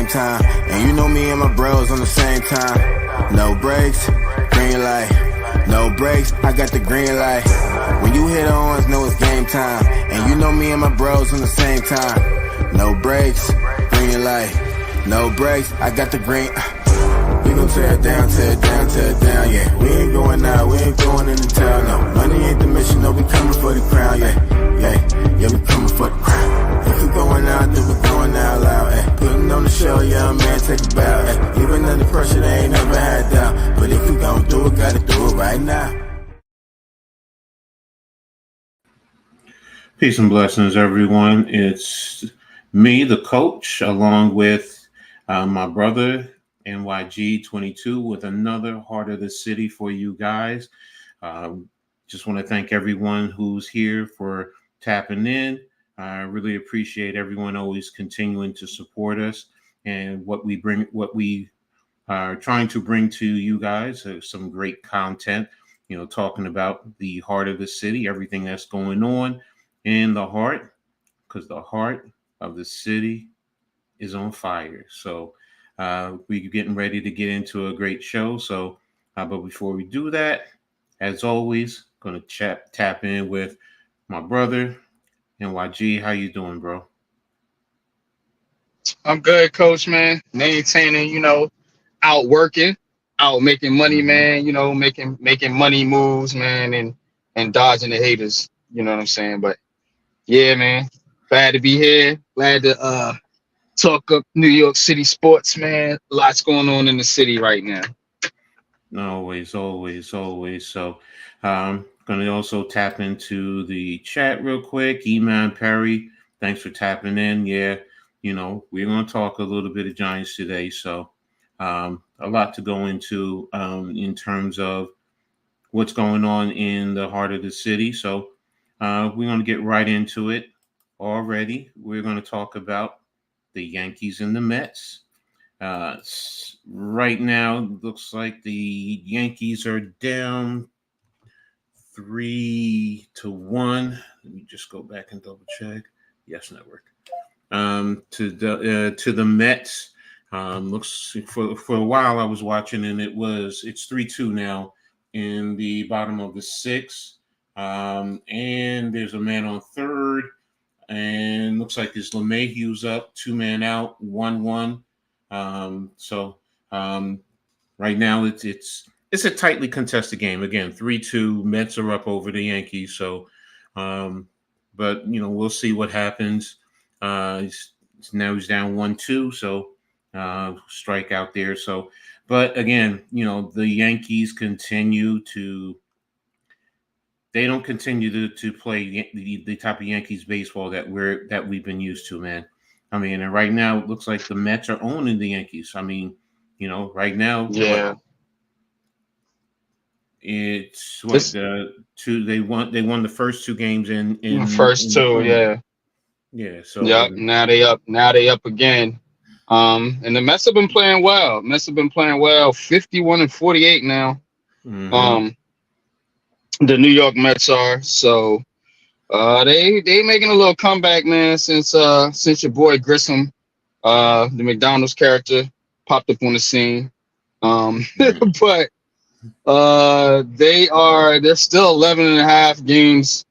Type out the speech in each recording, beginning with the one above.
game time. And you know me and my bros on the same time. No brakes, green light. No brakes, I got the green light. When you hit ons, know it's game time. And you know me and my bros on the same time. No brakes, green light. No brakes, I got the green. We gon' tear it down, tear it down, tear it down, yeah. We ain't going out, we ain't going into town, no. Money ain't the mission, no, we coming for the crown, yeah, we coming for the crown. If we going out, then we going out loud, eh. Putting on the show, young man, take a bow, eh. Even under pressure, they ain't never had doubt. But if we gon' do it, gotta do it right now. Peace and blessings, everyone. It's me, the coach, along with my brother, NYG22, with another Heart of the City for you guys. Just want to thank everyone who's here for tapping in. I really appreciate everyone always continuing to support us and what we are trying to bring to you guys. Some great content, talking about the heart of the city, everything that's going on in the heart, because the heart of the city is on fire. So we're getting ready to get into a great show. So, but before we do that, as always, going to tap in with my brother, NYG. How you doing, bro? I'm good, coach, man. Maintaining, out working, out making money, man, making money moves, man, and dodging the haters. You know what I'm saying? But yeah, man, glad to be here. Glad to talk up New York City sports, man. Lots going on in the city right now. Always. So going to also tap into the chat real quick. Eman Perry, thanks for tapping in. Yeah, we're going to talk a little bit of Giants today. So a lot to go into in terms of what's going on in the heart of the city. So we're going to get right into it already. We're going to talk about the Yankees and the Mets. Right now, looks like the Yankees are down 3-1. Let me just go back and double check. Yes, network. To the Mets. Looks for a while I was watching, and it's 3-2 now in the bottom of the sixth. And there's a man on third, and looks like it's LeMahieu's up, 2-man out, 1-1. So right now it's a tightly contested game. Again, 3-2. Mets are up over the Yankees. So, but we'll see what happens. Now he's down 1-2. So strike out there. So, but again, the Yankees they don't continue to play the type of Yankees baseball that we've been used to, man. I mean, and right now it looks like the Mets are owning the Yankees. I mean, right now, yeah, it's two. They won the first two games in first two, yeah. Yeah. So yep. Now they up again. And the Mets have been playing well. 51-48 now. Mm-hmm. The New York Mets are. So they making a little comeback, man, since your boy Grissom, the McDonald's character, popped up on the scene. But they're still 11.5 games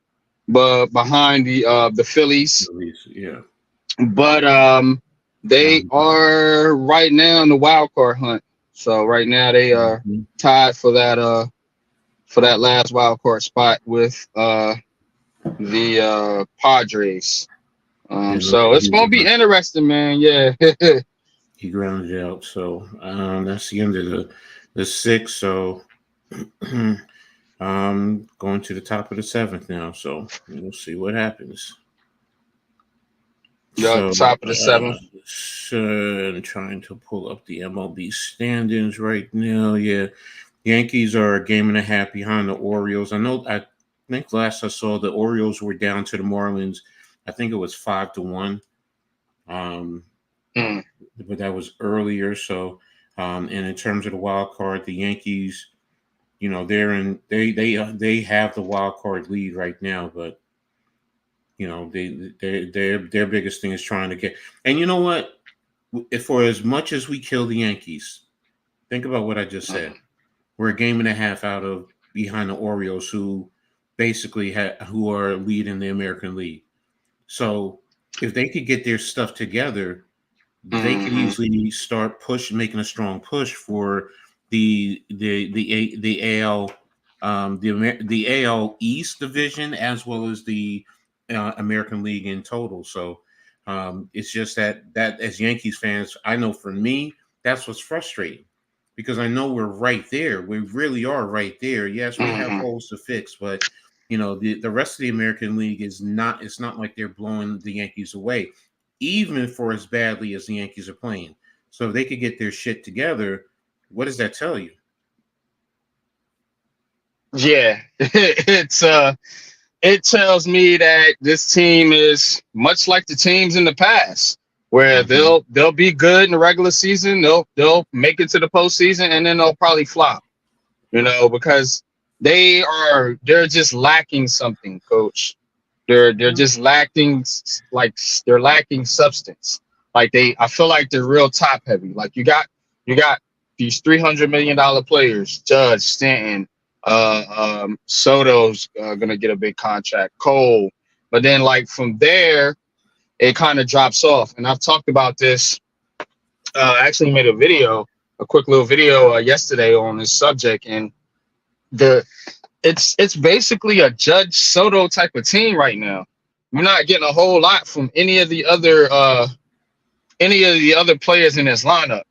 behind the Phillies. Yeah. But they are right now in the wild card hunt. So right now they are tied for that last wild card spot with the Padres. So it's gonna be interesting, man. Yeah. He grounded out. So that's the end of the sixth. So going to the top of the seventh now. So we'll see what happens. Yeah, so, top of the seventh. I'm trying to pull up the MLB standings right now. Yeah, Yankees are a game and a half behind the Orioles. I think last I saw the Orioles were down to the Marlins. I think it was 5-1. But that was earlier. So, and in terms of the wild card, the Yankees, they have the wild card lead right now, but their biggest thing is trying to get. And you know what? for as much as we kill the Yankees, think about what I just said. We're a game and a half out of behind the Orioles, who basically who are leading the American League. So if they could get their stuff together, they could easily start making a strong push for the AL the AL East division, as well as the American League in total. So it's just that as Yankees fans, I know for me that's what's frustrating, because I know we're right there. We really are right there. Yes, we have holes to fix, but the rest of the American League is not. It's not like they're blowing the Yankees away, even for as badly as the Yankees are playing. So if they could get their shit together, what does that tell you? Yeah, it tells me that this team is much like the teams in the past, where they'll be good in the regular season, they'll make it to the postseason, and then they'll probably flop. Because they're just lacking something, coach. They're just lacking, they're lacking substance. I feel like they're real top heavy. Like you got these $300 million players, Judge, Stanton, Soto's gonna get a big contract, Cole, but then from there it kind of drops off. And I've talked about this. I actually made a quick little video yesterday on this subject, and it's basically a Judge Soto type of team right now. We're not getting a whole lot from any of the other players in this lineup.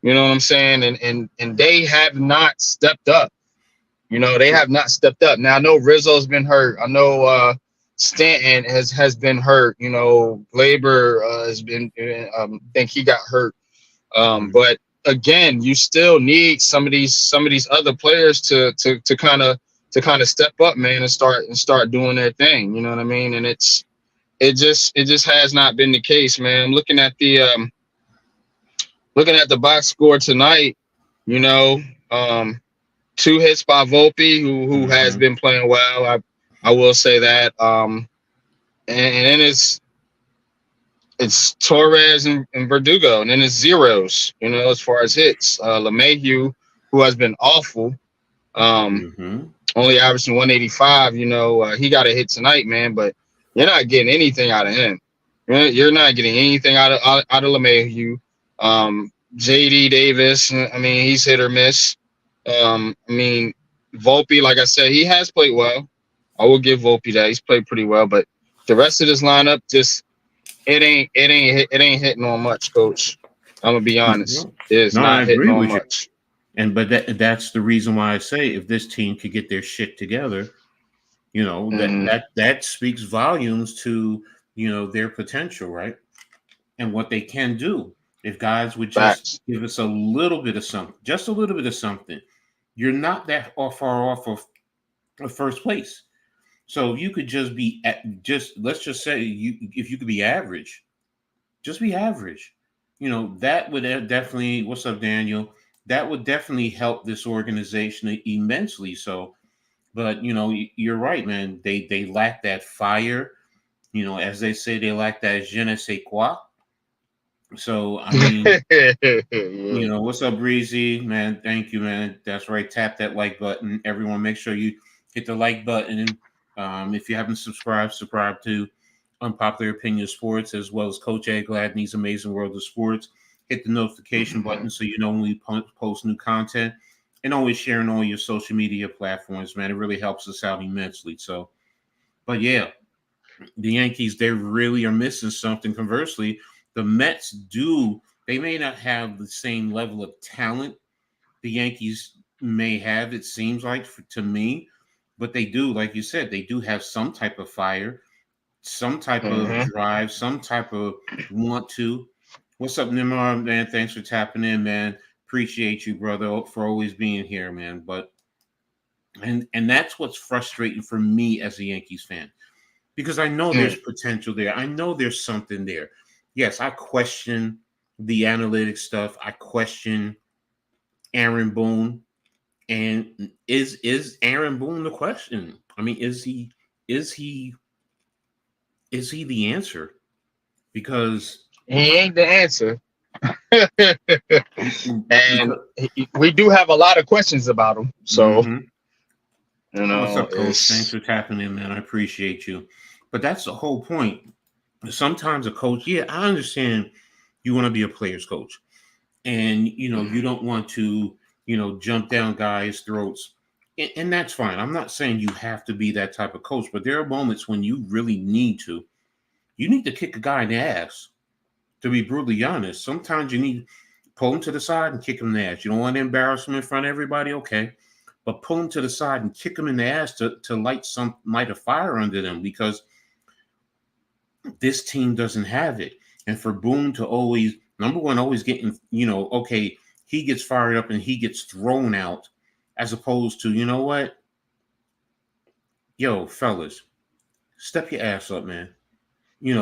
You know what I'm saying? And they have not stepped up. They have not stepped up. Now I know Rizzo's been hurt. I know Stanton has been hurt. Glaber has been. I think he got hurt. But again, you still need some of these other players to kind of step up, man, and start doing their thing. You know what I mean? And it just has not been the case, man. I'm looking at the box score tonight. 2 hits by Volpe, who has been playing well. I will say that. And then it's Torres and Verdugo, and then it's zeros, as far as hits. LeMahieu, who has been awful, only averaging 185. He got a hit tonight, man, but you're not getting anything out of him. You're not getting anything out of LeMahieu. JD Davis, I mean, he's hit or miss. Volpe, like I said, he has played well. I will give Volpe that. He's played pretty well, but the rest of this lineup just it ain't hitting on much, coach. I'm gonna be honest. It's not hitting on much. But that's the reason why I say, if this team could get their shit together, that speaks volumes to their potential, right? And what they can do. If guys would just give us a little bit of something, just a little bit of something, you're not that far off of first place. So if you could just be let's just say if you could be average, just be average. That would definitely. What's up, Daniel? That would definitely help this organization immensely. So, but you're right, man. They lack that fire. As they say, they lack that je ne sais quoi. So I mean, what's up, Breezy, man? Thank you, man. That's right. Tap that like button. Everyone, make sure you hit the like button. If you haven't subscribed to Unpopular Opinion Sports, as well as Coach A Gladney's Amazing World of Sports. Hit the notification button so you know when we post new content, and always sharing all your social media platforms, man. It really helps us out immensely. So, but yeah, the Yankees, they really are missing something. Conversely, the Mets they may not have the same level of talent the Yankees may have, it seems like to me, but they do, like you said, they do have some type of fire, some type of drive, some type of want to. What's up, Nimar, man? Thanks for tapping in, man. Appreciate you, brother, for always being here, man. But and that's what's frustrating for me as a Yankees fan, because I know there's potential there. I know there's something there. Yes, I question the analytics stuff. I question Aaron Boone. And is Aaron Boone the question? I mean, is he the answer? Because he ain't the answer. And we do have a lot of questions about him. So, What's up, Coach? Thanks it's for tapping in, man. I appreciate you. But that's the whole point. Sometimes a coach, yeah, I understand you want to be a player's coach, and you don't want to, jump down guys' throats, and that's fine. I'm not saying you have to be that type of coach, but there are moments when you really need to. You need to kick a guy in the ass. To be brutally honest, sometimes you need to pull him to the side and kick him in the ass. You don't want to embarrass him in front of everybody, okay? But pull him to the side and kick him in the ass to light a fire under them, because this team doesn't have it. And for Boone to always, number one, always getting, okay, he gets fired up and he gets thrown out, as opposed to, you know what? Yo, fellas, step your ass up, man.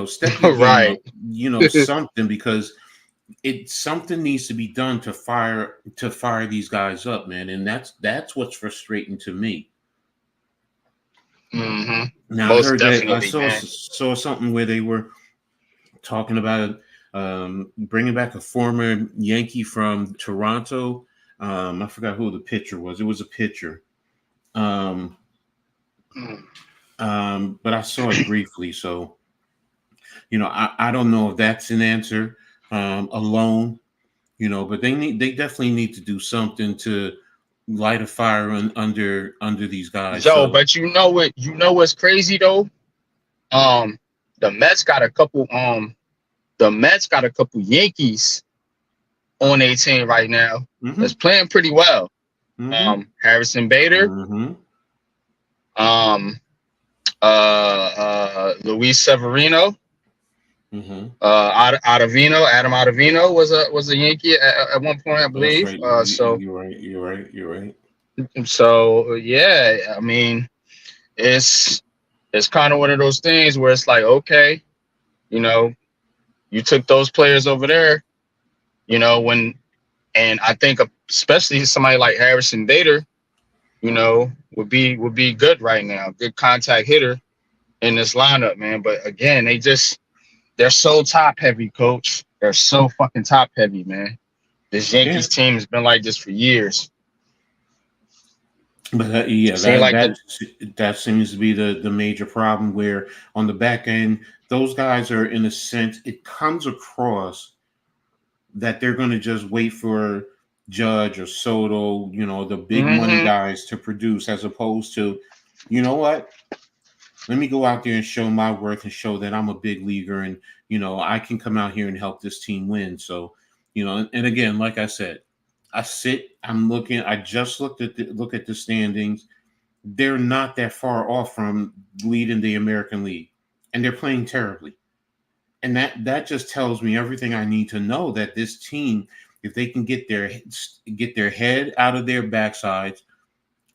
Step your game right. up, something, because something needs to be done to fire these guys up, man. And that's what's frustrating to me. Now I Most heard that I definitely, man. saw something where they were talking about bringing back a former Yankee from Toronto. I forgot who the pitcher was. It was a pitcher. But I saw it briefly, so I don't know if that's an answer alone. But they definitely need to do something to light a fire under these guys. Yo, So but what's crazy though? The Mets got a couple Yankees on 18 right now. That's playing pretty well. Harrison Bader, Luis Severino, Adam Ottavino was a Yankee at one point, I believe. Right. So You're right. So yeah, I mean, it's kind of one of those things where it's like, okay, you took those players over there, and I think especially somebody like Harrison Bader, would be good right now, good contact hitter in this lineup, man. But again, they're so top heavy, coach. They're so fucking top heavy, man. This Yankees team has been like this for years. But that seems to be the major problem, where on the back end, those guys are, in a sense, it comes across that they're going to just wait for Judge or Soto, the big money guys to produce, as opposed to, you know what? Let me go out there and show my worth and show that I'm a big leaguer, and I can come out here and help this team win. So, and again, like I said, I'm looking. I just look at the standings. They're not that far off from leading the American League, and they're playing terribly. And that just tells me everything I need to know, that this team, if they can get their head out of their backsides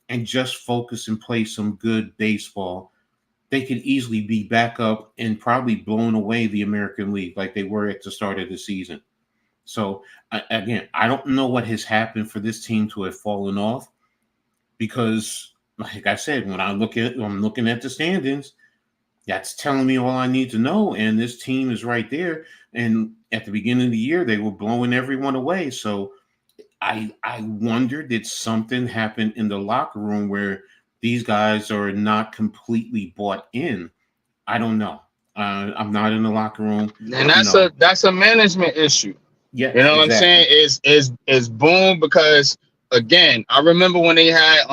and just focus and play some good baseball, they could easily be back up and probably blowing away the American League like they were at the start of the season. So again, I don't know what has happened for this team to have fallen off, because, like I said, when I'm looking at the standings, that's telling me all I need to know. And this team is right there. And at the beginning of the year, they were blowing everyone away. So I wonder, did something happen in the locker room where these guys are not completely bought in? I don't know. I'm not in the locker room, and that's a management issue. Yeah, you know what I'm saying? Is Boom, because again, I remember when they had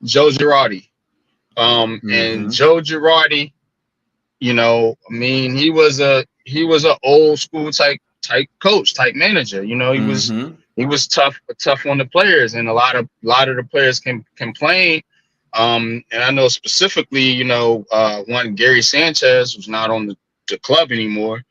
Joe Girardi, and Joe Girardi, I mean, he was a old school type coach, type manager. He was tough on the players, and a lot of the players can complain. And I know specifically, one Gary Sanchez, who's not on the club anymore,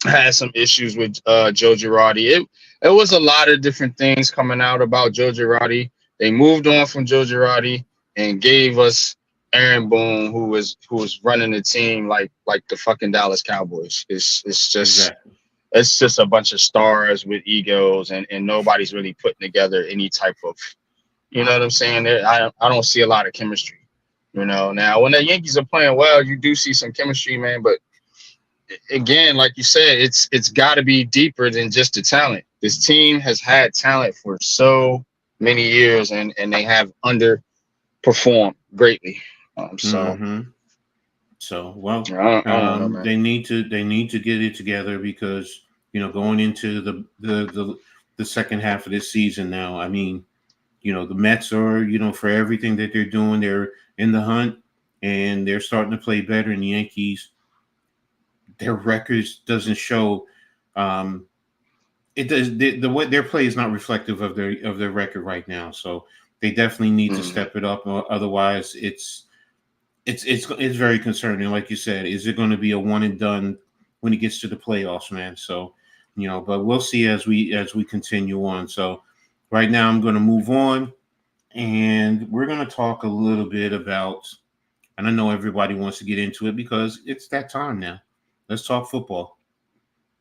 had some issues with Joe Girardi. It was a lot of different things coming out about Joe Girardi. They moved on from Joe Girardi and gave us Aaron Boone, who was running the team like the fucking Dallas Cowboys. It's just It's just a bunch of stars with egos, and nobody's really putting together any type of, you know what I'm saying? I don't see a lot of chemistry. Now when the Yankees are playing well, you do see some chemistry, man, but again, like you said, it's got to be deeper than just the talent. This team has had talent for so many years, and they have underperformed greatly. So Mm-hmm. So, well, I don't know, man. they need to get it together because going into the second half of this season now. I mean, the Mets are for everything that they're doing, they're in the hunt and they're starting to play better. And the Yankees, their records doesn't show. It does the way their play is not reflective of their record right now. So they definitely need to Mm. step it up. Otherwise, it's very concerning. Like you said, is it going to be a one and done when it gets to the playoffs, man? So, but we'll see as we continue on. So, right now I'm going to move on, and we're going to talk a little bit about. And I know everybody wants to get into it because it's that time now. Let's talk football.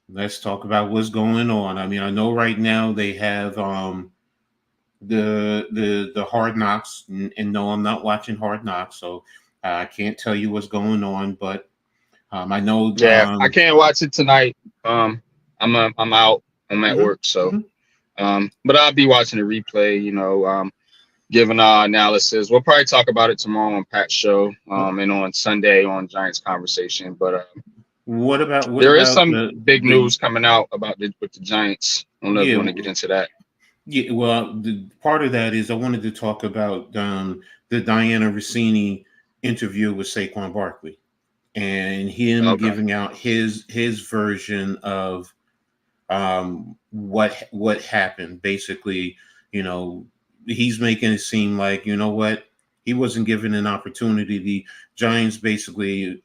Let's talk about what's going on. I mean, I know right now they have the Hard Knocks, and no, I'm not watching Hard Knocks, so I can't tell you what's going on. But I know. Yeah, I can't watch it tonight. I'm out. I'm at Mhm, work, so mhm. but I'll be watching the replay. Giving our analysis. We'll probably talk about it tomorrow on Pat's show, and on Sunday on Giants Conversation. But What there is about some big the news coming out about with the Giants. I don't know if you yeah want to get into that. yeah? Well, the part of that is I wanted to talk about the Diana Rossini interview with Saquon Barkley and him Okay. giving out his version of what happened. Basically, you know, he's making it seem like what, he wasn't given an opportunity. The Giants basically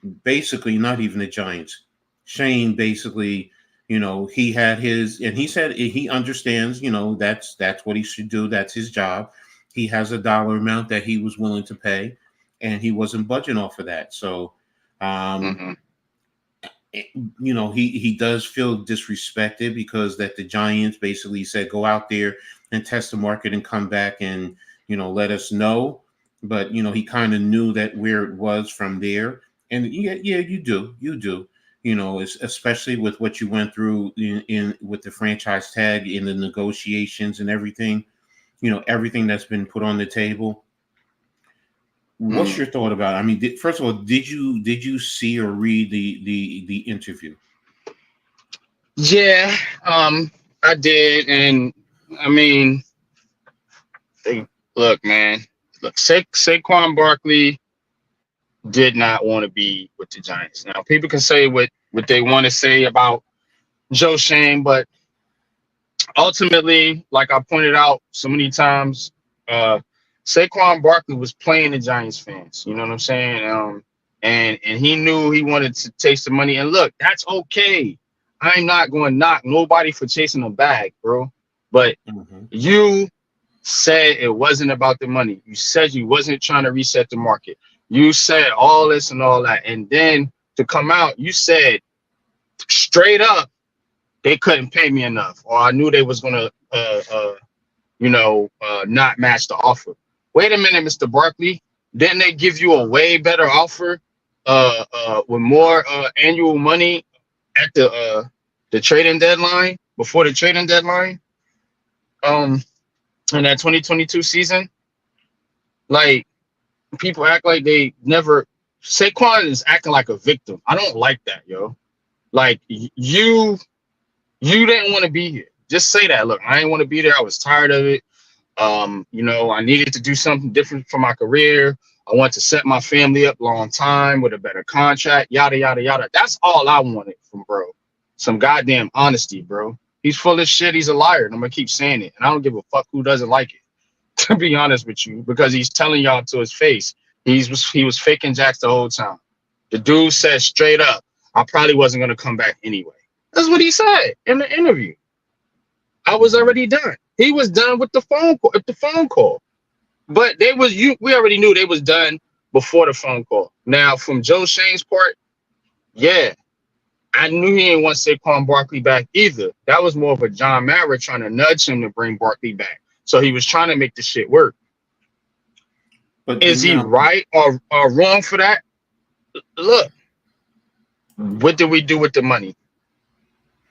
not even the Giants. Shane basically, he had his, and he said he understands. That's what he should do. That's his job. He has a dollar amount that he was willing to pay, and he wasn't budging off of that. So. Um, Mm-hmm. he does feel disrespected because that the Giants basically said go out there and test the market and come back and let us know. But he kind of knew that where it was from there. And yeah, you do. Especially with what you went through in with the franchise tag in the negotiations and everything. Everything that's been put on the table. What's Mm. your thought about it? I mean, first of all, did you see or read the interview? Yeah, I did, and I mean, look, man, look, Saquon Barkley did not want to be with the Giants. Now, people can say what they want to say about Joe Shane, but ultimately, like I pointed out so many times, uh, Saquon Barkley was playing the Giants fans. You know what I'm saying? And he knew he wanted to taste the money. And look, that's okay. I'm not going to knock nobody for chasing a bag, bro. But Mhm. you said it wasn't about the money. You said you wasn't trying to reset the market. You said all this and all that. And then to come out, you said straight up, they couldn't pay me enough, or I knew they was gonna, not match the offer. Wait a minute, Mr. Barkley. Didn't they give you a way better offer, with more annual money at the trading deadline, before the trading deadline, in that 2022 season? Like, people act like they never. Saquon is acting like a victim. I don't like that, yo. Like, you didn't want to be here. Just say that. Look, I didn't want to be there. I was tired of it. I needed to do something different for my career. I wanted to set my family up long time with a better contract, yada, yada, yada. That's all I wanted from bro. Some goddamn honesty, bro. He's full of shit. He's a liar. And I'm going to keep saying it. And I don't give a fuck who doesn't like it, to be honest with you, because he's telling y'all to his face. He was faking jacks the whole time. The dude said straight up, I probably wasn't going to come back anyway. That's what he said in the interview. I was already done. He was done with the phone call. But we already knew they was done before the phone call. Now, from Joe Shane's part, yeah, I knew he didn't want Saquon Barkley back either. That was more of a John Mara trying to nudge him to bring Barkley back. So he was trying to make the shit work. But Is he now, right or wrong for that? Look, What did we do with the money?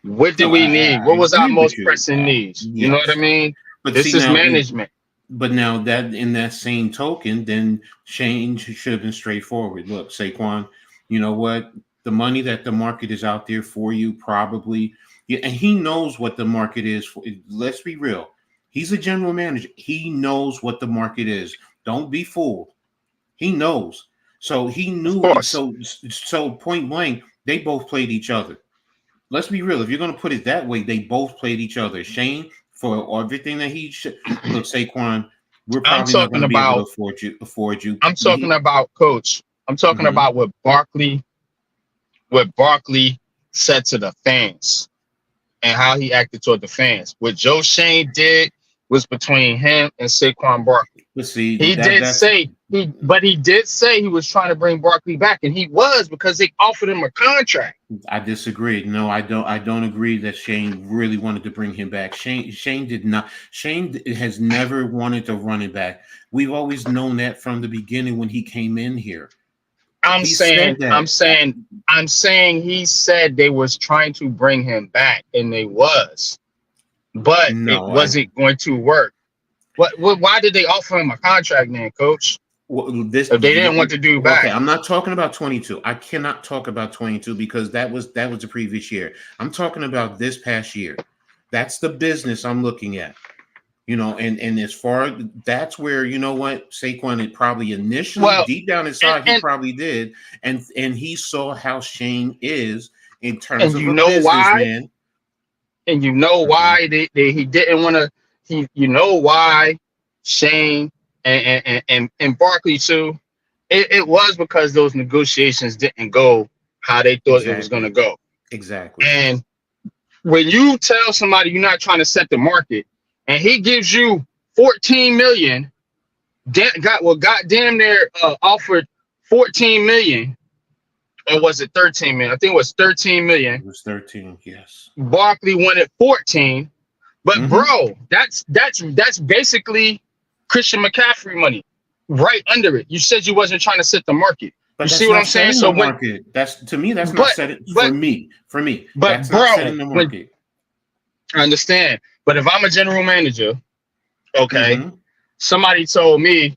What did No, we need? I What was our agree with most you. pressing needs? You know what I Yes, mean? but This see is now, management. but now that in that same token, then Shane should have been straightforward. Look, Saquon, you know what? The money that the market is out there for you, probably, yeah, and he knows what the market is for. Let's be real. He's a general manager. He knows what the market is. Don't be fooled. He knows. So he Of knew. course. So point blank, they both played each other. Let's be real. If you're going to put it that way, they both played each other. Shane, for everything that look, Saquon, we're I'm probably not going talking to be able to about afford you. I'm talking about coach. I'm talking Mhm. about what Barkley said to the fans and how he acted toward the fans. What Joe Shane did was between him and Saquon Barkley. Let's see He did that's say he did say he was trying to bring Barkley back, and he was because they offered him a contract. I disagree. No, I don't. I don't agree that Shane really wanted to bring him back. Shane did not. Shane has never wanted to run it back. We've always known that from the beginning when he came in here. I'm He saying, said I'm that. saying, I'm saying he said they was trying to bring him back, and they was, but it No, wasn't going to work. Why did they offer him a contract then, coach? well, this If they didn't want the dude okay. back. I'm not talking about 22. I cannot talk about 22 because that was the previous year. I'm talking about this past year. That's the business I'm looking at. And as far that's where you know what Saquon it probably initially Well, deep down and inside he and, probably did, and he saw how Shane is in terms and of you a know why? businessman. And you know Mhm. why he didn't want to. You know why Shane and Barkley too. It was because those negotiations didn't go how they thought it was going to Exactly, go. exactly. And when you tell somebody you're not trying to set the market, and he gives you 14 million, got damn near offered 14 million, or was it 13 million? I think it was 13 It million. was 13. Yes. Barkley wanted 14. But Hmm. bro, that's basically Christian McCaffrey money right under it. You said you wasn't trying to set the market. You But see that's what not I'm saying? setting the So when, market. That's to me. That's not but setting for but me. For me, but that's not bro, setting the when market. I understand, but if I'm a general manager, okay, Hmm. somebody told me,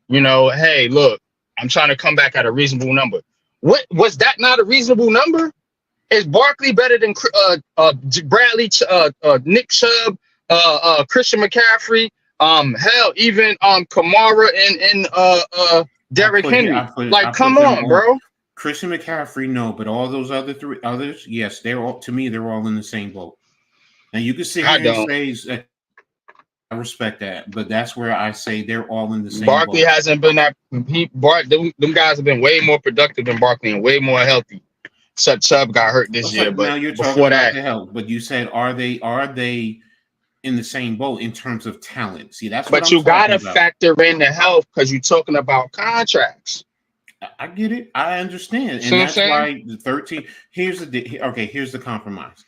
hey, look, I'm trying to come back at a reasonable number. What was that not a reasonable number? Is Barkley better than Bradley, Nick Chubb, Christian McCaffrey? Hell, even Kamara and Derrick Henry. I Like, put come them on, on. bro. Christian McCaffrey, no, but all those other three others, yes, they're all to me. They're all in the same boat. Now you can sit I here and don't. say, I respect that, but that's where I say they're all in the same Barkley boat. hasn't been that. Them guys have been way more productive than Barkley and way more healthy. Except Chubb got hurt this year, So but now you're talking before about that, the health, but you said are they in the same boat in terms of talent? See, that's what but I'm you talking gotta about. factor in the health because you're talking about contracts. I get it. I understand, See and what I'm that's saying? why the 13. Okay. Here's the compromise.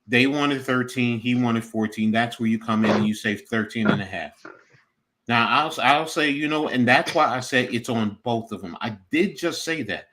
They wanted 13. He wanted 14. That's where you come in and you say 13 and a half. Now I'll say and that's why I say it's on both of them. I did just say that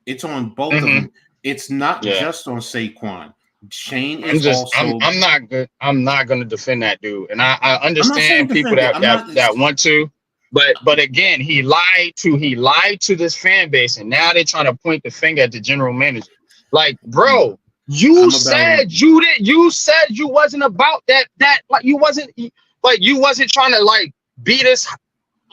it's on both of Hmm. them. It's not Yeah. just on Saquon. Shane I'm is just also. I'm not good. I'm not gonna defend that dude. And I I'm not saying understand people defend it. that I'm that not. that want to, but again, he lied to this fan base, and now they're trying to point the finger at the general manager. Like, bro, you I'm about. said you said you wasn't about that like you wasn't trying to like beat us,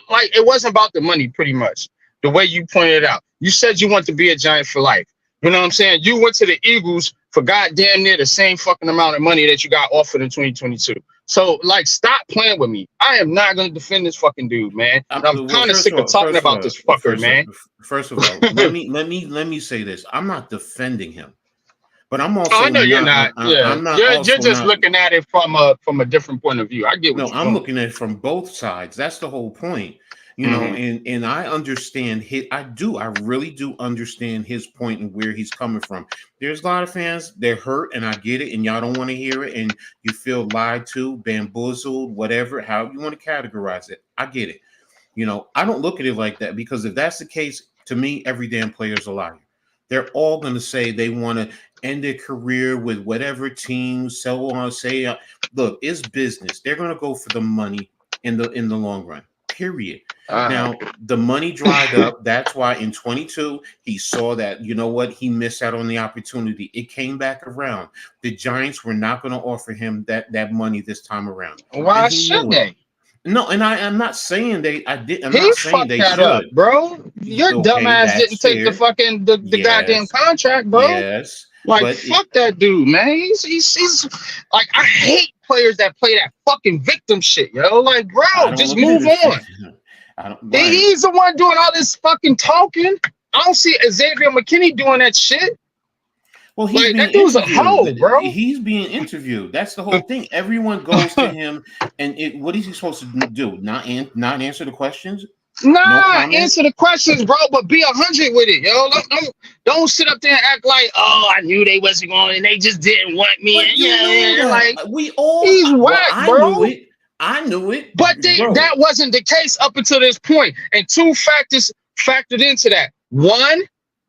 like it wasn't about the money, pretty much. The way you pointed it out, you said you want to be a Giant for life. You know what I'm saying? You went to the Eagles for goddamn near the same fucking amount of money that you got offered in 2022. So like, stop playing with me. I am not gonna defend this fucking dude, man. And I'm Well, kind of sick of talking about this fucker, man. first of all, let me say this. I'm not defending him, but I'm Oh, I also know you're not. not. Yeah, I'm not you're also just not. looking at it from a different point of view. I get No, what you're I'm doing. looking at it from both sides. That's the whole point. Hmm. And I understand I really do understand his point and where he's coming from. There's a lot of fans, they're hurt, and I get it, and y'all don't want to hear it, and you feel lied to, bamboozled, whatever, however you want to categorize it. I get it. I don't look at it like that because if that's the case, to me, every damn player is a liar. They're all going to say they want to end their career with whatever team. So on, say, look, it's business. They're going to go for the money in the long run. Period. Now the money dried up. That's why in 22 he saw that, you know what, he missed out on the opportunity. It came back around. The Giants were not going to offer him that money this time around. Why should they? No, and I'm not saying they. I'm He not saying they should, up, bro. Your dumbass didn't take the fucking the goddamn contract, bro. Yes, like fuck that dude, man. He's like, I hate players that play that fucking victim shit, yo. Like, bro, just move on. He's the one doing all this fucking talking. I don't see Xavier McKinney doing that shit. Well, he's that dude's a hoe, bro. He's being interviewed. That's the whole thing. Everyone goes to him, and what is he supposed to do? Not answer the questions? Nah, answer the questions, bro. But be 100 with it, yo. Don't sit up there and act like, oh, I knew they wasn't going, and they just didn't want me. Like we all. He's whack, bro. I knew it. But that wasn't the case up until this point. And two factors factored into that. One,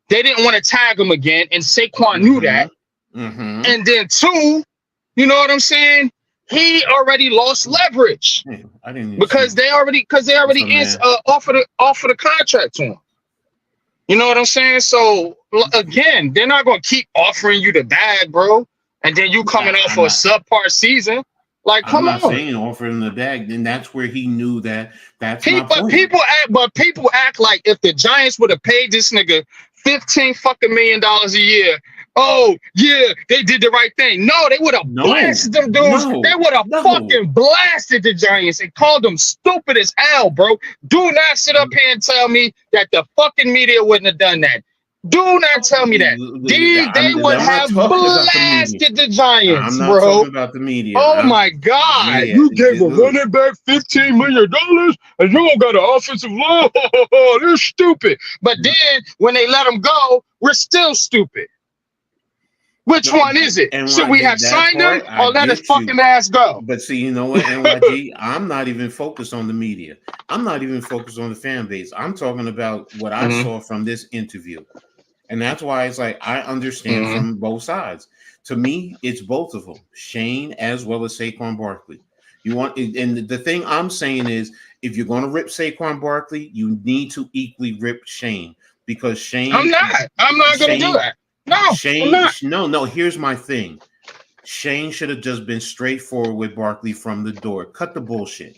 they didn't want to tag him again, and Saquon knew that. And then two, you know what I'm saying? He already lost leverage because they already offered the contract to him. You know what I'm saying? So again, they're not gonna keep offering you the bag, bro. And then you coming off for a subpar season. Like, come on. I'm not saying offering the bag. Then that's where he knew that. That's people act like if the Giants would have paid this nigga $15 million a year. Oh yeah, they did the right thing. No, they would have blasted them dudes. They would have fucking blasted the Giants and called them stupid as hell, bro. Do not sit up here and tell me that the fucking media wouldn't have done that. Do not tell me that. They would have blasted the Giants, I'm not bro. talking about the media. Oh my God. You gave a running back $15 million and you don't got an offensive line. They're stupid. But then when they let them go, we're still stupid. Which one is it? Should we have signed him or let his fucking ass go? But see, you know what, NYG, I'm not even focused on the media. I'm not even focused on the fan base. I'm talking about what I saw from this interview. And that's why it's like I understand from both sides. To me, it's both of them, Shane as well as Saquon Barkley. You want, and the thing I'm saying is, if you're going to rip Saquon Barkley, you need to equally rip Shane, because Shane. I'm not going to do that. No, Shane. No. Here's my thing. Shane should have just been straightforward with Barkley from the door. Cut the bullshit.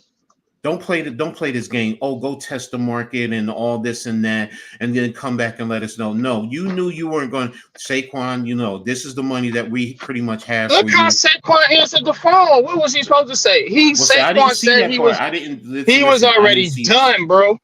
Don't play this game. Oh, go test the market and all this and that, and then come back and let us know. No, you knew you weren't going. Saquon, you know, this is the money that we pretty much have. Look how Saquon answered the phone. What was he supposed to say? Saquon said he was already done, bro.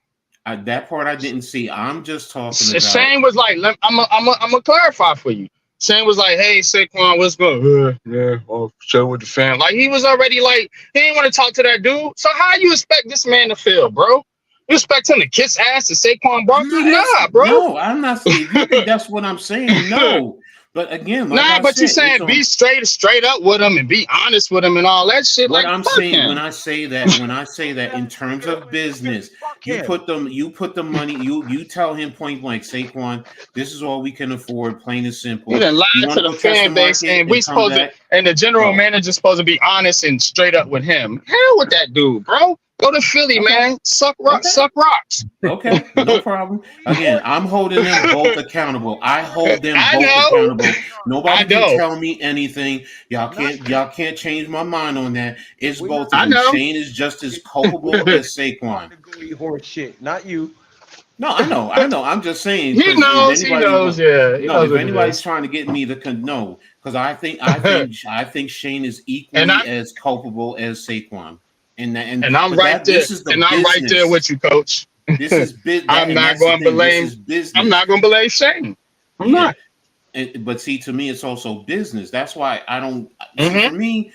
That part I didn't see. I'm just talking about. Shane was like, I'm gonna clarify for you. Shane was like, hey, Saquon, what's good? Yeah, I'll share with the fan. Like, he was already like, he didn't want to talk to that dude. So how you expect this man to feel, bro? You expect him to kiss ass to Saquon Barkley? Nah, bro. No, I'm not saying that's what I'm saying. No. But again, you're saying be straight up with him and be honest with him and all that shit. What like, I'm saying when I say that in terms of business, you put the money, you tell him point blank, Saquon, this is all we can afford, plain and simple. You done lied to the fan base, and we supposed to, and the general manager's supposed to be honest and straight up with him. Hell with that dude, bro. Go to Philly, man. Suck rocks. Okay, no problem. Again, I'm holding them both accountable. I hold them both accountable. Nobody can tell me anything. Y'all can't change my mind on that. It's both of them. Shane is just as culpable as Saquon. Horse shit, not you. No, I know. I'm just saying. He knows. Yeah. If anybody's trying to get me to because I think Shane is equally as culpable as Saquon. And I'm right there. I'm right there with you, Coach. This is business. I'm not going to blame Shane. I'm not. But see, to me, it's also business. That's why I don't. For me,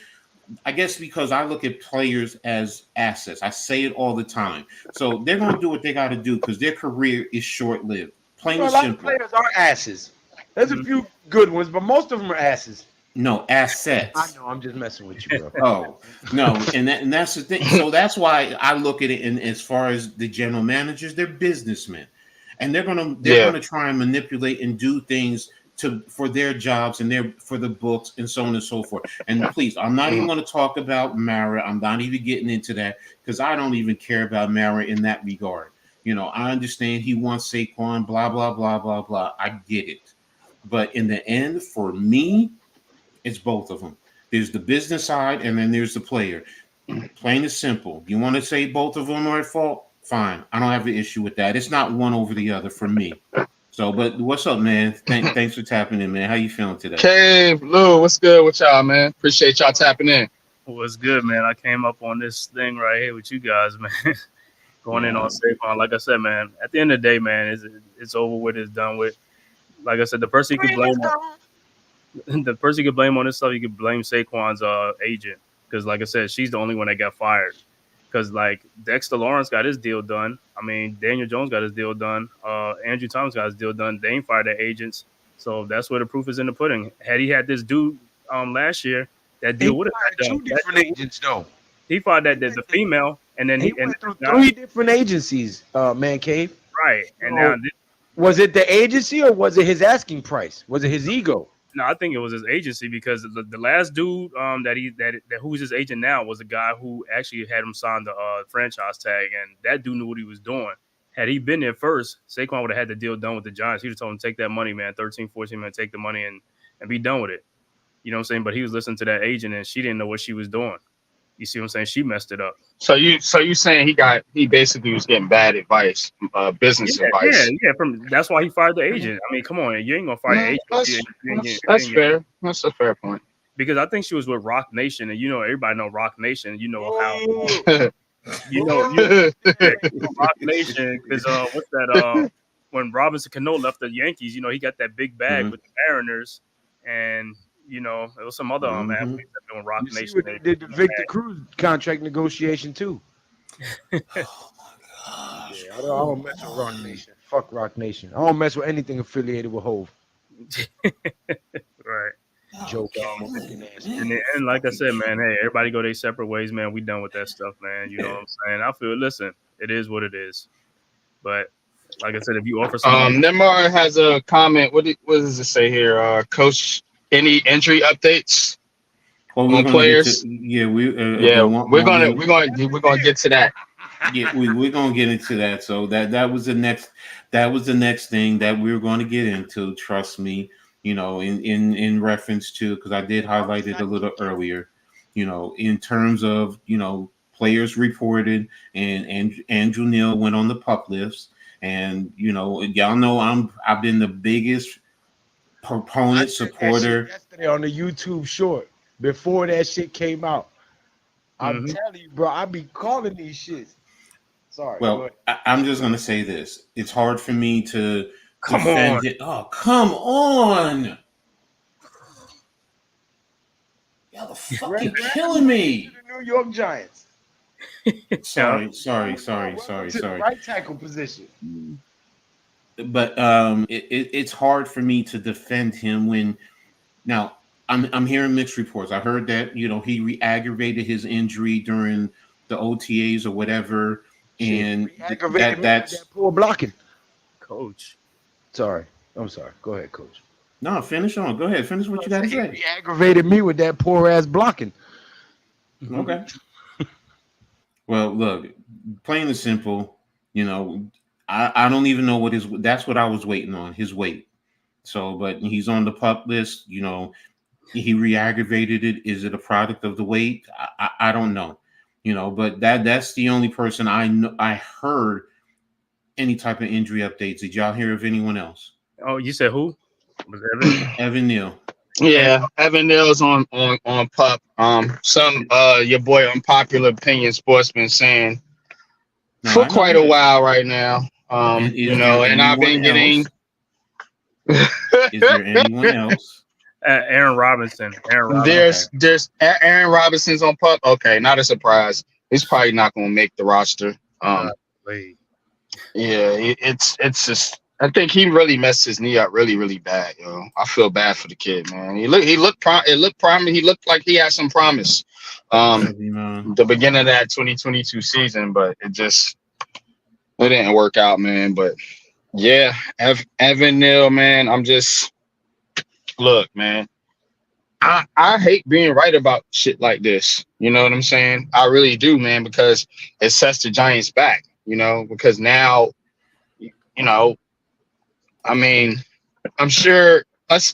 I guess because I look at players as assets. I say it all the time. So they're going to do what they got to do because their career is short-lived. Plain and simple. A lot of players are asses. There's a few good ones, but most of them are asses. No, assets. I know. I'm just messing with you, bro. Oh, no. And that's the thing. So that's why I look at it in as far as the general managers, they're businessmen. and they're gonna try and manipulate and do things for their jobs and for the books and so on and so forth. And please, I'm not even going to talk about Mara. I'm not even getting into that because I don't even care about Mara in that regard. You know, I understand he wants Saquon, blah blah blah blah blah. I get it, but in the end, for me, it's both of them. There's the business side, and then there's the player. Plain and simple. You want to say both of them are at fault? Fine. I don't have an issue with that. It's not one over the other for me. So, but what's up, man? Thanks for tapping in, man. How you feeling today? Cave, Lou, what's good with y'all, man? Appreciate y'all tapping in. What's good, man? I came up on this thing right here with you guys, man. Going in on Saquon. Like I said, man, at the end of the day, man, it's over with. It's done with. Like I said, the person you could blame on this stuff, you could blame Saquon's agent. Because, like I said, she's the only one that got fired. Because, like, Dexter Lawrence got his deal done. I mean, Daniel Jones got his deal done. Andrew Thomas got his deal done. They ain't fired their agents. So that's where the proof is in the pudding. Had he had this dude last year, that deal would have been done. Two different agents, though. He fired the female, and then he went through 3 different agencies, Man Cave. Right. And now was it the agency or was it his asking price? Was it his ego? No, I think it was his agency because the last dude that who's his agent now was a guy who actually had him sign the franchise tag, and that dude knew what he was doing. Had he been there first, Saquon would have had the deal done with the Giants. He'd have told him, take that money, man, 13, 14, man, take the money and be done with it. You know what I'm saying? But he was listening to that agent, and she didn't know what she was doing. You see what I'm saying? She messed it up. So you saying he basically was getting bad advice, business advice. Yeah. That's why he fired the agent. I mean, come on, you ain't gonna fire the agent. That's fair. That's a fair point. Because I think she was with Rock Nation, and everybody know Rock Nation. You know how you know Rock Nation. Because what's that? When Robinson Cano left the Yankees, he got that big bag with the Mariners, and there was some other athletes that doing Rock Nation. See what they did the Victor Cruz contract negotiation too. Oh my gosh! Yeah, I don't mess with Rock Nation. Fuck Rock Nation. I don't mess with anything affiliated with Hove. Right. Joke. And like I said, man, hey, everybody go their separate ways, man. We done with that stuff, man. You know what I'm saying? Listen, it is what it is. But like I said, if you offer something, Nemar has a comment. What does it say here? Coach, any injury updates on players? We're gonna get to that. Yeah, we're gonna get into that. So that was the next thing that we were going to get into. Trust me, in reference to, because I did highlight it a little earlier. In terms of players reported, and Andrew Neal went on the pup list, and y'all know I've been the biggest proponent, supporter. Yesterday on the YouTube short before that shit came out. I'm telling you, bro, I be calling these shits. Sorry. Well, I'm just gonna say this. It's hard for me to defend it. Oh, come on! Y'all are fucking killing me. The New York Giants. Sorry. Right tackle position. But it's hard for me to defend him when now I'm hearing mixed reports. I heard that he re-aggravated his injury during the OTAs or whatever, and that's that poor blocking. Coach. Sorry, I'm sorry. Go ahead, Coach. No, finish on. Go ahead, finish what you got to say. He aggravated me with that poor ass blocking. Okay. Well, look, plain and simple. I don't even know what that's what I was waiting on, his weight. So, but he's on the pup list, he re-aggravated it. Is it a product of the weight? I don't know, but that's the only person I know. I heard any type of injury updates. Did y'all hear of anyone else? Oh, you said who? Was Evan Neal. Yeah, Evan Neal's on pup. Some your boy Unpopular Opinion Sportsman saying for quite a while right now. And I've been getting. Is there anyone else? Aaron Robinson. There's Aaron Robinson's on pup. Okay, not a surprise. He's probably not going to make the roster. It's just. I think he really messed his knee up really, really bad, yo. I feel bad for the kid, man. It looked promising. He looked like he had some promise. The beginning of that 2022 season, but it didn't work out, man. But Yeah, Evan Neal, man. I'm just look, man. I hate being right about shit like this. You know what I'm saying? I really do, man, because it sets the Giants back. You know, because now, you know, I mean, I'm sure.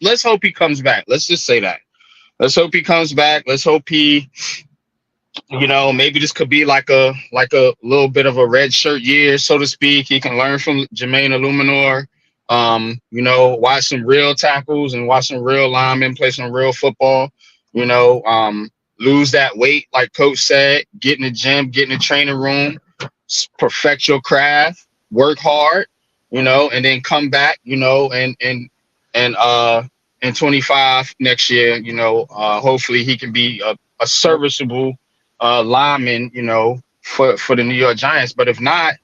Let's hope he comes back. Let's just say that. Let's hope he comes back. Let's hope he, maybe this could be like a little bit of a red shirt year, so to speak. He can learn from Jermaine Illuminor. Watch some real tackles and watch some real linemen play some real football. Lose that weight, like Coach said. Get in the gym, get in the training room, perfect your craft, work hard. And then come back. In 25 next year. Hopefully he can be a serviceable lineman, for the New York Giants. But if not,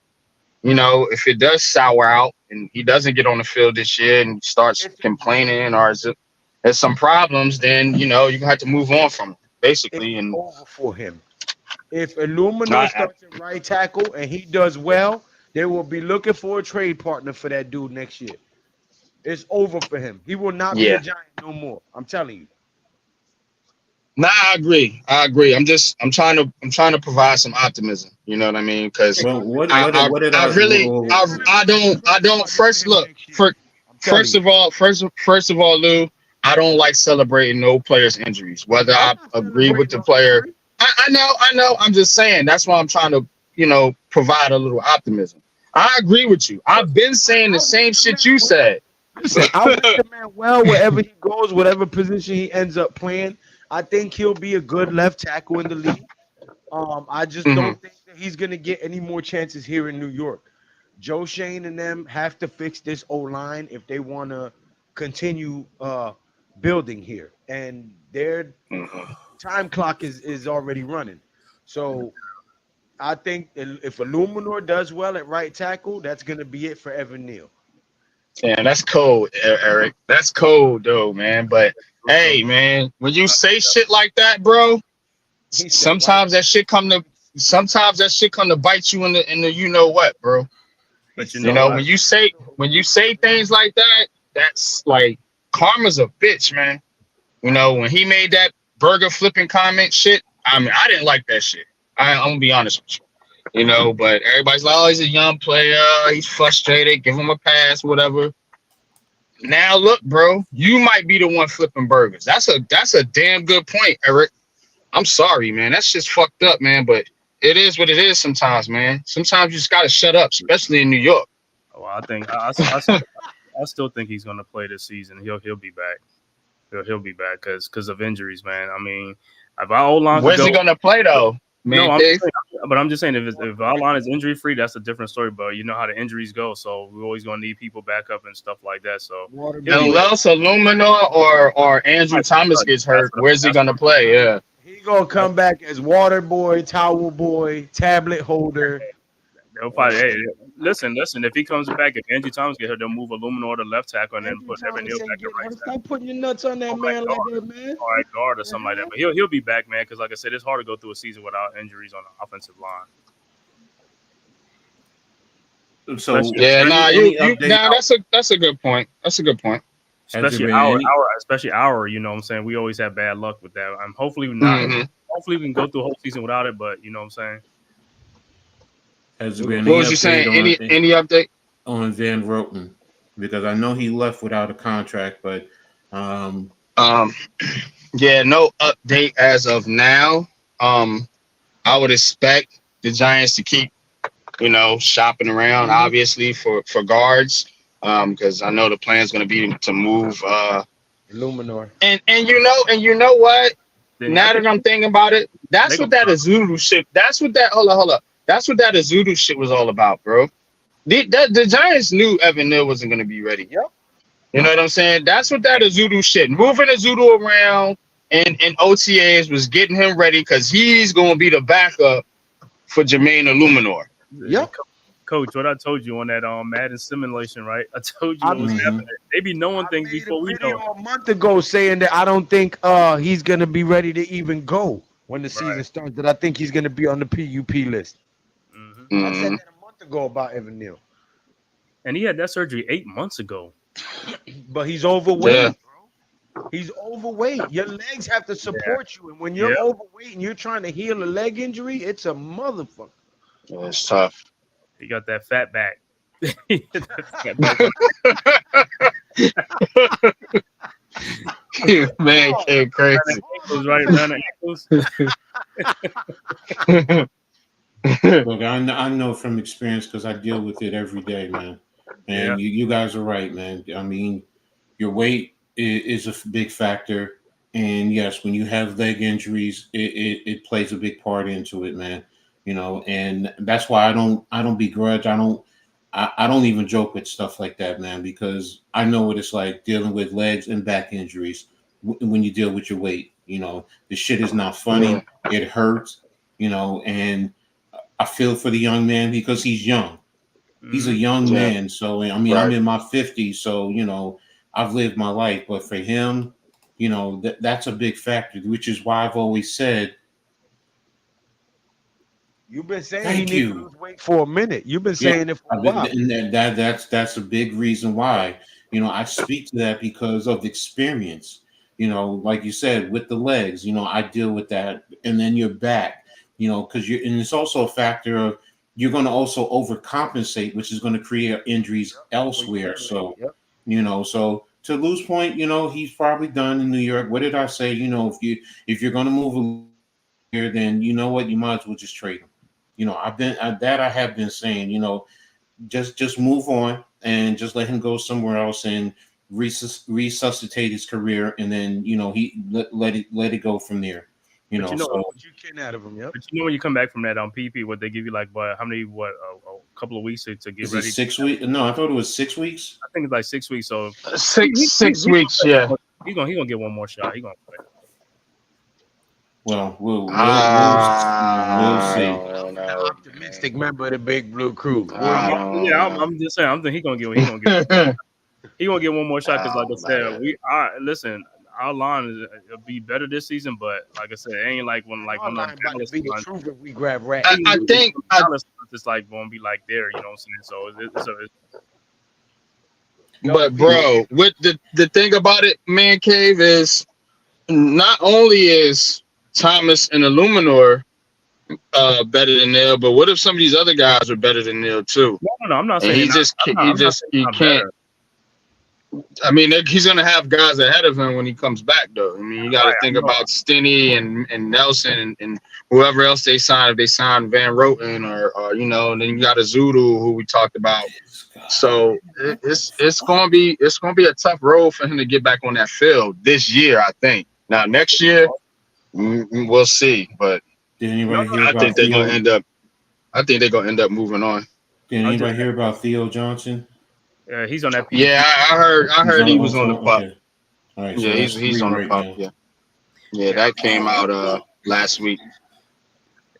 if it does sour out and he doesn't get on the field this year and starts complaining or there's some problems, then you're gonna have to move on from him, basically. It's And over for him. If Illuminor starts at right tackle and he does well, they will be looking for a trade partner for that dude next year. It's over for him. He will not be a Giant no more. I'm telling you. Nah, I agree. I'm trying to provide some optimism. You know what I mean? Because First of all, Lou, I don't like celebrating no players' injuries. Whether I agree with the player, I know. I'm just saying. That's why I'm trying to, provide a little optimism. I agree with you. I've been saying the same shit you said. Listen, I wish the man well wherever he goes, whatever position he ends up playing. I think he'll be a good left tackle in the league. I just don't think that he's gonna get any more chances here in New York. Joe Shane and them have to fix this O-line if they want to continue building here, and their time clock is already running. So I think if Illuminor does well at right tackle, that's gonna be it for Evan Neal. Yeah, that's cold, Eric. That's cold, though, man. But hey, man, when you say shit like that, bro, sometimes that shit come to bite you in the you know what, bro. But when you say things like that, that's like karma's a bitch, man. When he made that burger flipping comment shit, I mean, I didn't like that shit. I'm gonna be honest with you. But everybody's like, oh, he's a young player. He's frustrated. Give him a pass, whatever. Now, look, bro, you might be the one flipping burgers. That's a damn good point, Eric. I'm sorry, man. That's just fucked up, man. But it is what it is sometimes, man. Sometimes you just got to shut up, especially in New York. Well, I think I still think he's going to play this season. He'll be back. He'll be back because of injuries, man. I mean, if our O-line where's he going to play, though? No, I'm just saying if our line is injury free, that's a different story. But you know how the injuries go, so we're always gonna need people back up and stuff like that. So unless Illuminor or Andrew Thomas gets hurt, where's he gonna play? Yeah, he gonna come back as water boy, towel boy, tablet holder. They'll probably listen. If he comes back, if Andrew Thomas gets hurt, they'll move Illuminor to left tackle and then put Evan Neal back at right tackle. Stop putting your nuts on that man like that, man. All right, guard or something like that. But he'll be back, man. Because like I said, it's hard to go through a season without injuries on the offensive line. So that's a good point. That's a good point. Especially our, you know what I'm saying? We always have bad luck with that. Hopefully we can go through a whole season without it, but you know what I'm saying? What was you saying? Any update on Van Roten? Because I know he left without a contract, but no update as of now. I would expect the Giants to keep, shopping around, obviously for guards, because I know the plan is going to be to move Illuminor. And you know what? Now that I'm thinking about it, that's what that Azudu shit. That's what that hold up. That's what that Azudu shit was all about, bro. The Giants knew Evan Neal wasn't going to be ready. Yep. You know what I'm saying? That's what that Azudu shit. Moving Azudu around and OTAs was getting him ready because he's going to be the backup for Jermaine Illuminor. Yep. Coach, what I told you on that Madden simulation, right? I told you what was happening. They be knowing things before we know. A month ago saying that I don't think he's going to be ready to even go when the season starts, that I think he's going to be on the PUP list. I said that a month ago about Evan Neal. And he had that surgery 8 months ago. But he's overweight, Yeah. bro. He's overweight. Your legs have to support you, and when you're Yeah. overweight and you're trying to heal a leg injury, it's a motherfucker. Yeah, it's tough. He got that fat back. He got that fat back. Man, came crazy. Ankles, right around the ankles. Look, I know from experience because I deal with it every day, man. And you guys are right, man. I mean, your weight is a big factor. And yes, when you have leg injuries, it plays a big part into it, man. You know, and that's why I don't begrudge. I don't even joke with stuff like that, man, because I know what it's like dealing with legs and back injuries when you deal with your weight. You know, the shit is not funny. It hurts, you know, and I feel for the young man because he's young. He's a young man. So, I mean, I'm in my 50s. So, you know, I've lived my life. But for him, you know, that's a big factor, which is why I've always said, you've been saying he needs to lose weight for a minute. You've been saying it for a while. And that's a big reason why. You know, I speak to that because of experience. You know, like you said, with the legs, you know, I deal with that. And then your back. You know, because and it's also a factor of you're going to also overcompensate, which is going to create injuries elsewhere. So, you know, so to Lou's point, you know, he's probably done in New York. What did I say? You know, if you're going to move here, then you know what, you might as well just trade him. You know, I have been saying, you know, just move on and just let him go somewhere else and resuscitate his career, and then you know he let it go from there. You know, what you getting out of him, But you know when you come back from that on PP, what they give you like a couple of weeks to get ready. 6 weeks? No, I thought it was 6 weeks. I think it's like 6 weeks. So six weeks, yeah. He's gonna get one more shot. He's gonna play. Well, we'll see. An optimistic member of the Big Blue Crew. I'm just saying. I'm thinking he's gonna get one more shot because, like I said, listen. Our line will be better this season, but like I said, it ain't like when we grab rats. I think it's like gonna be like there, you know what I'm saying? So but bro, with the thing about it, Man Cave, is not only is Thomas and Illuminor better than Neil, but what if some of these other guys are better than Neil too? No, I'm not saying he can't. I mean, he's gonna have guys ahead of him when he comes back, though. I mean, you got to think about Stinney and Nelson and whoever else they sign. If they sign Van Roten or you know, and then you got Azudu, who we talked about. So it's gonna be a tough road for him to get back on that field this year, I think. Now next year, we'll see. But I think they're gonna end up moving on. Did anybody hear about Theo Johnson? He's on that. Yeah, I heard he was on the pup. Okay. All right, so yeah, he's on the pup. Now. Yeah, that came out last week.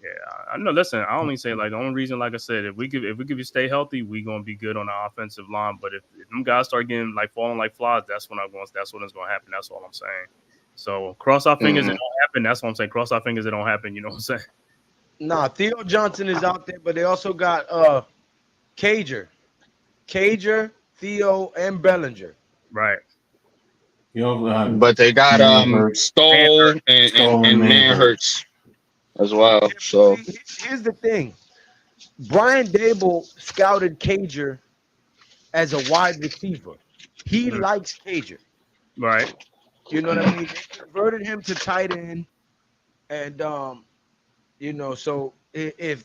Yeah, I know. Listen, I only say like the only reason, like I said, if we give you stay healthy, we gonna be good on the offensive line. But if them guys start getting like falling like flies, that's when it's gonna happen. That's all I'm saying. So cross our fingers, it don't happen. That's what I'm saying. Cross our fingers, it don't happen. You know what I'm saying? Nah, Theo Johnson is out there, but they also got Cager, Theo, and Bellinger. Right. But they got Stoll and Manhurts as well. So here's the thing: Brian Dable scouted Cager as a wide receiver. He likes Cager. Right. You know what I mean? They converted him to tight end, and you know, so if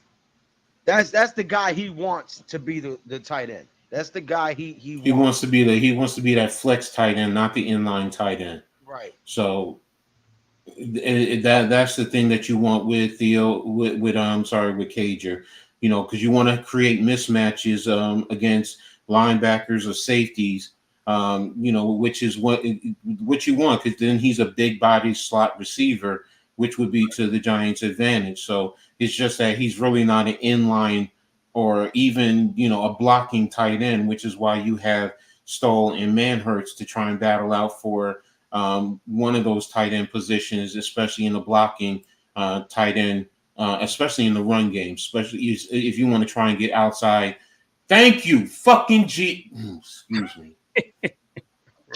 that's the guy he wants to be the tight end. That's the guy he wants to be that flex tight end, not the inline tight end. Right. So that's the thing that you want with Theo with Cager, you know, because you want to create mismatches against linebackers or safeties, you know, which is what you want, because then he's a big body slot receiver, which would be to the Giants' advantage. So it's just that he's really not an inline or even, you know, a blocking tight end, which is why you have Stoll and Manhurts to try and battle out for one of those tight end positions, especially in the blocking tight end, especially in the run game, especially if you want to try and get outside Thank you, fucking G. Excuse me.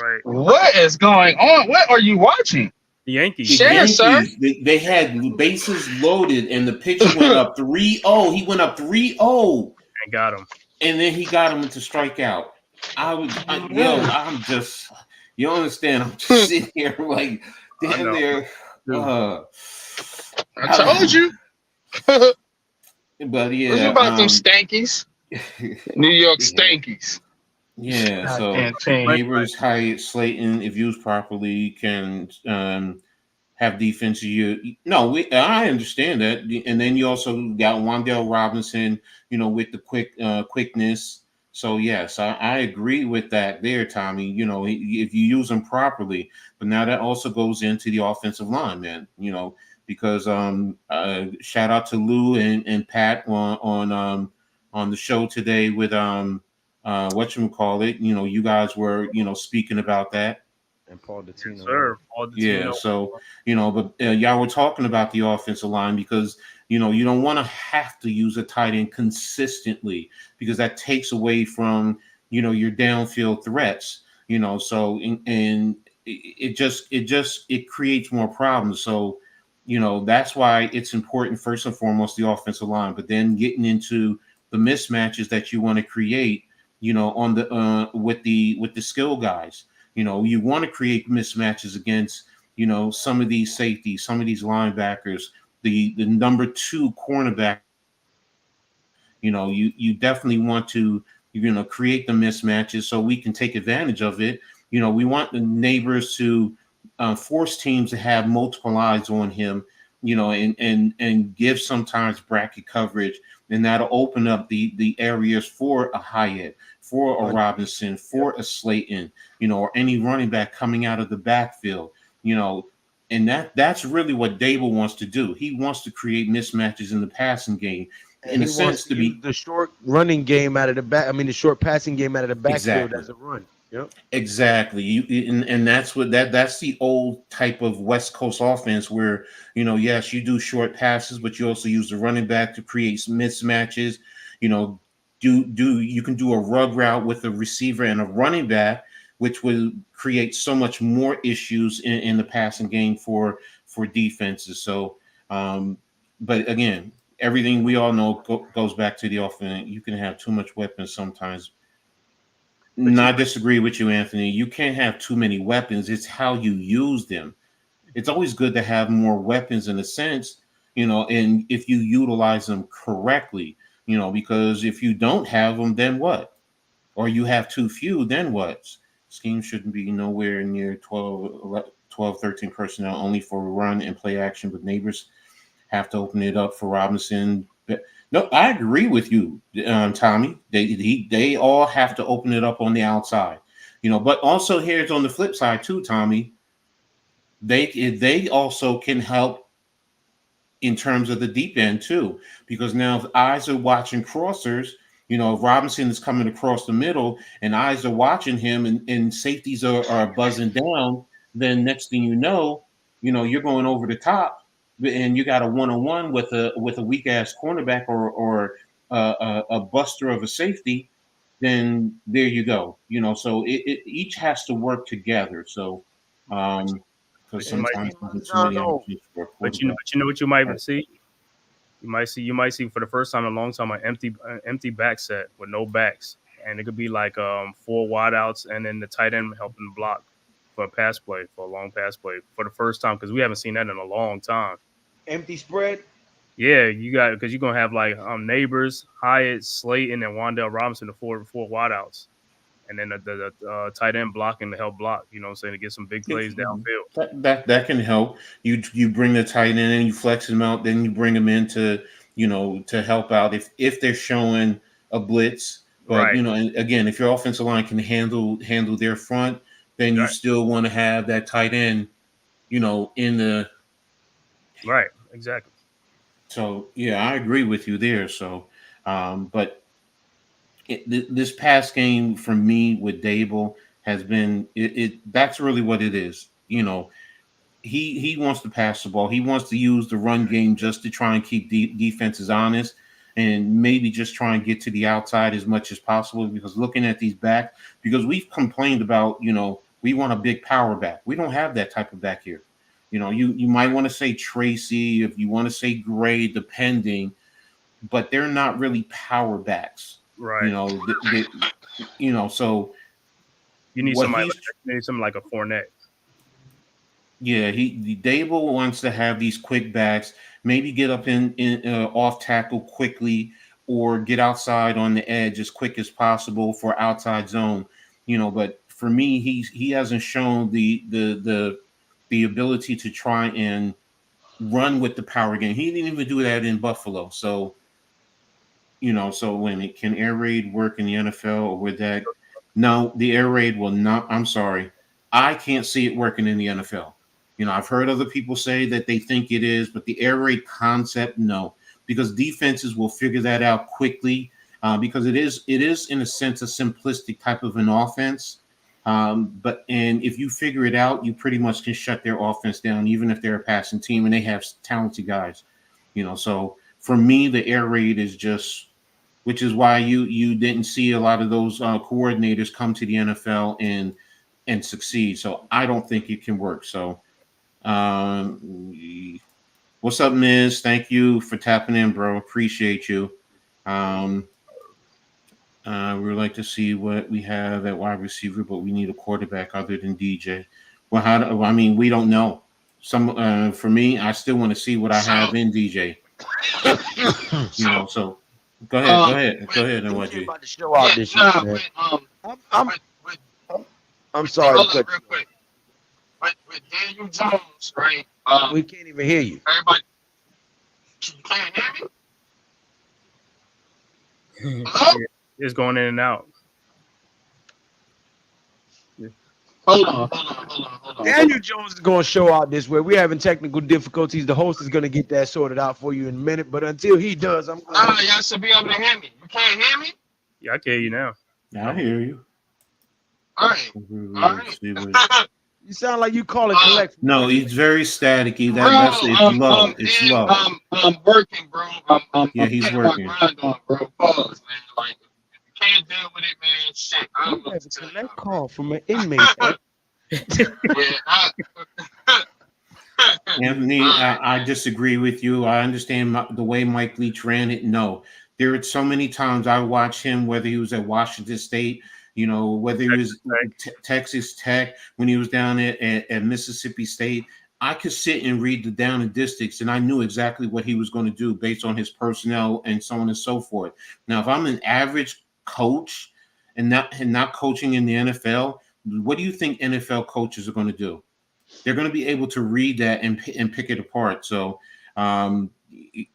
Right. What is going on? What are you watching? The Yankees. The Share, sir. Yankees, they had bases loaded, and the pitcher went up 3-0. He went up 3-0, And got him. and then he got him to strike out. I'm just, you don't understand. I'm just sitting here like, damn there. I told you. But yeah, What's about them Stankies? New York Stankies. Yeah, so Neighbors, Hyatt, Slayton, if used properly, can have defense. I understand that, and then you also got Wan'Dale Robinson, with the quickness. So yes, I agree with that there, Tommy. If you use them properly, but now that also goes into the offensive line, man. Because shout out to Lou and Pat on the show today with whatchamacallit, you guys were speaking about that. And Paul Dottino. Yes, sir. Paul Dottino. Yeah, so but y'all were talking about the offensive line because you don't want to have to use a tight end consistently because that takes away from your downfield threats. So and it creates more problems. So that's why it's important first and foremost the offensive line, but then getting into the mismatches that you want to create. On the with the skill guys, you want to create mismatches against, some of these safeties, some of these linebackers, the number 2 cornerback. You definitely want to, create the mismatches so we can take advantage of it. We want the Neighbors to force teams to have multiple eyes on him, and give sometimes bracket coverage, and that'll open up the areas for a Hyatt, for a Robinson, for a Slayton, or any running back coming out of the backfield, and that's really what Dable wants to do. He wants to create mismatches in the passing game, in a sense to be the short running game out of the back. I mean, the short passing game out of the backfield as a run. Yep. Exactly. And that's that's the old type of West Coast offense where, yes, you do short passes, but you also use the running back to create some mismatches. You can do a rug route with a receiver and a running back, which will create so much more issues in the passing game for defenses. So, but again, everything we all know goes back to the offense. You can have too much weapons sometimes. I disagree with you, Anthony. You can't have too many weapons. It's how you use them. It's always good to have more weapons in a sense, and if you utilize them correctly, because if you don't have them, then what? Or you have too few, then what? Scheme shouldn't be nowhere near 12, 13 personnel only for run and play action, but Neighbors have to open it up for Robinson. No, I agree with you, Tommy. They all have to open it up on the outside, But also here's on the flip side too, Tommy. They also can help in terms of the deep end too, because now if eyes are watching crossers, if Robinson is coming across the middle and eyes are watching him and safeties are buzzing down, then next thing you're going over the top. And you got a one-on-one with a weak ass cornerback or a buster of a safety, then there you go. So it each has to work together. So because sometimes there's too many options for a but you know what you might see. You might see for the first time in a long time an empty back set with no backs, and it could be like 4 wideouts and then the tight end helping block for a long pass play for the first time, because we haven't seen that in a long time. Empty spread. Yeah, because you're gonna have like Neighbors, Hyatt, Slayton, and Wan'Dale Robinson, the four wideouts, and then the tight end blocking to help block. You know what I'm saying, to get some big plays downfield. That can help. You bring the tight end and you flex them out, then you bring them in to help out if they're showing a blitz. But right. And again, if your offensive line can handle their front, then you still want to have that tight end, in the right. Exactly. So yeah, I agree with you there. So, but this past game for me with Dable has been that's really what it is. He wants to pass the ball. He wants to use the run game just to try and keep defenses honest. and maybe just try and get to the outside as much as possible. Because looking at these back, because we've complained about, we want a big power back. We don't have that type of back here. You might want to say Tracy, if you want to say Gray, depending, but they're not really power backs. Right. So you need somebody like a Fournette. Yeah, Dable wants to have these quick backs, maybe get up in off tackle quickly, or get outside on the edge as quick as possible for outside zone. But for me, he hasn't shown the ability to try and run with the power game. He didn't even do that in Buffalo. So, so when it can air raid work in the NFL or with that? No, the air raid will not. I'm sorry, I can't see it working in the NFL. I've heard other people say that they think it is, but the air raid concept, no, because defenses will figure that out quickly, because it is in a sense a simplistic type of an offense. And if you figure it out, you pretty much can shut their offense down, even if they're a passing team and they have talented guys. So for me, the air raid is just, which is why you didn't see a lot of those coordinators come to the NFL and succeed. So I don't think it can work. So. What's up, Miz? Thank you for tapping in, bro. Appreciate you. We would like to see what we have at wide receiver, but we need a quarterback other than DJ. Well, we don't know. For me, I still want to see what I have in DJ. So go ahead, and what you about to show out this year, man. I'm sorry. Real quick. With Daniel Jones, right? We can't even hear you. Everybody, you can't hear me? Hello? It's going in and out. Hold on. Daniel Jones is going to show out this way. We're having technical difficulties. The host is going to get that sorted out for you in a minute. But until he does, I'm going to... y'all should be able to hear me. You can't hear me? Yeah, I can hear you now. I hear you. All right. You sound like you call it collect. No, he's very staticky. It's low. It's low. I'm working, bro. Yeah, he's working. On, bro. Pause, man. Like, if you can't deal with it, man, shit. I don't know. There's a collect call from an inmate. Anthony, I disagree with you. I understand the way Mike Leach ran it. No, there are so many times I watched him, whether he was at Washington State, whether he was Texas Tech, when he was down at Mississippi State, I could sit and read the down and distance, and I knew exactly what he was going to do based on his personnel and so on and so forth. Now, if I'm an average coach and not coaching in the NFL, what do you think NFL coaches are going to do? They're going to be able to read that and pick it apart. So,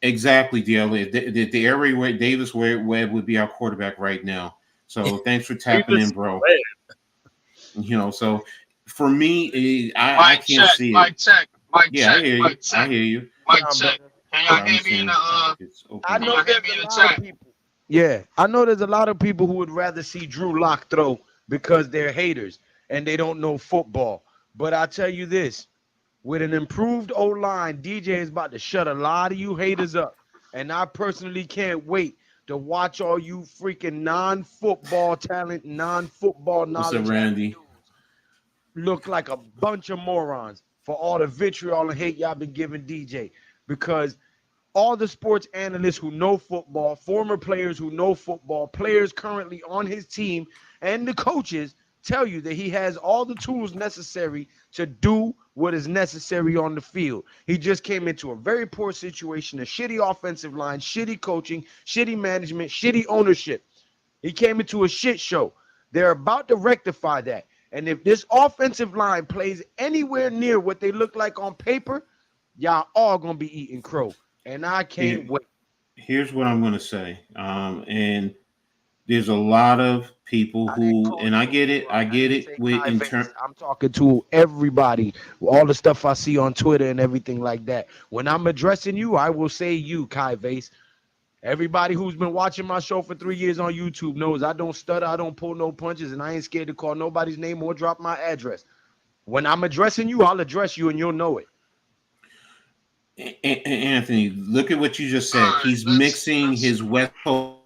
exactly, DL. The air raid Davis Webb would be our quarterback right now. So thanks for tapping in, bro. So for me, I can't see it. Mike check. I hear you. Mike check. Can y'all hear me in the I know there's a lot of people. Yeah, I know there's a lot of people who would rather see Drew Lock throw because they're haters and they don't know football. But I tell you this, with an improved O-line, DJ is about to shut a lot of you haters up. And I personally can't wait to watch all you freaking non-football talent, non-football knowledge. What's up, Randy? Look like a bunch of morons for all the vitriol and hate y'all been giving DJ. Because all the sports analysts who know football, former players who know football, players currently on his team, and the coaches tell you that he has all the tools necessary to do what is necessary on the field. He just came into a very poor situation, a shitty offensive line, shitty coaching, shitty management, shitty ownership. He came into a shit show. They're about to rectify that. And if this offensive line plays anywhere near what they look like on paper, y'all all going to be eating crow. And I can't wait. Here's what I'm going to say. And there's a lot of people who, and I get it. I'm talking to everybody, all the stuff I see on Twitter and everything like that. When I'm addressing you, I will say you, Kai Vase. Everybody who's been watching my show for 3 years on YouTube knows I don't stutter, I don't pull no punches, and I ain't scared to call nobody's name or drop my address. When I'm addressing you, I'll address you and you'll know it. Anthony, look at what you just said. All right, He's mixing his West Coast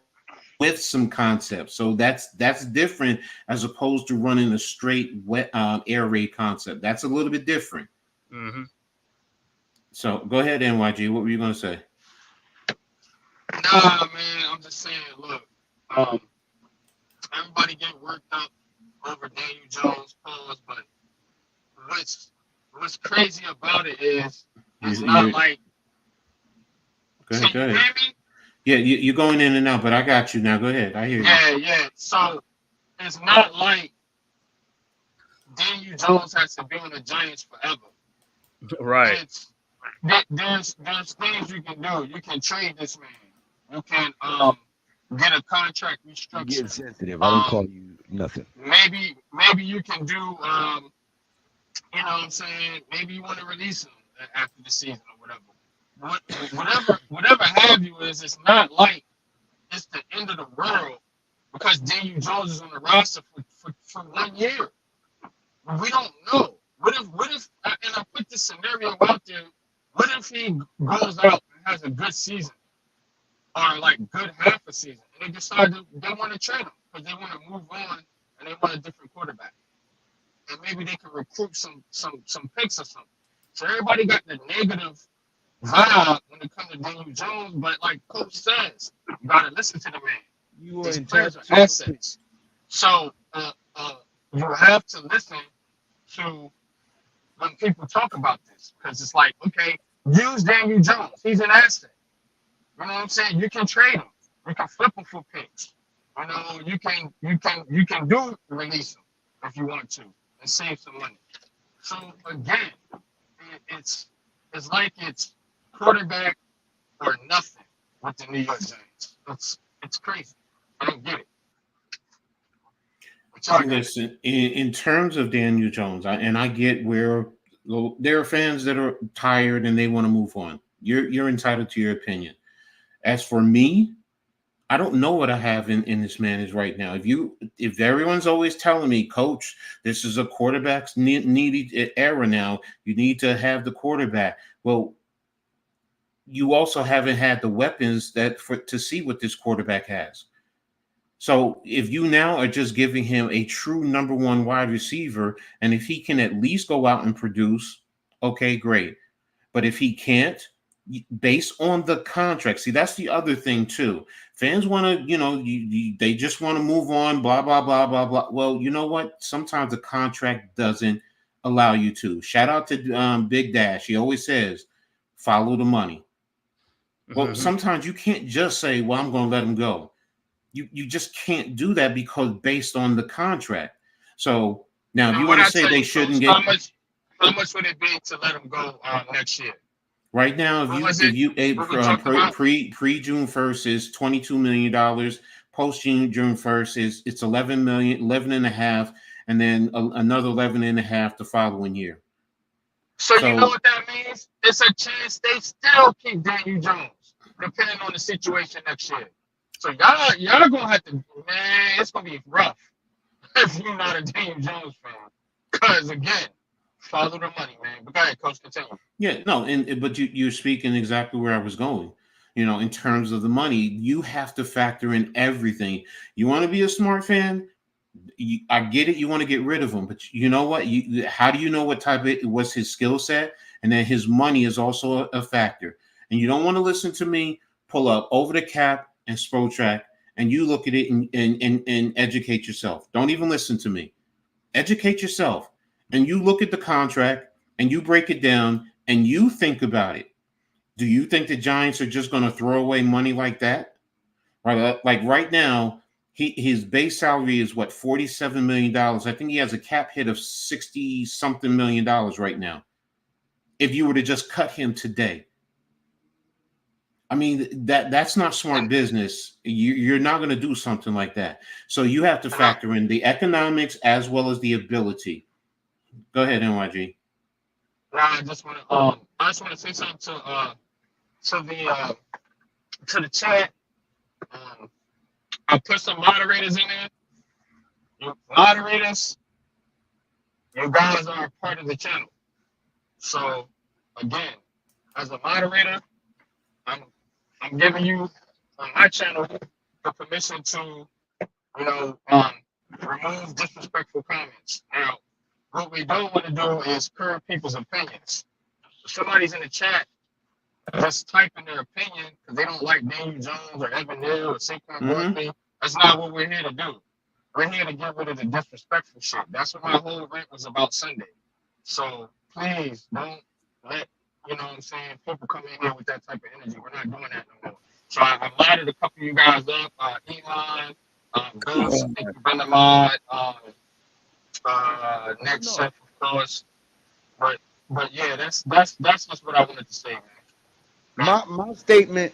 with some concepts, so that's different as opposed to running a straight wet air raid concept. That's a little bit different. Mm-hmm. So go ahead, NYG. What were you going to say? Nah, man, I'm just saying, look, everybody get worked up over Daniel Jones pause, but what's crazy about it is it's not like. Go Can ahead. Go you ahead. hear me? Yeah, you're going in and out, but I got you now. Go ahead. I hear you. Yeah. So it's not like Daniel Jones has to be on the Giants forever. Right. There's things you can do. You can trade this man. You can get a contract You restructure. getting sensitive. I didn't call you nothing. Maybe you can do you know what I'm saying? Maybe you want to release him after the season or whatever. Whatever have you is, it's not like it's the end of the world because Daniel Jones is on the roster for 1 year. We don't know. What if and I put this scenario out there, what if he goes out and has a good season or like good half a season and they decide they want to trade him because they want to move on and they want a different quarterback. And maybe they can recruit some picks or something. So everybody got the negative vibe when it comes to Daniel Jones, but like Coach says, you gotta listen to the man. You are These in players touch. are assets. So you have to listen to when people talk about this because it's like, okay, use Daniel Jones. He's an asset. You know what I'm saying? You can trade him. You can flip him for picks. You know, you can do release him if you want to and save some money. So again, it's like it's quarterback or nothing with the New York Giants. It's crazy. I don't get it. Listen, in terms of Daniel Jones, I get where there are fans that are tired and they want to move on. You're entitled to your opinion. As for me, I don't know what I have in this man right now. If everyone's always telling me, Coach, this is a quarterback's needed era now. You need to have the quarterback. Well, you also haven't had the weapons to see what this quarterback has. So if you now are just giving him a true number one wide receiver, and if he can at least go out and produce, okay, great. But if he can't, based on the contract, see, that's the other thing too. Fans want to, they just want to move on, blah, blah, blah, blah, blah. Well, you know what? Sometimes the contract doesn't allow you to. Shout out to Big Dash. He always says, follow the money. Well, sometimes you can't just say, well, I'm going to let him go. You just can't do that because based on the contract. So now, if you want to say they shouldn't get, how much would it be to let him go next year? Right now, pre June 1st is $22 million. Post June 1st it's 11 million, 11 and a half, and then another 11 and a half the following year. So you know what that means? It's a chance they still keep Daniel Jones, depending on the situation next year. So y'all gonna have to, man, it's gonna be rough if you're not a Daniel Jones fan. Because again, follow the money, man. But go ahead, Coach, continue. Yeah, no, but you're speaking exactly where I was going. In terms of the money, you have to factor in everything. You want to be a smart fan? I get it. You want to get rid of him, but you know what? How do you know what's his skill set? And then his money is also a factor. And you don't want to listen to me pull up Over the Cap and Spotrac, and you look at it and educate yourself. Don't even listen to me. Educate yourself. And you look at the contract and you break it down and you think about it. Do you think the Giants are just going to throw away money like that? Right? Like right now, his base salary is what, $47 million. I think he has a cap hit of 60 something million dollars right now. If you were to just cut him today. I mean, that's not smart business. You're not going to do something like that. So you have to factor in the economics as well as the ability. Go ahead, NYG. I just want to say something to the chat. I put some moderators in there. You moderators, you guys are part of the channel. So again, as a moderator, I'm giving you on my channel the permission to, you know, remove disrespectful comments. Now, what we don't want to do is curb people's opinions. If somebody's in the chat just typing their opinion because they don't like Daniel Jones or Evan Neal or Saquon Barkley, that's not what we're here to do. We're here to get rid of the disrespectful shit. That's what my whole rant was about Sunday. So please don't let, you know what I'm saying, people come in here with that type of energy. We're not doing that no more. So I modded a couple of you guys up, Elon, Ghost, thank you, been the mod, next chef, of course. But yeah, that's just what I wanted to say, man. My statement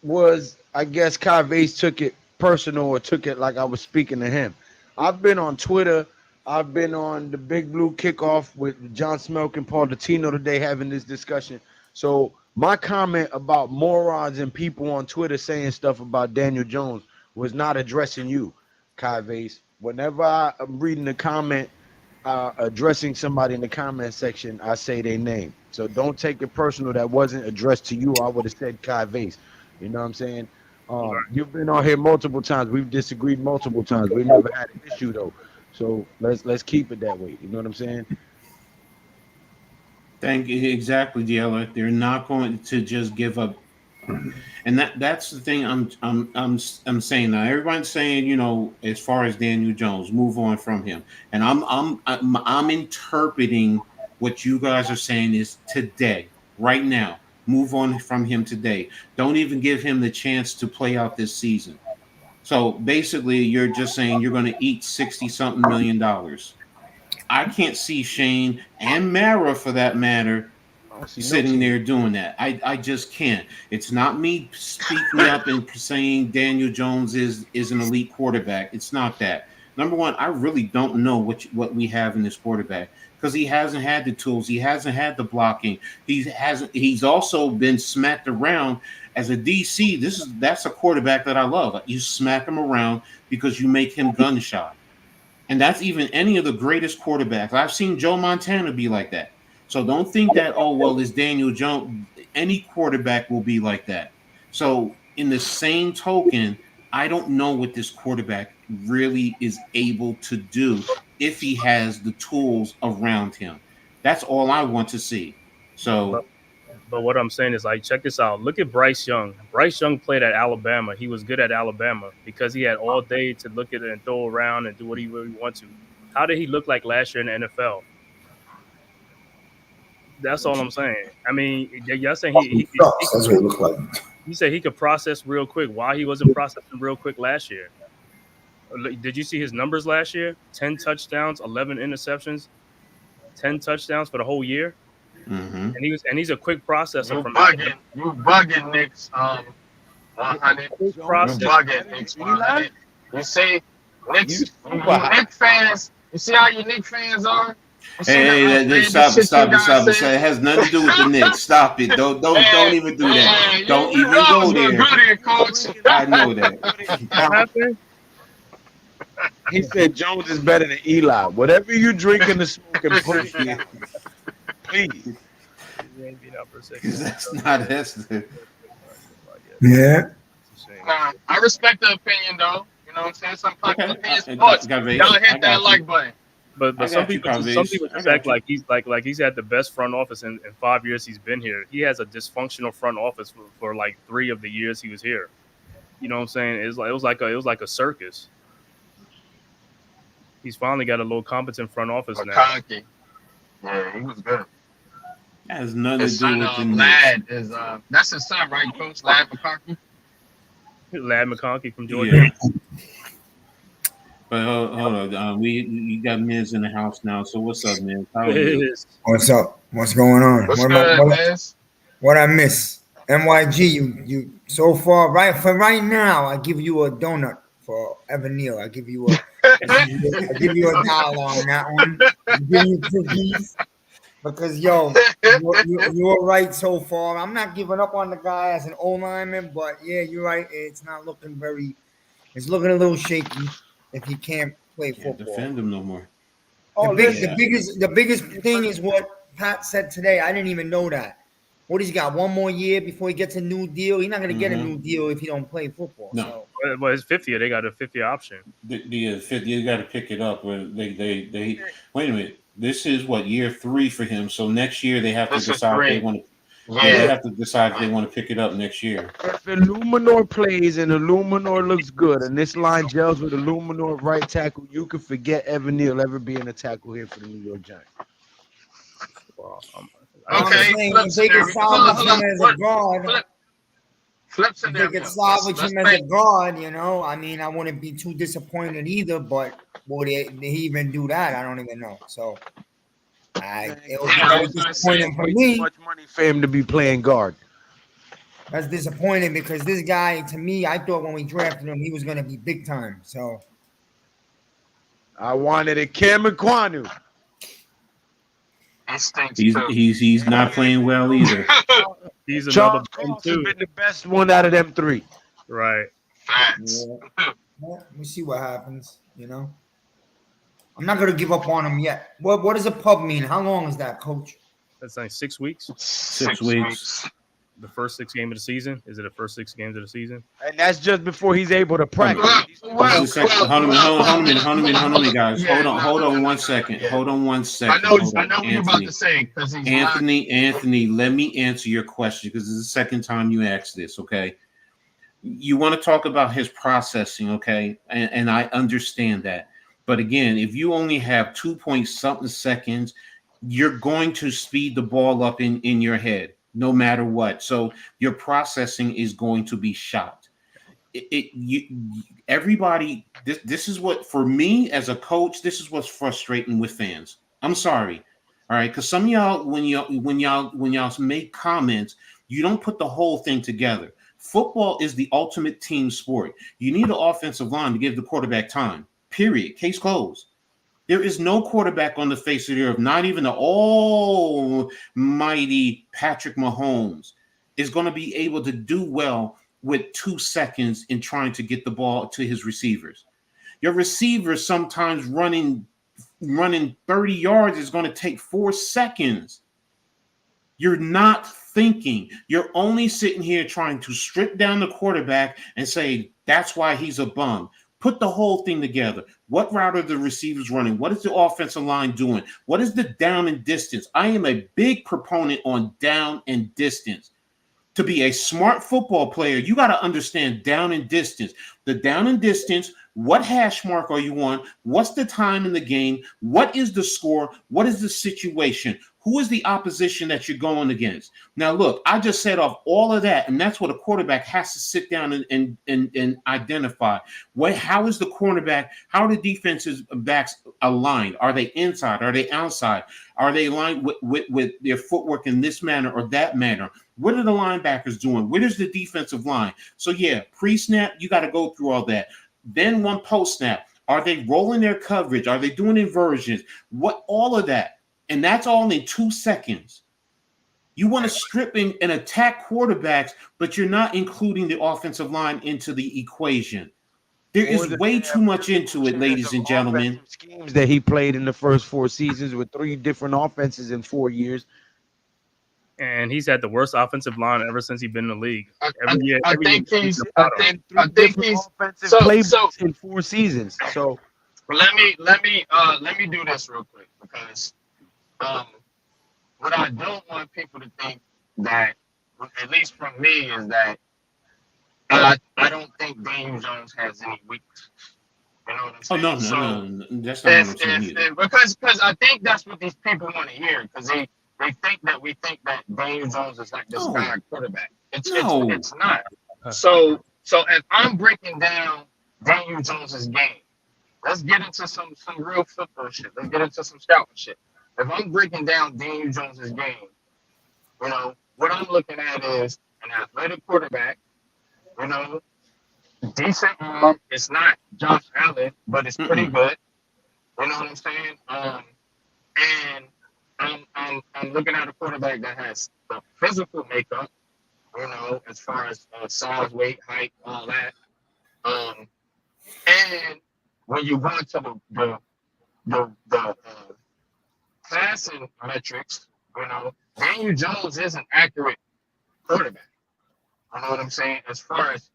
was, I guess Kai Vase took it personal or took it like I was speaking to him. I've been on Twitter. I've been on the Big Blue Kickoff with John Smelk and Paul Latino today having this discussion. So my comment about morons and people on Twitter saying stuff about Daniel Jones was not addressing you, Kai Vase. Whenever I'm reading the comment, addressing somebody in the comment section, I say their name. So don't take it personal. That wasn't addressed to you. I would have said Kai Vase. You know what I'm saying? You've been on here multiple times. We've disagreed multiple times. We never had an issue though. So let's keep it that way. You know what I'm saying? Thank you. Exactly, Diella. They're not going to just give up. And that's the thing I'm saying now. Everyone's saying, you know, as far as Daniel Jones, move on from him. And I'm interpreting what you guys are saying is today, right now. Move on from him today. Don't even give him the chance to play out this season. So basically, you're just saying you're going to eat $60-something million. I can't see Shane and Mara, for that matter, sitting there doing that. I just can't. It's not me speaking up and saying Daniel Jones is an elite quarterback. It's not that. Number one, I really don't know what we have in this quarterback because he hasn't had the tools. He hasn't had the blocking. He's also been smacked around as a DC. That's a quarterback that I love. You smack him around because you make him gun shy. And that's even any of the greatest quarterbacks. I've seen Joe Montana be like that. So don't think that, oh, well, it's Daniel Jones. Any quarterback will be like that. So in the same token, I don't know what this quarterback really is able to do if he has the tools around him. That's all I want to see. So, but what I'm saying is, like, check this out. Look at Bryce Young. Bryce Young played at Alabama. He was good at Alabama because he had all day to look at it and throw around and do what he really wants to. How did he look like last year in the NFL? That's all I'm saying. I mean, y'all saying that's what it looked like. He said he could process real quick. Why he wasn't processing real quick last year? Did you see his numbers last year? 10 touchdowns, 11 interceptions, 10 touchdowns for the whole year. Mm-hmm. And he's a quick processor. You bugging, Knicks. 100. Quick process. You bugging, Knicks. 100. You say Knicks. You Knicks fans. You see how you Knicks fans are. Hey, stop it. It has nothing to do with the Knicks. Stop it. Don't even do that. Don't even go there. Coach. I know that. What happened? He said Jones is better than Eli. Whatever you drink in the smoke and put it in, please. That's not the. Yeah. I respect the opinion, though. You know what I'm saying? Some popular opinions. Y'all hit that like button. But some people just act like he's had the best front office in 5 years he's been here. He has a dysfunctional front office for like 3 of the years he was here. You know what I'm saying? It was like a circus. He's finally got a little competent front office now. McConkey. Yeah, he was good. That has nothing His to do son, with the Lad is that's his son, right, Coach? Lad McConkey. Lad McConkey from Georgia. Yeah. But hold on, we got Miz in the house now. So what's up, Miz? How are you? What's up? What's going on? What I miss? MYG, you so far right now. I give you a donut for Evan Neal. I give you $1 on that one. I give you cookies because you were right so far. I'm not giving up on the guy as an O-lineman, but yeah, you're right. It's not looking it's looking a little shaky if he can't play football. Defend him no more. The biggest thing is what Pat said today. I didn't even know that. What he's got? One more year before he gets a new deal. He's not going to get a Mm-hmm. new deal if he don't play football. No. So. Well, it's 50. They got a 50 option. The fifth, you got to pick it up. Where they wait a minute. This is what, year 3 for him. So next year they have to decide if they want to. Yeah, they have to decide if they want to pick it up next year. If Illuminor plays and Illuminor looks good, and this line gels with Illuminor right tackle, you can forget Evan Neal ever being a tackle here for the New York Giants. Well, Okay, If they can salvage him as a guard, flips if they can salvage him as a guard, you know, I mean, I wouldn't be too disappointed either. But would he even do that? I don't even know. So, it would be very disappointing for me. Too much money for him to be playing guard. That's disappointing because this guy, to me, I thought when we drafted him, he was going to be big time. So, I wanted a Cam Kwanu. He's not playing well either. He's Charles another Cross been the best one out of them 3. Right. Facts. We'll see what happens. You know, I'm not gonna give up on him yet. What does a pub mean? How long is that, Coach? That's like 6 weeks. 6 weeks. The first 6 games of the season. Is it the first 6 games of the season? And that's just before he's able to practice. Hold on a minute, guys. Hold on 1 second. Hold on 1 second. I know what you're about to say. Anthony, let me answer your question because this is the second time you asked this, okay? You want to talk about his processing, okay? And I understand that. But again, if you only have 2-point-something seconds, you're going to speed the ball up in your head no matter what. So your processing is going to be shot. Everybody, this is what, for me as a coach, this is what's frustrating with fans. I'm sorry. All right. Because some of y'all, when y'all make comments, you don't put the whole thing together. Football is the ultimate team sport. You need an offensive line to give the quarterback time. Period. Case closed. There is no quarterback on the face of the earth, not even the almighty Patrick Mahomes, is going to be able to do well with 2 seconds in trying to get the ball to his receivers. Your receivers sometimes running 30 yards is going to take 4 seconds. You're not thinking. You're only sitting here trying to strip down the quarterback and say, that's why he's a bum. Put the whole thing together. What route are the receivers running? What is the offensive line doing? What is the down and distance? I am a big proponent on down and distance. To be a smart football player, you got to understand down and distance. The down and distance, what hash mark are you on? What's the time in the game? What is the score? What is the situation? Who is the opposition that you're going against? Now, look, I just said off all of that, and that's what a quarterback has to sit down and identify. How is the cornerback, how are the defensive backs aligned? Are they inside? Are they outside? Are they aligned with their footwork in this manner or that manner? What are the linebackers doing? Where is the defensive line? So, yeah, pre-snap, you got to go through all that. Then one post-snap. Are they rolling their coverage? Are they doing inversions? All of that. And that's all in 2 seconds. You want to strip and attack quarterbacks, but you're not including the offensive line into the equation. There is way too much into it, ladies and gentlemen. Schemes that he played in the first 4 seasons with 3 different offenses in 4 years. And he's had the worst offensive line ever since he's been in the league. I think he's offensive playbooks in 4 seasons. So let me do this real quick because what I don't want people to think that, at least from me, is that I don't think Daniel Jones has any weaknesses. You know what I'm saying? No. That's not what I'm saying either. Because I think that's what these people want to hear, because they think that we think that Daniel Jones is like this bad quarterback. It's not. So if I'm breaking down Daniel Jones's game, let's get into some real football shit. Let's get into some scouting shit. If I'm breaking down Daniel Jones's game, you know, what I'm looking at is an athletic quarterback, you know, decent arm. It's not Josh Allen, but it's pretty good. You know what I'm saying? And I'm looking at a quarterback that has the physical makeup, you know, as far as size, weight, height, all that. And when you go into the passing metrics, You know, Daniel Jones is an accurate quarterback. You know what I'm saying? As far as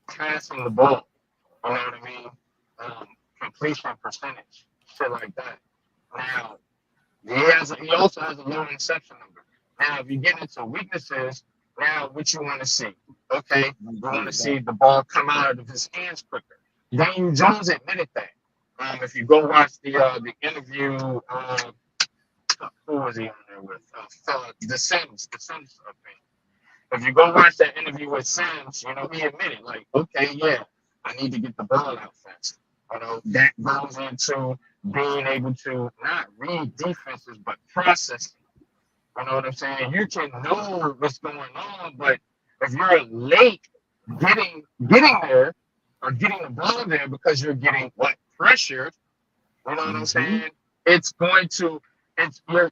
passing the ball, you know what I mean? Completion percentage, shit like that. Now, he also has a low interception number. Now, if you get into weaknesses, now what you want to see? Okay, you want to see the ball come out of his hands quicker. Daniel Jones admitted that. If you go watch the interview, who was he on there with? The Sims thing. If you go watch that interview with Sims, you know, he admitted, like, okay, yeah, I need to get the ball out fast. You know, that goes into being able to not read defenses, but processing. You know what I'm saying? You can know what's going on, but if you're late getting there or getting the ball there because you're getting pressured, you know what I'm saying? It's going to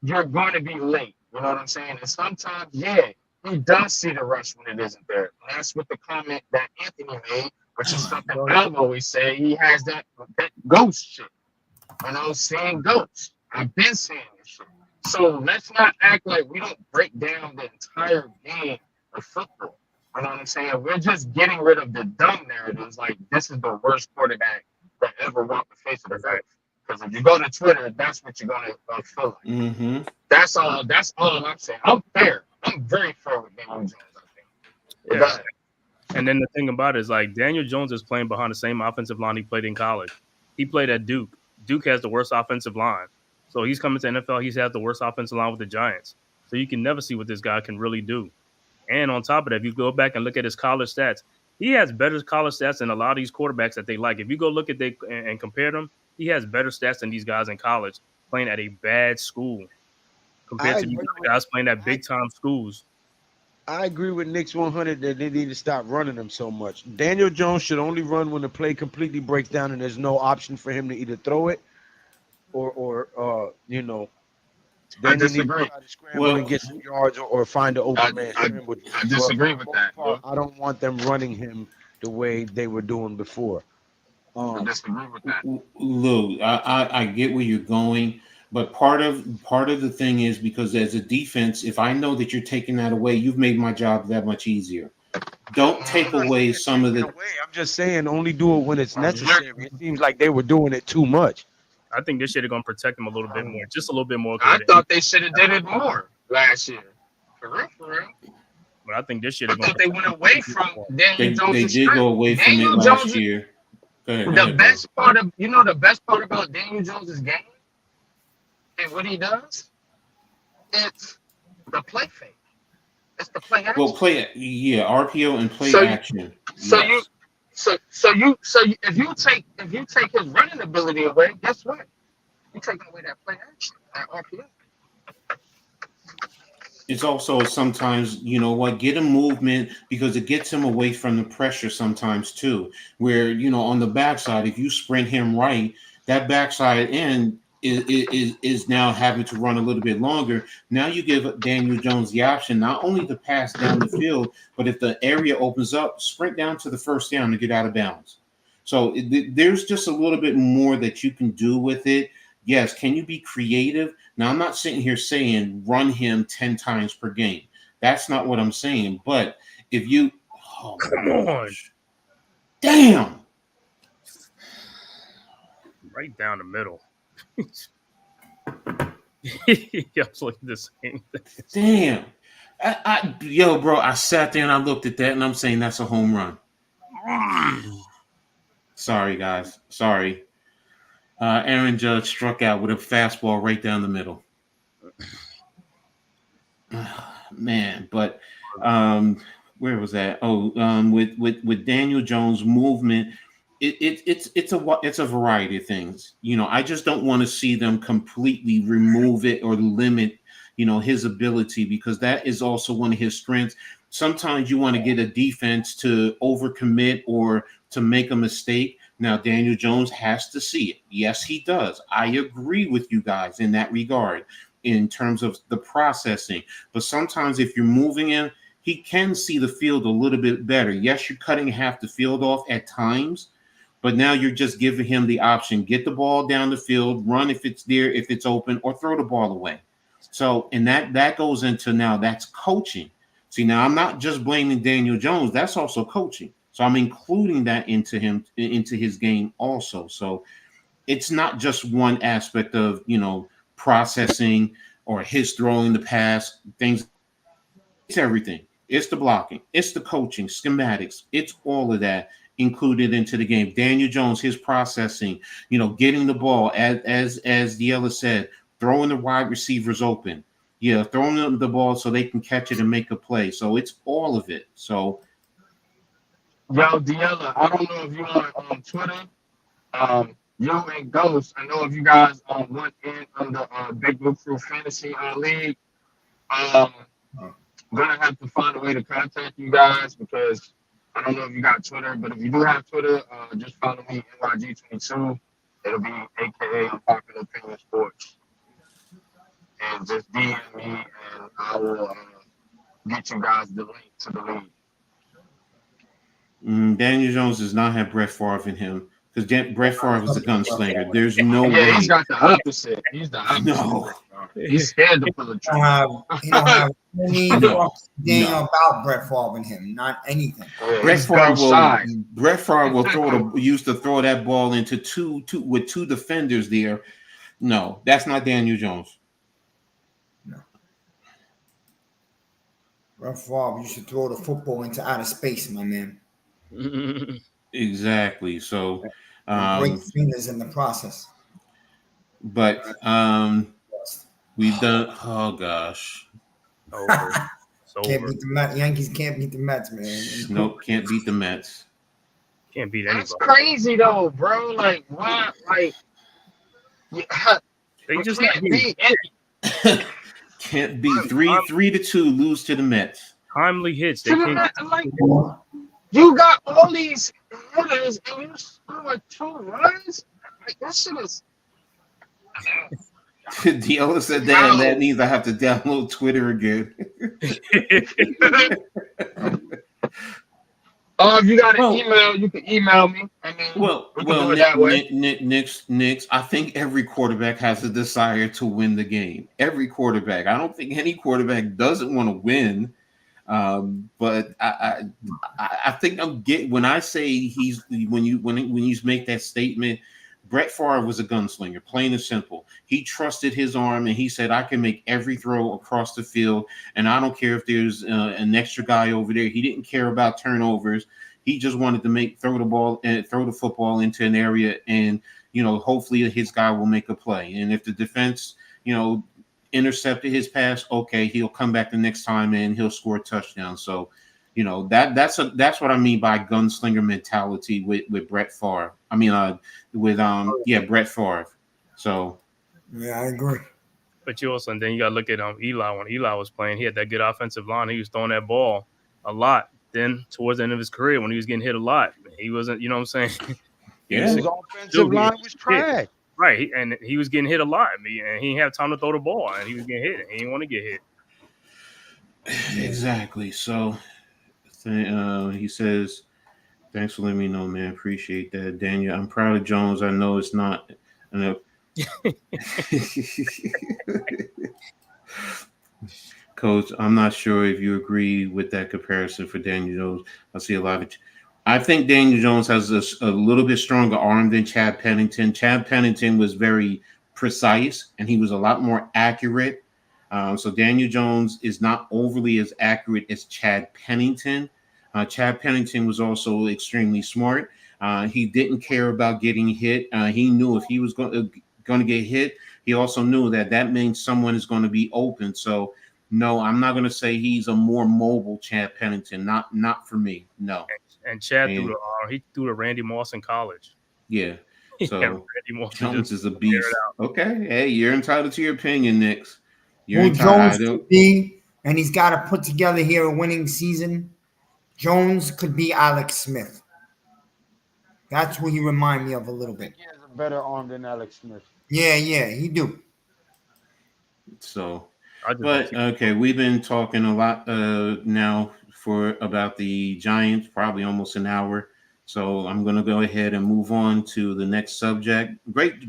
you're going to be late. You know what I'm saying? And sometimes, yeah, he does see the rush when it isn't there. And that's what the comment that Anthony made, which is something I've always said. He has that ghost shit. You know, seeing ghosts. I've been saying this shit. So let's not act like we don't break down the entire game of football. You know what I'm saying? We're just getting rid of the dumb narratives like this is the worst quarterback that ever walked the face of the earth. Because if you go to Twitter, that's what you're gonna feel like. That's all I'm saying. I'm fair. I'm very fair with Daniel Jones, I think. Yeah. And then the thing about it is, like, Daniel Jones is playing behind the same offensive line he played in college. He played at Duke. Duke has the worst offensive line. So he's coming to NFL. He's had the worst offensive line with the Giants. So you can never see what this guy can really do. And on top of that, if you go back and look at his college stats, he has better college stats than a lot of these quarterbacks that they like. If you go look at and compare them, he has better stats than these guys in college playing at a bad school compared to these guys playing at big-time schools. I agree with Nick's 100 that they need to stop running them so much. Daniel Jones should only run when the play completely breaks down and there's no option for him to either throw it or you know, then he needs to try to scramble and get some yards or find an open man. I disagree with that. I don't want them running him the way they were doing before. I disagree with that. Lou, I get where you're going, but part of the thing is because as a defense, if I know that you're taking that away, you've made my job that much easier. Don't take away some of the. I'm just saying, only do it when it's necessary. It seems like they were doing it too much. I think this year they're gonna protect him a little bit more, just a little bit more. I thought they should have did it more last year. For real. But I think this year they went away from Daniel Jones. They did go away from it last year. The best part about Daniel Jones' game and what he does, it's the play fake. It's the play action. Well, RPO and play action. If you take his running ability away, guess what? You're taking away that play action, that RPO. It's also sometimes, you know what, get him movement because it gets him away from the pressure sometimes too. Where, you know, on the backside, if you sprint him right, that backside end is now having to run a little bit longer. Now you give Daniel Jones the option not only to pass down the field, but if the area opens up, sprint down to the first down to get out of bounds. So there's just a little bit more that you can do with it. Yes, can you be creative? Now, I'm not sitting here saying run him 10 times per game. That's not what I'm saying. But if you come on, damn, right down the middle. Yeah, it's like the same thing. Damn. Yo, bro, I sat there and I looked at that and I'm saying that's a home run. Sorry, guys. Sorry. Aaron Judge struck out with a fastball right down the middle. Man, but where was that? With Daniel Jones' movement, it's a variety of things. You know, I just don't want to see them completely remove it or limit, you know, his ability because that is also one of his strengths. Sometimes you want to get a defense to overcommit or to make a mistake. Now, Daniel Jones has to see it. Yes, he does. I agree with you guys in that regard in terms of the processing. But sometimes if you're moving him, he can see the field a little bit better. Yes, you're cutting half the field off at times, but now you're just giving him the option. Get the ball down the field, run if it's there, if it's open, or throw the ball away. So, and that goes into now that's coaching. See, now I'm not just blaming Daniel Jones. That's also coaching. So I'm including that into his game also. So it's not just one aspect of, processing or his throwing the pass, things. It's everything. It's the blocking. It's the coaching, schematics. It's all of that included into the game. Daniel Jones, his processing, getting the ball, as Diella said, throwing the wide receivers open. Yeah, throwing them the ball so they can catch it and make a play. So it's all of it. So, Yo, Diella, I don't know if you on Twitter. You and Ghost, I know if you guys went in on the Big Blue Crew Fantasy League, I'm gonna have to find a way to contact you guys because I don't know if you got Twitter, but if you do have Twitter, just follow me NYG22. It'll be AKA Unpopular Opinion Sports, and just DM me, and I will get you guys the link to the league. Daniel Jones does not have Brett Favre in him because Brett Favre was a gunslinger. There's no Yeah, way. he's got the opposite. He's the opposite. No. He's scared to pull the trigger. He don't have any No. about Brett Favre in him, not anything. Yeah, Brett he's Favre gun will used to throw that ball into two with two defenders there. No, that's not Daniel Jones. No. Brett Favre, you should throw the football into outer space, my man. Exactly. So, Great fingers in the process. but we've done. Oh gosh. Over. Can't beat the Mets. Yankees can't beat the Mets, man. Nope, can't beat the Mets. Can't beat anybody. That's crazy though, bro. Like, why? Like, They just can't beat any. Can't beat 3-2 lose to the Mets. timely hits. They can't. Like, you got all these hitters and you score 2 runs. Like, that shit is. Diola said, "Damn, that means I have to download Twitter again." If you got an email, you can email me. I mean, Nick, I think every quarterback has a desire to win the game. Every quarterback. I don't think any quarterback doesn't want to win. But I think when I say when you make that statement, Brett Favre was a gunslinger, plain and simple. He trusted his arm and he said, I can make every throw across the field. And I don't care if there's an extra guy over there. He didn't care about turnovers. He just wanted to throw the football into an area and, hopefully his guy will make a play. And if the defense, intercepted his pass, okay, he'll come back the next time and he'll score a touchdown. So, that's what I mean by gunslinger mentality with Brett Favre. I mean, Brett Favre. So, yeah, I agree. But you also, and then you got to look at Eli. When Eli was playing, he had that good offensive line. He was throwing that ball a lot. Then towards the end of his career, when he was getting hit a lot, he wasn't. You know what I'm saying? Yeah, his offensive line was trash. Right, and he was getting hit a lot, and he didn't have time to throw the ball, and he was getting hit, and he didn't want to get hit. Exactly. So, he says, "Thanks for letting me know, man. Appreciate that, Daniel. I'm proud of Jones. I know it's not enough." Coach, I'm not sure if you agree with that comparison for Daniel Jones. I see a lot of. I think Daniel Jones has a little bit stronger arm than Chad Pennington. Chad Pennington was very precise, and he was a lot more accurate. So Daniel Jones is not overly as accurate as Chad Pennington. Chad Pennington was also extremely smart. He didn't care about getting hit. He knew if he was going to get hit, he also knew that means someone is going to be open. So, no, I'm not going to say he's a more mobile Chad Pennington. Not for me. No. And Chad threw to Randy Moss in college. Yeah. So Randy Moss Jones is a beast. Okay. Hey, you're entitled to your opinion, Knicks. Jones could be, and he's got to put together here a winning season. Jones could be Alex Smith. That's who he remind me of a little bit. He has a better arm than Alex Smith. Yeah, he do. So, but okay, we've been talking a lot now about the Giants, probably almost an hour. So I'm going to go ahead and move on to the next subject. Great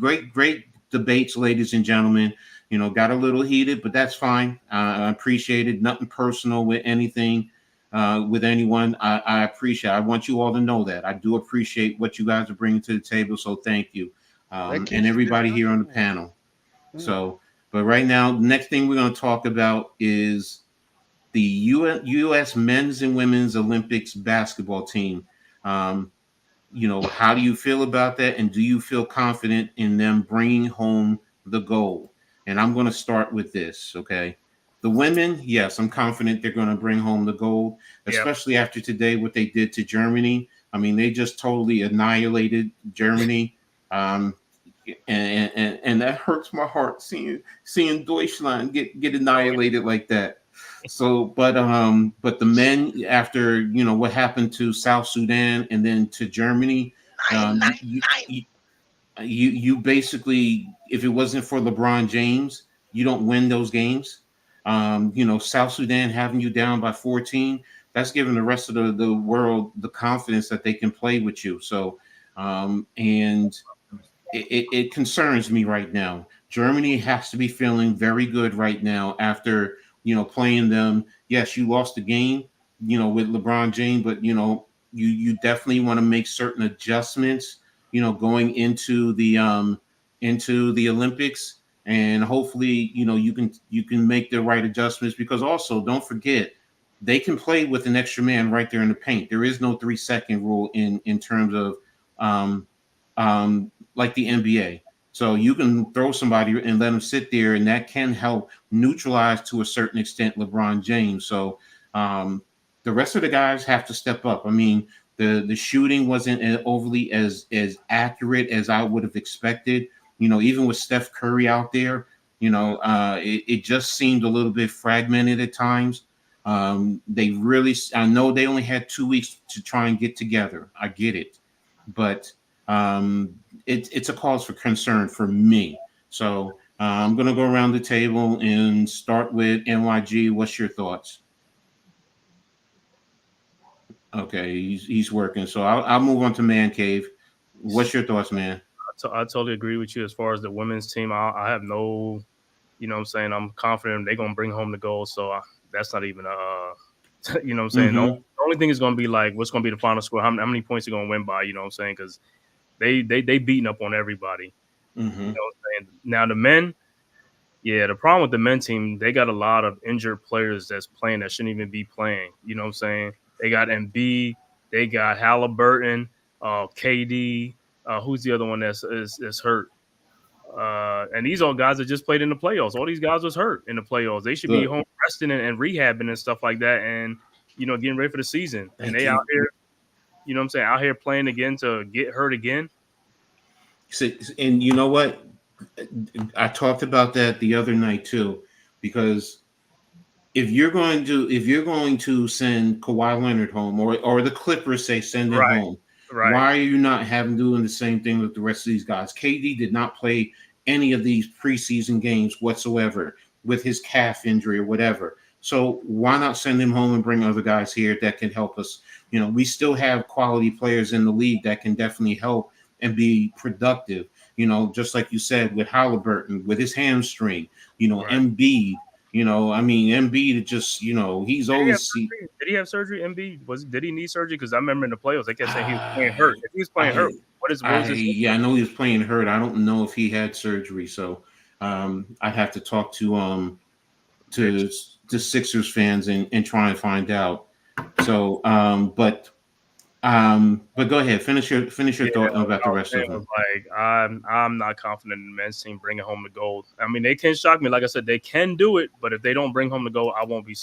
debates, ladies and gentlemen. Got a little heated, but that's fine. I appreciate it. Nothing personal with anything, with anyone. I appreciate. I want you all to know that I do appreciate what you guys are bringing to the table. So thank you, and everybody here on the panel. So, but right now, next thing we're going to talk about is the U.S. men's and women's Olympics basketball team. How do you feel about that? And do you feel confident in them bringing home the gold? And I'm going to start with this, okay? The women, yes, I'm confident they're going to bring home the gold, especially after today, what they did to Germany. I mean, they just totally annihilated Germany. And that hurts my heart seeing Deutschland get annihilated like that. So, but the men, after what happened to South Sudan and then to Germany, you basically, if it wasn't for LeBron James, you don't win those games. South Sudan having you down by 14, that's giving the rest of the world the confidence that they can play with you. So, and it concerns me right now. Germany has to be feeling very good right now after playing them. Yes, you lost the game, with LeBron James, but you definitely want to make certain adjustments, going into the Olympics, and hopefully you can make the right adjustments, because also don't forget they can play with an extra man right there in the paint. There is no 3-second rule in terms of like the NBA. So you can throw somebody and let them sit there, and that can help neutralize to a certain extent LeBron James. So the rest of the guys have to step up. I mean, the shooting wasn't overly as accurate as I would have expected. Even with Steph Curry out there, it just seemed a little bit fragmented at times. I know they only had 2 weeks to try and get together. I get it, but it's a cause for concern for me. So I'm going to go around the table and start with NYG. What's your thoughts? Okay, he's working. So I'll move on to Man Cave. What's your thoughts, man? I totally agree with you as far as the women's team. I have no, I'm confident they're going to bring home the gold. So that's not even The only thing is going to be like, what's going to be the final score? How many points they're going to win by? Because they beating up on everybody. Now the men, the problem with the men team, they got a lot of injured players that's playing that shouldn't even be playing. They got Embiid, they got Halliburton, KD. Who's the other one that's hurt? And these are guys that just played in the playoffs. All these guys was hurt in the playoffs. They should be home resting and rehabbing and stuff like that, and getting ready for the season. And they out here, out here playing again to get hurt again. And you know what? I talked about that the other night too, because if you're going to send Kawhi Leonard home, or the Clippers say send him home, why are you not doing the same thing with the rest of these guys? KD did not play any of these preseason games whatsoever with his calf injury or whatever. So why not send him home and bring other guys here that can help us? We still have quality players in the league that can definitely help and be productive. Just like you said with Halliburton, with his hamstring, Embiid. Embiid just, he's always. Did he have surgery? Embiid did he need surgery? Because I remember in the playoffs they kept saying he was playing hurt. If he was playing hurt, what was his? Yeah, I know he was playing hurt. I don't know if he had surgery, so I'd have to talk to Sixers fans and try and find out. So, but go ahead, finish your thought about the rest of them. Like I'm not confident in the men's team bringing home the gold. I mean, they can shock me. Like I said, they can do it, but if they don't bring home the gold, I won't be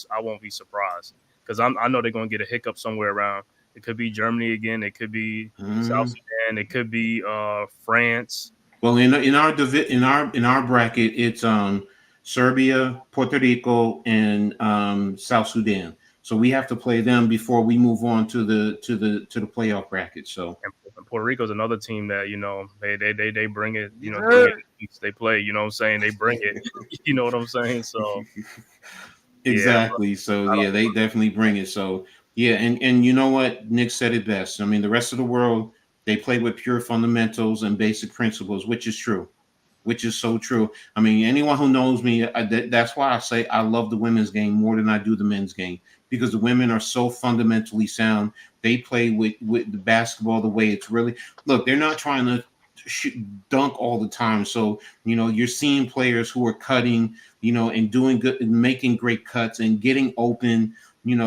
surprised, because I know they're going to get a hiccup somewhere around. It could be Germany again. It could be South Sudan. It could be France. Well, in our bracket, it's Serbia, Puerto Rico, and South Sudan. So we have to play them before we move on to the playoff bracket. So and Puerto Rico's another team that they bring it. They play. They bring it. You know what I'm saying? So exactly. They definitely bring it. So and you know what? Nick said it best. I mean, the rest of the world, they play with pure fundamentals and basic principles, which is true. which is so true. I mean, anyone who knows me, that's why I say I love the women's game more than I do the men's game, because the women are so fundamentally sound. They play with the basketball the way it's really. Look, they're not trying to dunk all the time. So, you're seeing players who are cutting, and doing good and making great cuts and getting open. I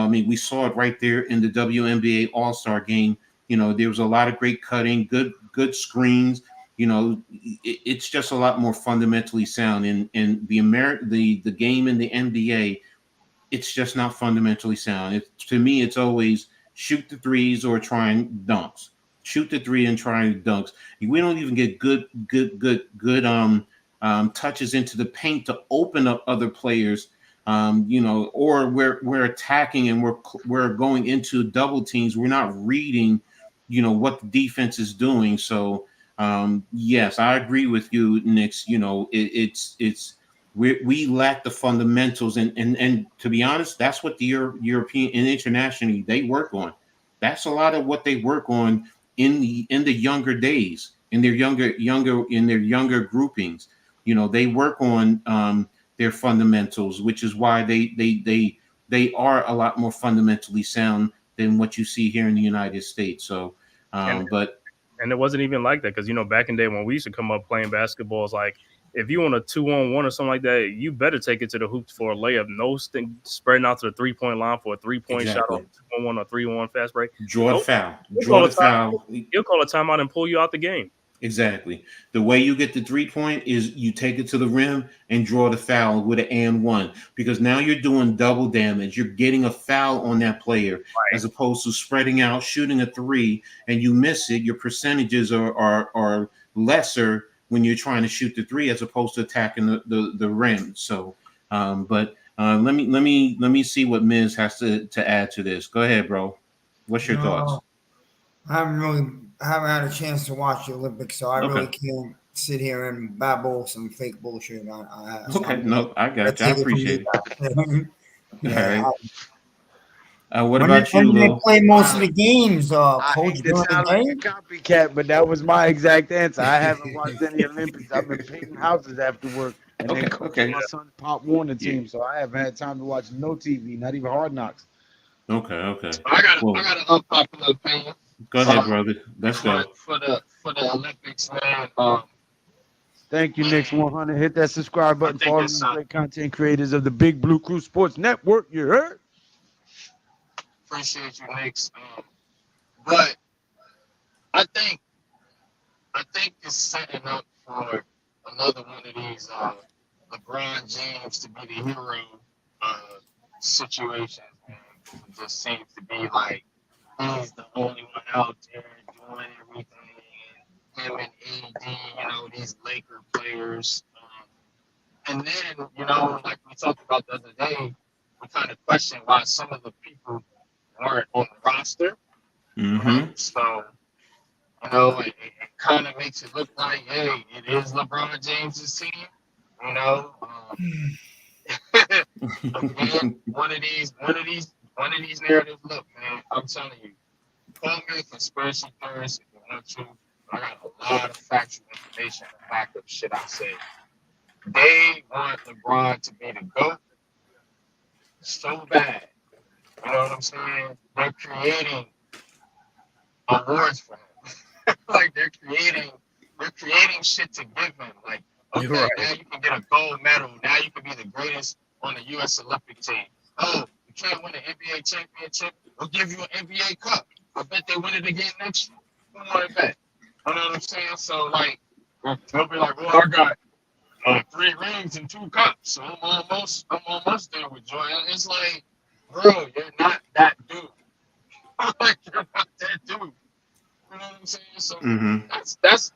mean, we saw it right there in the WNBA All-Star game. There was a lot of great cutting, good screens. It's just a lot more fundamentally sound. And the game in the NBA, it's just not fundamentally sound. To me, it's always shoot the threes or try and dunks. Shoot the three and try and dunks. We don't even get good touches into the paint to open up other players. Or we're attacking and we're going into double teams. We're not reading, what the defense is doing. So yes, I agree with you, Nix. We lack the fundamentals, and to be honest, that's what the European and internationally they work on. That's a lot of what they work on in the younger days, in their younger groupings. They work on their fundamentals, which is why they are a lot more fundamentally sound than what you see here in the United States. So, and it wasn't even like that, because back in the day when we used to come up playing basketball, it's like if you on a 2-on-1 or something like that, you better take it to the hoops for a layup. No spreading out to the 3-point line for a 3-point shot on 2-on-1 or 3-on-1 fast break. Draw the foul. Draw the foul. He'll call a timeout and pull you out the game. Exactly. The way you get the 3-point is you take it to the rim and draw the foul with an and one, because now you're doing double damage. You're getting a foul on that player, as opposed to spreading out, shooting a 3 and you miss it. Your percentages are lesser when you're trying to shoot the 3 as opposed to attacking the rim. So, let me see what Miz has to add to this. Go ahead, bro. What's your thoughts? I haven't had a chance to watch the Olympics, so I really can't sit here and babble some fake bullshit. I got you. I appreciate it. Yeah. All right. What about you, Lou? Lou? Play most of the games, I Coach. hate to sound like a copycat, but that was my exact answer. I haven't watched any Olympics. I've been painting houses after work and then coaching my son's Pop Warner team, so I haven't had time to watch no TV, not even Hard Knocks. Okay. I got an unpopular opinion. Go ahead, brother. Let's go. For the Olympics, man. Thank you, Nix 100. Hit that subscribe button for all the great content creators of the Big Blue Crew Sports Network. You heard? Appreciate you, Nix. But I think it's setting up for another one of these LeBron James to be the hero situations. It just seems to be like he's the only one out there doing everything. Him and AD, these Laker players. And then, like we talked about the other day, we kind of questioned why some of the people weren't on the roster. Mm-hmm. So, it kind of makes it look like, hey, it is LeBron James's team. Again, one of these narratives. Look, man, I'm telling you, call me a conspiracy theorist if you want to. I got a lot of factual information to back up shit I say. They want LeBron to be the GOAT so bad. You know what I'm saying? They're creating awards for him. Like they're creating shit to give him. Like, okay, now you can get a gold medal. Now you can be the greatest on the U.S. Olympic team. Oh, you can't win an NBA championship? We'll give you an NBA cup. I bet they win it again next year. Who want to bet? You know what I'm saying? So, like, they'll be like, well, I got 3 rings and 2 cups, so I'm almost there with Joy. And it's like, bro, you're not that dude. Like, you're not that dude. You know what I'm saying? So that's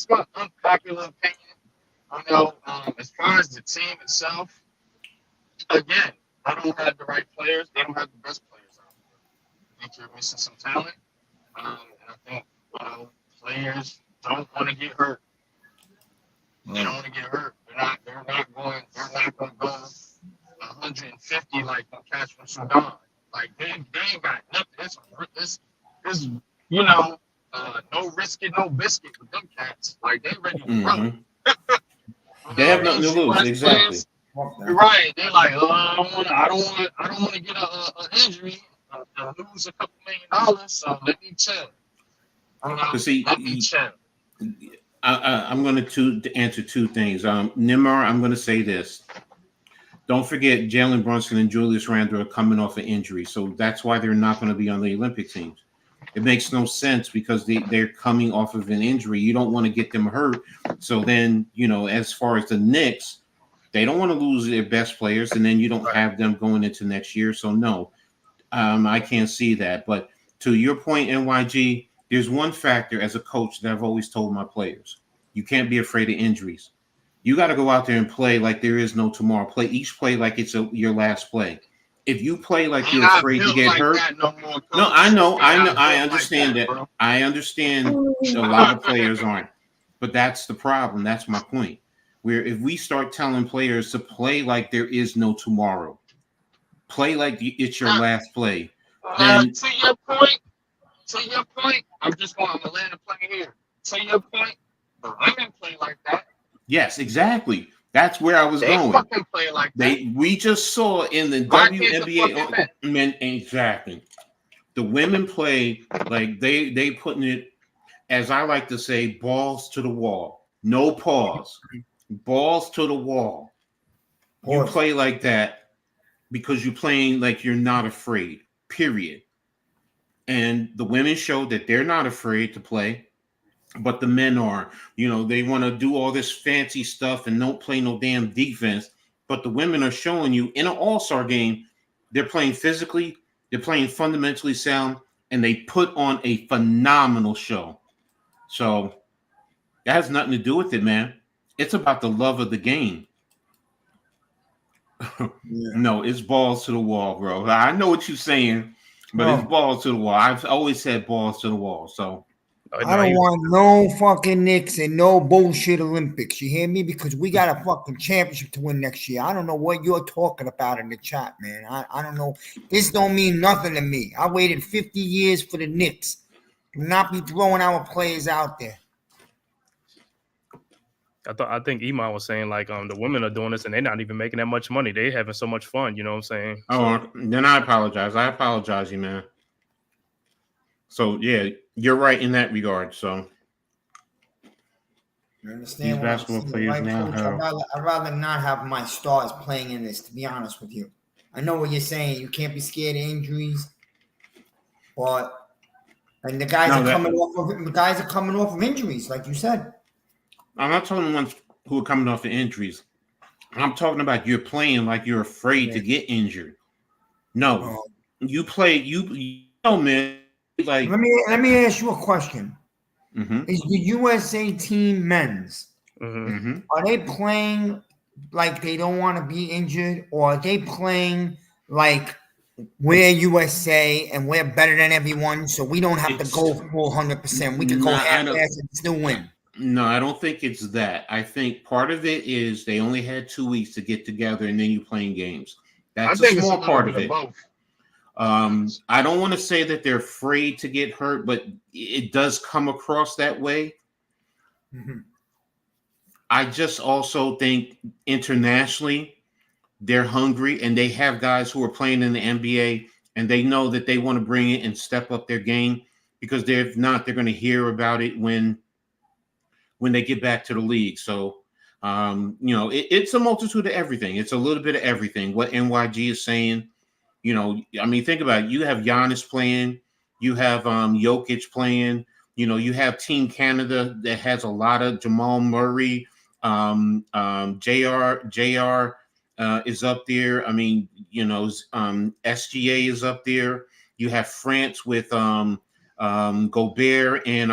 my unpopular opinion. As far as the team itself, again, I don't have the right players. They don't have the best players out there. I think you're missing some talent. And I think, players don't want to get hurt. They don't want to get hurt. They're not going to go 150 like the cats from Sudan. Like they ain't got nothing. It's no risk it, no biscuit with them cats. Like they ready to run. They have nothing to lose. West Exactly. players, you're right. They're like, I don't want to get an injury and lose a couple $1 million. So let me chill. But see, Let me chill. I'm going to answer two things. Nimar, I'm going to say this. Don't forget, Jalen Brunson and Julius Randle are coming off an injury, so that's why they're not going to be on the Olympic teams. It makes no sense because they're coming off of an injury. You don't want to get them hurt. So then, as far as the Knicks, they don't want to lose their best players, and then you don't have them going into next year. So no, I can't see that. But to your point, NYG, there's one factor as a coach that I've always told my players. You can't be afraid of injuries. You got to go out there and play like there is no tomorrow. Play each play like it's your last play. If you play like you're afraid to get hurt, no, I know, I understand that. I understand a lot of players aren't, but that's the problem. That's my point. Where if we start telling players to play like there is no tomorrow, play like it's your last play, then to your point, I'm gonna land a plane here. To your point, the women play like that. Yes, exactly. That's where I was going. Fucking play like that. We just saw in the WNBA. Exactly. The women play like they putting it, as I like to say, balls to the wall. No pause. Balls to the wall. You play like that because you're playing like you're not afraid. Period. And the women show that they're not afraid to play. But the men are, they want to do all this fancy stuff and don't play no damn defense. But the women are showing you in an all-star game, they're playing physically, they're playing fundamentally sound, and they put on a phenomenal show. So that has nothing to do with it, man. It's about the love of the game. No, it's balls to the wall, bro. I know what you're saying, but it's balls to the wall. I've always said balls to the wall, so. I don't want no fucking Knicks and no bullshit Olympics. You hear me? Because we got a fucking championship to win next year. I don't know what you're talking about in the chat, man. I don't know. This don't mean nothing to me. I waited 50 years for the Knicks. Do not be throwing our players out there. I think Iman was saying like the women are doing this and they're not even making that much money. They having so much fun, you know what I'm saying? Then I apologize. I apologize, man. So yeah, you're right in that regard. So you understand these basketball players now I'd rather not have my stars playing in this, to be honest with you. I know what you're saying. You can't be scared of injuries, but the guys are coming off of injuries, like you said. I'm not talking ones who are coming off of injuries. I'm talking about you're playing like you're afraid to get injured. No, you play. Man. Like, let me ask you a question. Is the USA team men's? Are they playing like they don't want to be injured, or are they playing like we're USA and we're better than everyone, so we don't have to go full 100%? We can go half-ass and still win. No, I don't think it's that. I think part of it is they only had 2 weeks to get together, and then you're playing games. That's a small part of it. Both. I don't want to say that they're afraid to get hurt, but it does come across that way. I just also think internationally, they're hungry and they have guys who are playing in the NBA and they know that they want to bring it and step up their game, because if not, they're going to hear about it when they get back to the league. So, it's a multitude of everything. It's a little bit of everything. What NYG is saying. Think about it. You have Giannis playing, you have Jokic playing, you have Team Canada that has a lot of Jamal Murray, JR is up there. SGA is up there. You have France with Gobert and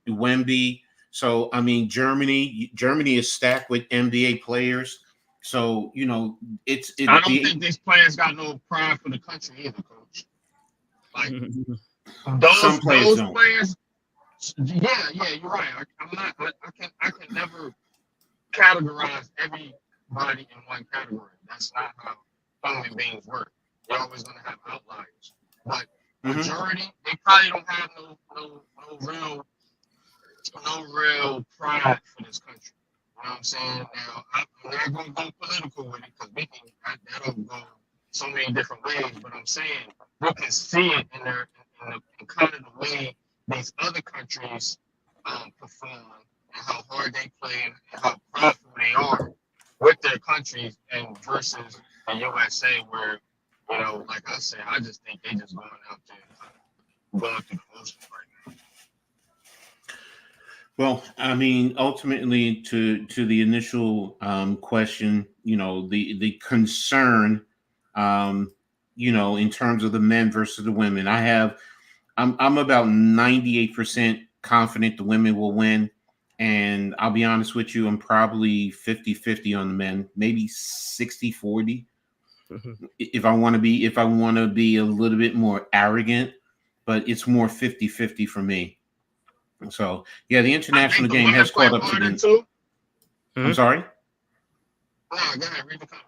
Wemby. So Germany is stacked with NBA players. So, I don't think these players got no pride for the country either, coach. Like those players, yeah, you're right. I can never categorize everybody in one category. That's not how human beings work. You're always gonna have outliers. But majority, they probably don't have no real pride for this country. know what I'm saying? Now, I'm not going to go political with it because that'll go so many different ways. But I'm saying we can see it in kind of the way these other countries perform and how hard they play and how prideful they are with their countries and versus the USA where, you know, like I said, I just think they just going out there going through the motions right now. Well, I mean, ultimately, to the initial question, you know, the concern, you know, in terms of the men versus the women, I'm about 98% confident the women will win, and I'll be honest with you, I'm probably 50-50 on the men, maybe 60-40. If I want to be a little bit more arrogant, but it's more 50-50 for me. So yeah, the international game has caught up to the. I'm sorry. Oh, go ahead, read the comment.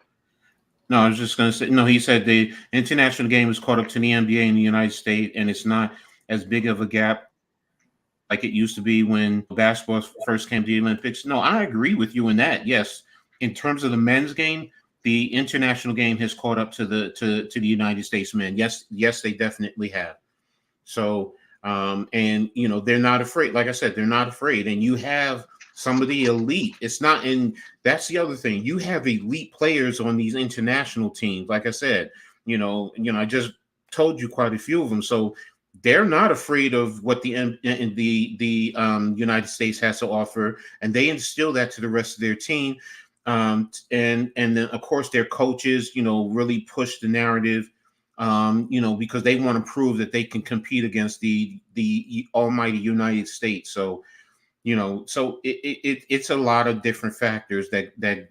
No, I was just going to say. No, he said the international game has caught up to the NBA in the United States, and it's not as big of a gap like it used to be when basketball first came to the Olympics. No, I agree with you in that. Yes, in terms of the men's game, the international game has caught up to the United States men. Yes, they definitely have. So. And you know, they're not afraid. Like I said, they're not afraid. And you have some of the elite. It's not in. That's the other thing. You have elite players on these international teams. Like I said, you know, I just told you quite a few of them. So they're not afraid of what the United States has to offer, and they instill that to the rest of their team. And then of course their coaches, you know, really push the narrative. You know, because they want to prove that they can compete against the almighty United States. So, you know, so it's a lot of different factors that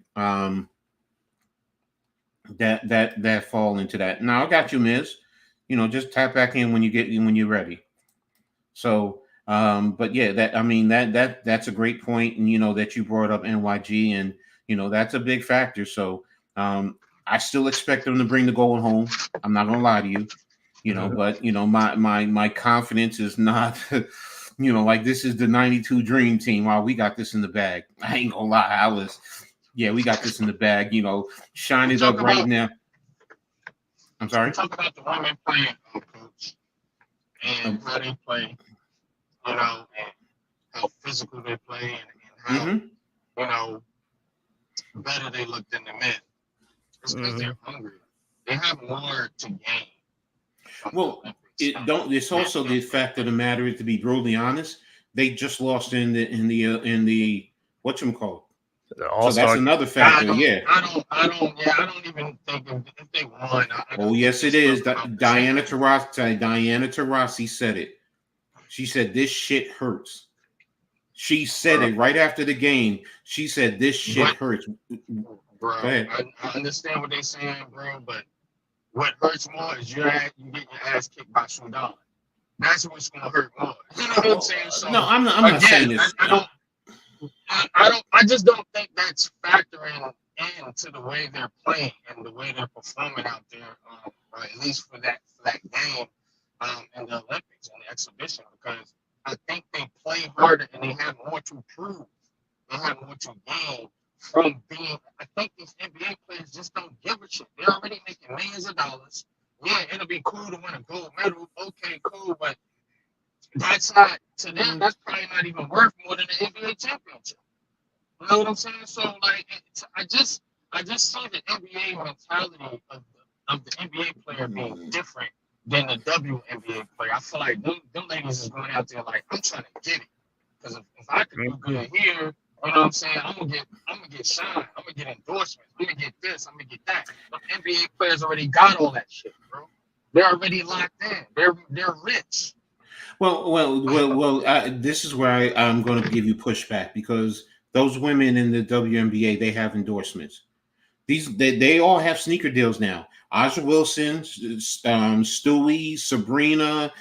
fall into that. Now I got you, Miz. You know, just tap back in when you're ready. So, but yeah, that's a great point, and you know that you brought up NYG, and you know that's a big factor. So, I still expect them to bring the gold home. I'm not gonna lie to you, you know, but you know, my confidence is not, you know, like this is the '92 Dream Team. Wow, we got this in the bag. I ain't gonna lie, we got this in the bag. You know, shine it up right now. I'm sorry. Talk about the women playing, coach, and how they play, you know, and how physical they play, and how you know better they look than the men. It's because they're hungry. They have more to gain. Well, it's also the fact of the matter, to be brutally honest, they just lost in the whatchamacallit. So that's another factor. I don't even think if they won. Oh yes, it is. Diana Taurasi said it. She said this shit hurts. She said it right after the game. She said this shit hurts. Bro, I understand what they're saying, bro, but what hurts more is you get your ass kicked by Sudan. That's what's gonna hurt more. You know what I'm saying? So, no, I'm not saying this. I just don't think that's factoring into the way they're playing and the way they're performing out there, or at least for that game in the Olympics and the exhibition, because I think they play harder and they have more to prove. They have more to gain from being. I think these NBA players just don't give a shit. They're already making millions of dollars. Yeah, it'll be cool to win a gold medal. Okay, cool, but that's not, to them, that's probably not even worth more than an NBA championship. You know what I'm saying? So like, I just see the NBA mentality of the NBA player being different than the WNBA player. I feel like them ladies is going out there like, I'm trying to get it. Because if I can do good here, you know what I'm saying? I'm gonna get shine. I'm gonna get endorsements. I'm gonna get this. I'm gonna get that. But NBA players already got all that shit, bro. They're already locked in. They're rich. Well. This is where I'm going to give you pushback, because those women in the WNBA, they have endorsements. They all have sneaker deals now. Aja Wilson, Stewie, Sabrina,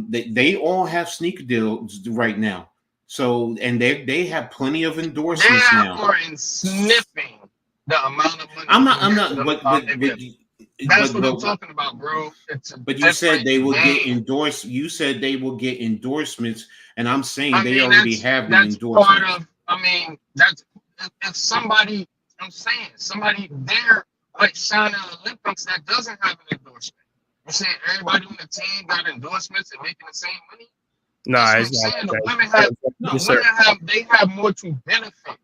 they all have sneaker deals right now. So, and they have plenty of endorsements now. They are sniffing the amount of money. I'm not. That's what I'm talking about, bro. But you said they will get endorsed. You said they will get endorsements, and I'm saying they already have the endorsements. That's if somebody, I'm saying somebody there might shine in the Olympics that doesn't have an endorsement. You're saying everybody on the team got endorsements and making the same money? Nah, That's it's what not. I'm saying. Like The women have they have more to benefit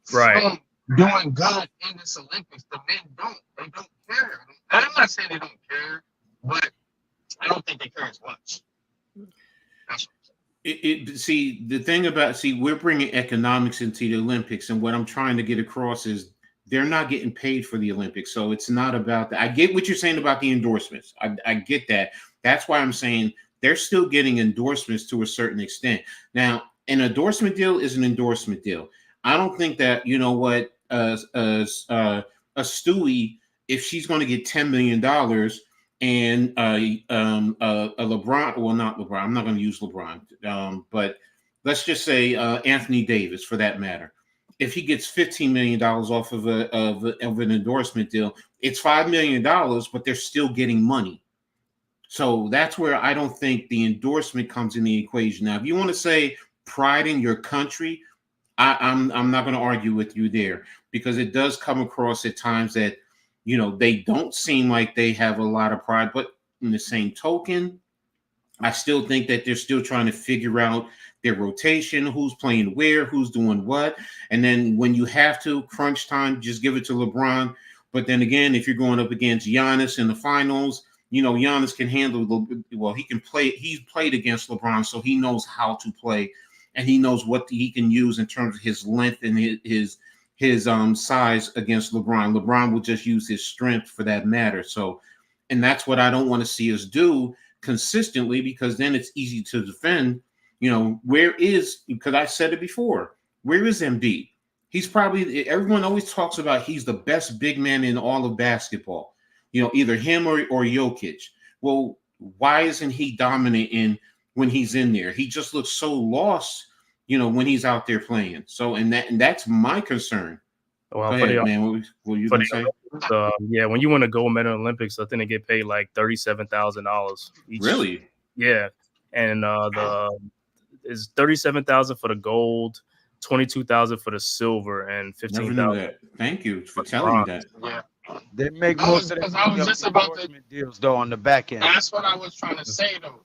from doing good in this Olympics. The men don't. They don't care. I'm not saying they don't care, but I don't think they care as much. That's See, the thing about we're bringing economics into the Olympics, and what I'm trying to get across is they're not getting paid for the Olympics, so it's not about that. I get what you're saying about the endorsements. I get that. That's why I'm saying they're still getting endorsements to a certain extent. Now, an endorsement deal is an endorsement deal. I don't think that a Stewie, if she's going to get $10 million and a LeBron, well, not LeBron. I'm not going to use LeBron, but let's just say Anthony Davis, for that matter. If he gets $15 million off of an endorsement deal, it's $5 million, but they're still getting money. So that's where I don't think the endorsement comes in the equation. Now, if you want to say pride in your country, I'm not going to argue with you there, because it does come across at times that, they don't seem like they have a lot of pride. But in the same token, I still think that they're still trying to figure out their rotation, who's playing where, who's doing what. And then when you have to, crunch time, just give it to LeBron. But then again, if you're going up against Giannis in the finals, Giannis can handle he can play. He's played against LeBron, so he knows how to play, and he knows what he can use in terms of his length and his size against LeBron. LeBron will just use his strength for that matter. So, and that's what I don't want to see us do consistently, because then it's easy to defend. Because I said it before, where is Embiid? He's probably, everyone always talks about he's the best big man in all of basketball, either him or Jokic. Well, why isn't he dominant when he's in there? He just looks so lost, when he's out there playing. So, and that's my concern. Well, go ahead, man. What were you going to say? When you win a gold medal in Olympics, I think they get paid like $37,000 each. Really? Yeah, and is $37,000 for the gold, $22,000 for the silver, and $15,000. Thank you for telling me that. Yeah. They make most of the endorsement deals though on the back end. That's what I was trying to say though.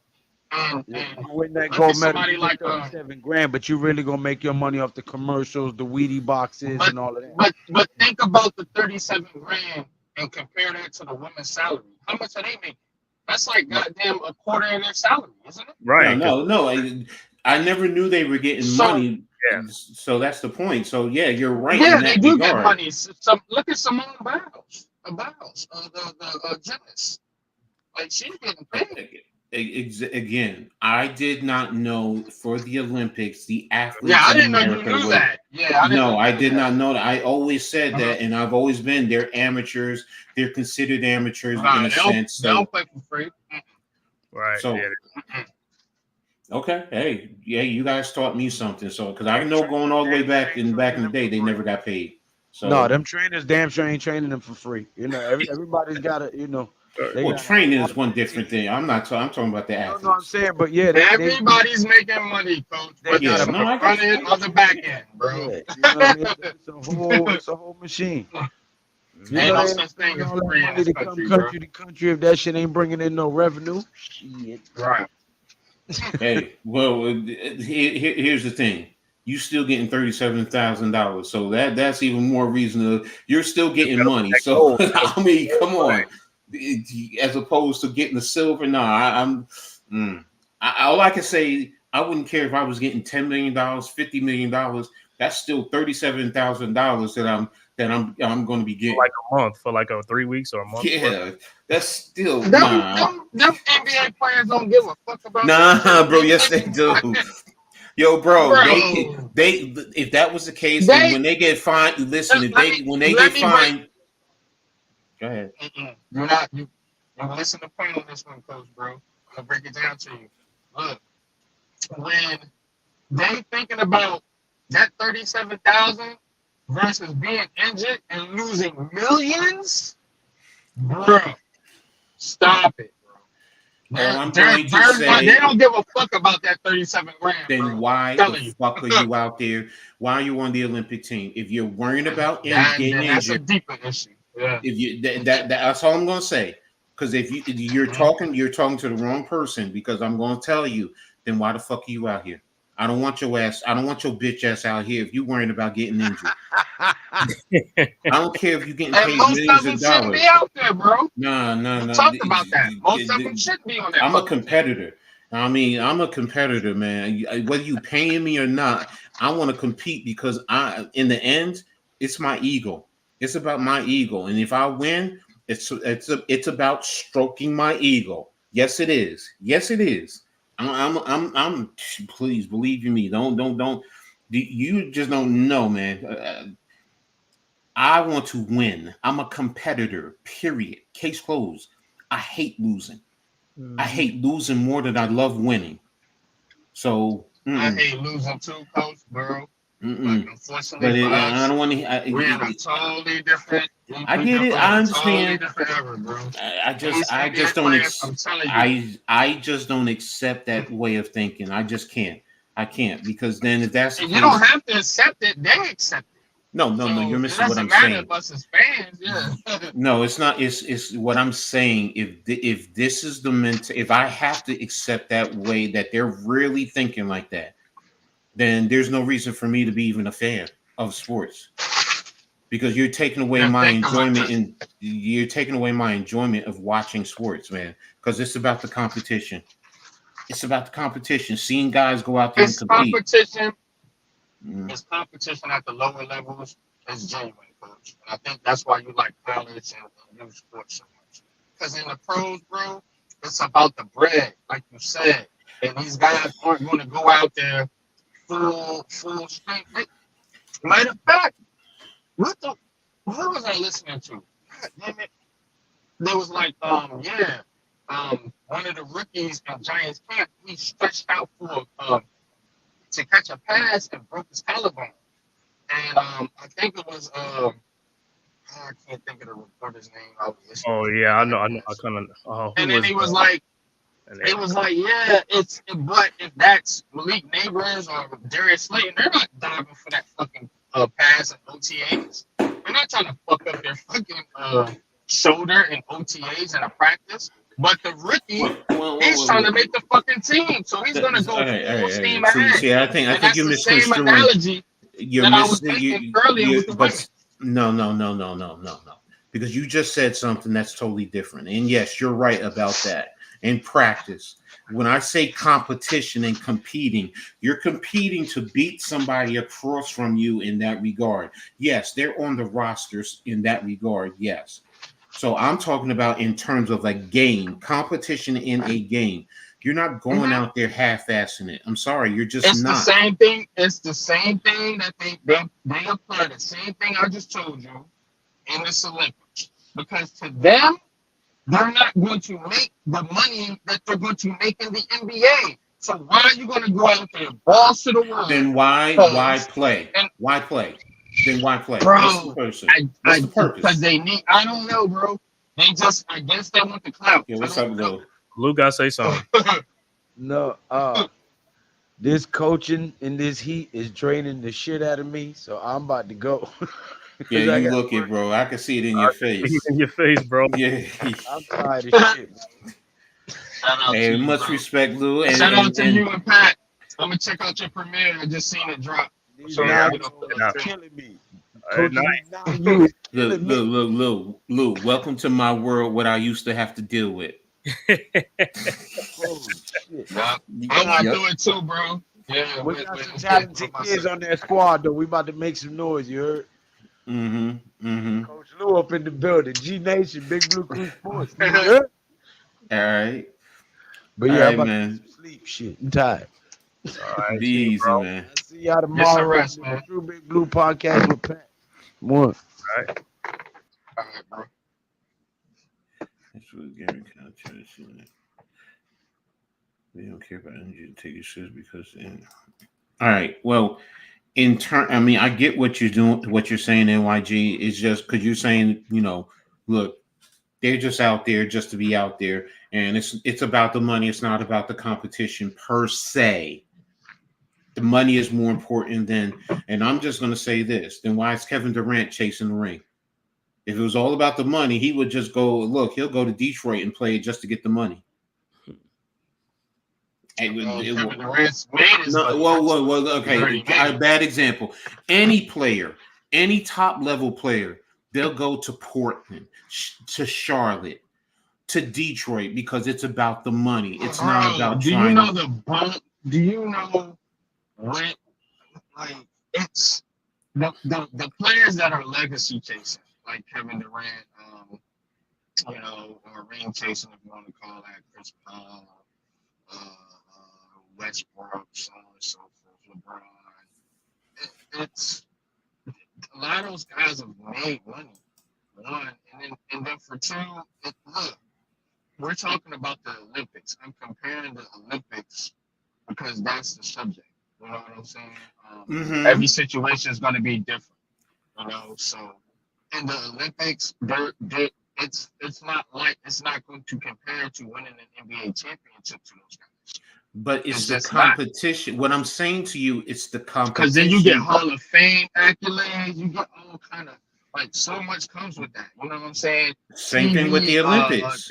You win that gold medal, you like $37,000, but you really gonna make your money off the commercials, the Wheatie boxes, and all of that. But think about the $37,000 and compare that to the women's salary. How much are they making? That's like goddamn a quarter of their salary, isn't it? Right. No. I never knew they were getting money. Yeah. So that's the point. So yeah, you're right. Yeah, they do get money. Look at Simone Biles, the gymnast. Like, she's getting paid. Again, I did not know for the Olympics the athletes. Yeah, I didn't know you knew that. Yeah, I did not know that. I always said that, and I've always been. They're amateurs. They're considered amateurs in a sense. They don't play for free. Right. So, okay. Hey, yeah, you guys taught me something. So, because I know going all the way back in the day, they never got paid. So no, them trainers damn sure ain't training them for free. Everybody's got to, training is one different thing. I'm talking about the athletes. No, I'm saying, but yeah, everybody's making money, coach. But yeah, on the back end, bro. Yeah, it's a whole machine. Ain't no such thing as free in this country, to country, if that shit ain't bringing in no revenue. Shit. Right. Hey, well, here's the thing. You still getting $37,000, so that's even more reason you're still getting money. So I mean, come on. As opposed to getting the silver, all I can say, I wouldn't care if I was getting $10 million, $50 million. That's still $37,000 that I'm going to be getting. For like a month, for like 3 weeks or a month. Yeah, that's still them NBA players don't give a fuck about. Bro. Yes, they do. Yo, bro. They if that was the case, then when they get fined, listen. Get fined. Go ahead. You listen to point on this one, coach, bro. I'm gonna break it down to you. Look, when they thinking about that 37,000 versus being injured and losing millions, bro, stop it, bro. I'm going to say, they don't give a fuck about that 37 grand. Then bro. why the fuck are you out there? Why are you on the Olympic team? If you're worried about getting that's a injured, deeper issue. Yeah. if you that's all I'm gonna say. Because if you're talking to the wrong person. Because I'm gonna tell you, then why the fuck are you out here? I don't want your ass. I don't want your bitch ass out here if you worrying about getting injured. I don't care if you're getting paid millions of dollars. Be out there, bro. No. Talk about that. Most of them should be on that. I'm a competitor. I mean, I'm a competitor, man. Whether you paying me or not, I want to compete because in the end, it's my ego. It's about my ego, and if I win, it's about stroking my ego. Yes, it is. Yes, it is. I'm. Please believe in me. Don't. You just don't know, man. I want to win. I'm a competitor. Period. Case closed. I hate losing. I hate losing more than I love winning. So I hate losing too, Coach, bro. But unfortunately, I don't want to. We're in a totally different. I get it. I understand. Totally different era, bro. I just don't. I just don't accept that way of thinking. I just can't. I can't because then if that's you don't have to accept it. They accept it. No, you're missing what I'm saying. Us as fans, yeah. No, it's not. It's what I'm saying. If this is the if I have to accept that way that they're really thinking like that, then there's no reason for me to be even a fan of sports because you're taking away my enjoyment and you're taking away my enjoyment of watching sports, man. Because it's about the competition. It's about the competition. Seeing guys go out there and compete. Competition. It's competition at the lower levels is genuine, Coach. And I think that's why you like college and youth sports so much. Because in the pros, bro, it's about the bread, like you said. And these guys aren't going to go out there full strength. Matter of fact, what was I listening to? God damn it. There was like, one of the rookies in Giants camp, he stretched out for to catch a pass and broke his collarbone. And I think it was I can't think of the reporter's name. Oh yeah, I know. I kind of. And then he was like, yeah, but if that's Malik Neighbors or Darius Slayton, they're not diving for that fucking pass and OTAs. They're not trying to fuck up their fucking shoulder and OTAs in a practice. But the rookie, he's trying to make the fucking team, so he's gonna go full steam ahead. See, I think you're misconstruing. You're missing earlier. But no. Because you just said something that's totally different. And yes, you're right about that. In practice, when I say competition and competing, you're competing to beat somebody across from you in that regard. Yes, they're on the rosters in that regard. Yes. So I'm talking about in terms of a game, competition in a game. You're not going out there half-assing it. I'm sorry, you're just not. It's the same thing. It's the same thing that they apply the same thing I just told you in this Olympics. Because to them, they're not going to make the money that they're going to make in the NBA. So why are you going to go out there, balls to the world? Then why play? Why play? Then why play? Bro, what's the purpose? Because they need. I don't know, bro. They just. I guess they want the clout. Yeah, what's up, Lou? Lou got to say something. No, this coaching in this heat is draining the shit out of me. So I'm about to go. Yeah, you look it, bro. I can see it in your face. In your face, bro. Yeah. I'm tired of shit. Hey, much respect, Lou. And, shout out to you and Pat. I'm gonna check out your premiere. I just seen it drop. So killing me. Lou, welcome to my world. What I used to have to deal with. Oh, shit. I want to do it too, bro. Yeah, we got some talented kids on that squad, though. We about to make some noise. You heard? Coach Lou up in the building. G Nation, Big Blue Crew Sports. You heard? All right. But yeah, I'm about to sleep. Shit, I'm tired. All right, be easy, man. I'll see y'all tomorrow. Rest, man. True Big Blue Podcast with Pat. One. All right, bro. That's what Gary kind of trying to say. They don't care about energy to take your shit because. All right. Well, I mean, I get what you're doing. What you're saying, NYG is just because you're saying, look, They're just out there just to be out there, and it's about the money. It's not about the competition per se. The money is more important than, and I'm just going to say this, then why is Kevin Durant chasing the ring? If it was all about the money, he would just go, look, he'll go to Detroit and play just to get the money. Kevin Durant's made his money. Well, okay, a bad example. Any player, any top-level player, they'll go to Portland, to Charlotte, to Detroit because it's about the money. It's not about do you know the bump? Do you know what, like, it's the players that are legacy chasing, like Kevin Durant, you know, or ring chasing, if you want to call that, Chris Paul, Westbrook, so on and so forth, LeBron. It's a lot of those guys have made money. One, and then for two, look, we're talking about the Olympics. I'm comparing the Olympics because that's the subject. You know what I'm saying? Every situation is going to be different. You know, so in the Olympics, it's not going to compare to winning an NBA championship to those guys. But it's the competition. What I'm saying to you, it's the competition. Because then you get Hall of Fame accolades. You get all kind of, like, so much comes with that. You know what I'm saying? Same thing with the Olympics.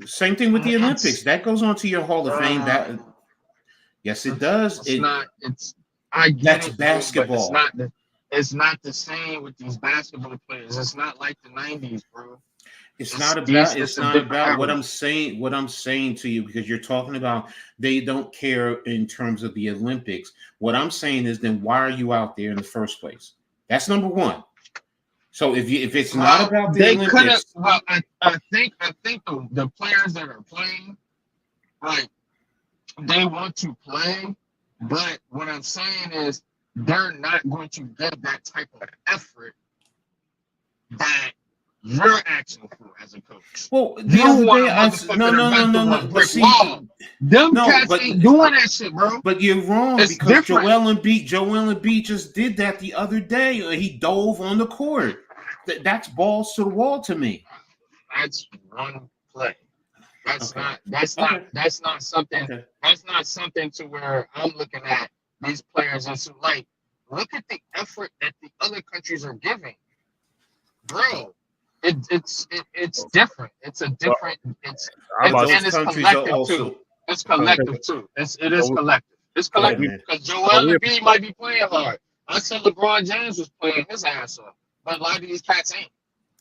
Same thing with the Olympics. That goes on to your Hall of Fame. Yes, it does. That's basketball. It's not the same with these basketball players. It's not like the 90s, bro. It's not about what I'm saying. What I'm saying to you, because you're talking about they don't care in terms of the Olympics. What I'm saying is, then why are you out there in the first place? That's number one. So if it's not about the Olympics, I think the players that are playing, like, they want to play, but what I'm saying is they're not going to get that type of effort that you're asking for as a coach. Well, the other day, no. But see, them cats ain't doing that shit, bro. But you're wrong, because different. Joel Embiid just did that the other day. He dove on the court. That's balls to the wall to me. That's one play. That's not something. Okay. That's not something to where I'm looking at these players and so, like, look at the effort that the other countries are giving, bro. It's different. It's a different. It's collective too. It's collective too. It is collective. It's collective because Joel Embiid might be playing hard. I said LeBron James was playing his ass off, but a lot of these cats ain't.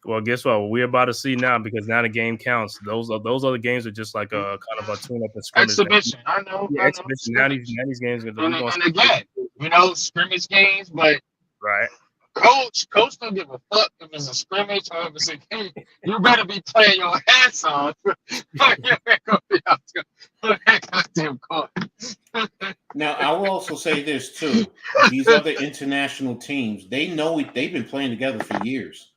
Well, guess what? We're about to see now, because now the game counts. Those other games are just like a kind of a tune-up and scrimmage. Exhibition, I know. Yeah, exhibition. Now these games are and again, you know, scrimmage games, but right. Coach don't give a fuck if it's a scrimmage or if it's a game. You better be playing your ass off. You ain't gonna be out on that goddamn court. Now, I will also say this too: these other international teams, they know they've been playing together for years.